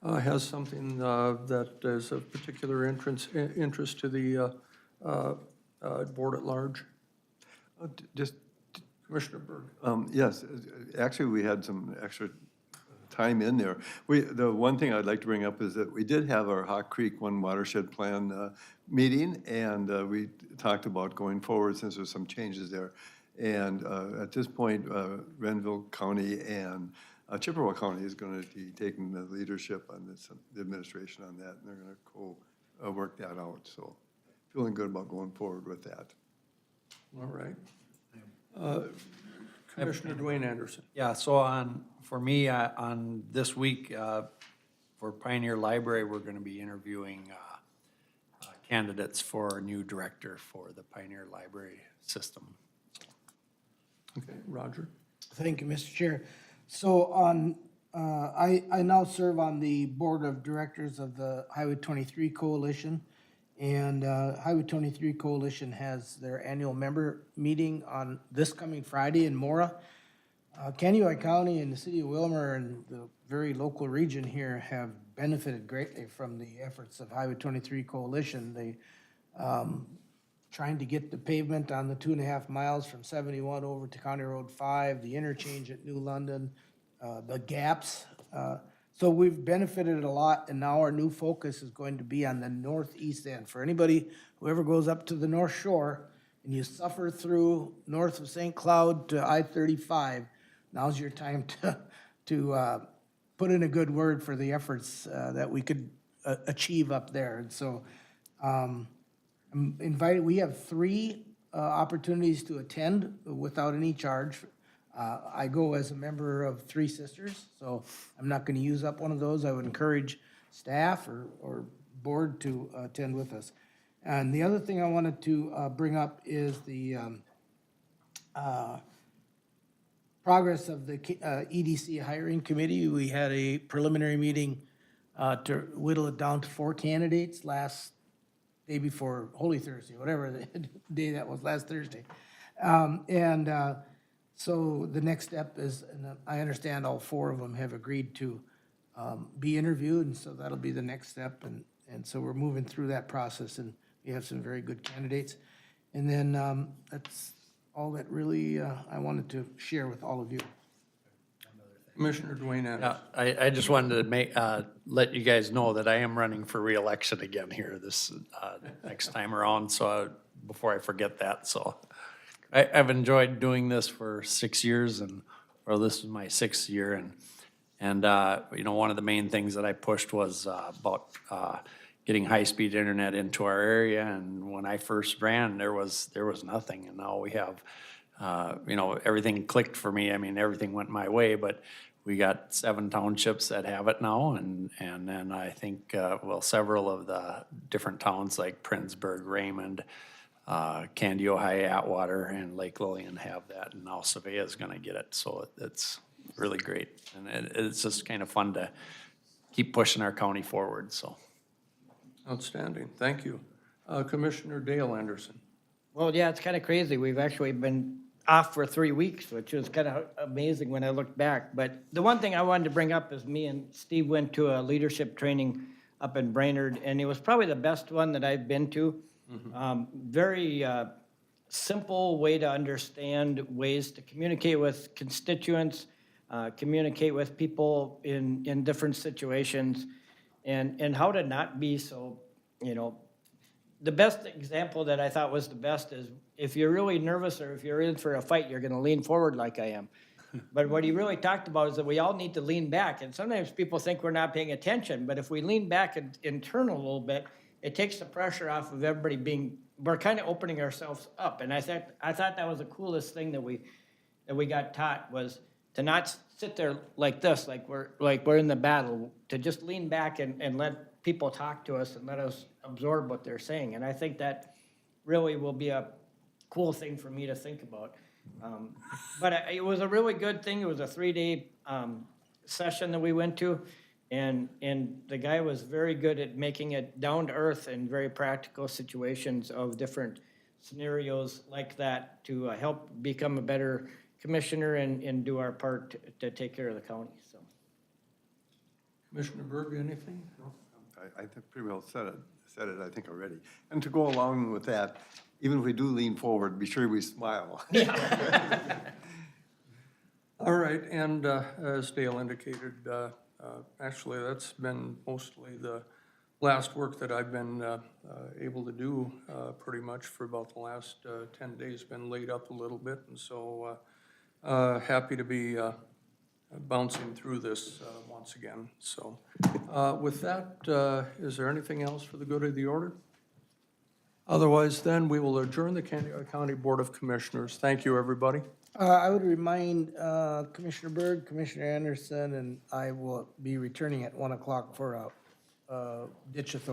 S1: has something that is of particular interest to the board at large?
S4: Just,
S1: Commissioner Berg.
S4: Yes, actually, we had some extra time in there. The one thing I'd like to bring up is that we did have our Hawk Creek One Watershed Plan meeting, and we talked about going forward since there's some changes there. And at this point, Renville County and Chippewa County is going to be taking the leadership on this, the administration on that, and they're going to work that out. So feeling good about going forward with that.
S1: All right. Commissioner Dwayne Anderson.
S3: Yeah, so for me, on this week, for Pioneer Library, we're going to be interviewing candidates for a new director for the Pioneer Library system.
S1: Okay, Roger.
S2: Thank you, Mr. Chair. So I now serve on the board of directors of the Highway 23 Coalition. And Highway 23 Coalition has their annual member meeting on this coming Friday in Mora. Kaneohe County and the city of Willmar and the very local region here have benefited greatly from the efforts of Highway 23 Coalition. They trying to get the pavement on the 2.5 miles from 71 over to County Road 5, the interchange at New London, the gaps. So we've benefited a lot, and now our new focus is going to be on the northeast end. For anybody who ever goes up to the North Shore and you suffer through north of St. Cloud to I-35, now's your time to put in a good word for the efforts that we could achieve up there. And so I'm invited. We have 3 opportunities to attend without any charge. I go as a member of Three Sisters, so I'm not going to use up one of those. I would encourage staff or board to attend with us. And the other thing I wanted to bring up is the progress of the EDC hiring committee. We had a preliminary meeting to whittle it down to 4 candidates last day before Holy Thursday, whatever the day that was, last Thursday. So the next step is, and I understand all 4 of them have agreed to be interviewed, and so that'll be the next step. And so we're moving through that process, and we have some very good candidates. And then that's all that really I wanted to share with all of you.
S1: Commissioner Dwayne Anderson.
S3: I just wanted to make, let you guys know that I am running for reelection again here this, next time around, so before I forget that, so. I've enjoyed doing this for 6 years and, or this is my 6th year and, you know, one of the main things that I pushed was, about, getting high-speed internet into our area, and when I first ran, there was nothing, and now we have, you know, everything clicked for me. I mean, everything went my way, but we got 7 townships that have it now, and then I think, well, several of the different towns like Princeburg, Raymond, Candy, Ohio, Atwater, and Lake Lillian have that, and now Savea is gonna get it, so it's really great. And it's just kind of fun to keep pushing our county forward, so.
S1: Outstanding, thank you. Commissioner Dale Anderson.
S17: Well, yeah, it's kind of crazy. We've actually been off for 3 weeks, which was kind of amazing when I look back. But the one thing I wanted to bring up is me and Steve went to a leadership training up in Brainerd, and it was probably the best one that I've been to. Very simple way to understand ways to communicate with constituents, communicate with people in different situations, and how to not be so, you know, the best example that I thought was the best is if you're really nervous or if you're in for a fight, you're gonna lean forward like I am. But what he really talked about is that we all need to lean back, and sometimes people think we're not paying attention, but if we lean back and turn a little bit, it takes the pressure off of everybody being, we're kind of opening ourselves up. And I thought that was the coolest thing that we got taught was to not sit there like this, like we're in the battle, to just lean back and let people talk to us and let us absorb what they're saying. And I think that really will be a cool thing for me to think about. But it was a really good thing. It was a 3-day session that we went to. And the guy was very good at making it down to earth and very practical situations of different scenarios like that to help become a better commissioner and do our part to take care of the county, so.
S1: Commissioner Berg, anything?
S4: I think pretty well said it, I think already. And to go along with that, even if we do lean forward, be sure we smile.
S1: All right, and as Dale indicated, actually, that's been mostly the last work that I've been able to do pretty much for about the last 10 days, been laid up a little bit, and so happy to be bouncing through this once again. So with that, is there anything else for the good of the order? Otherwise, then, we will adjourn the County Board of Commissioners. Thank you, everybody.
S2: I would remind Commissioner Berg, Commissioner Anderson, and I will be returning at 1 o'clock for a ditch authority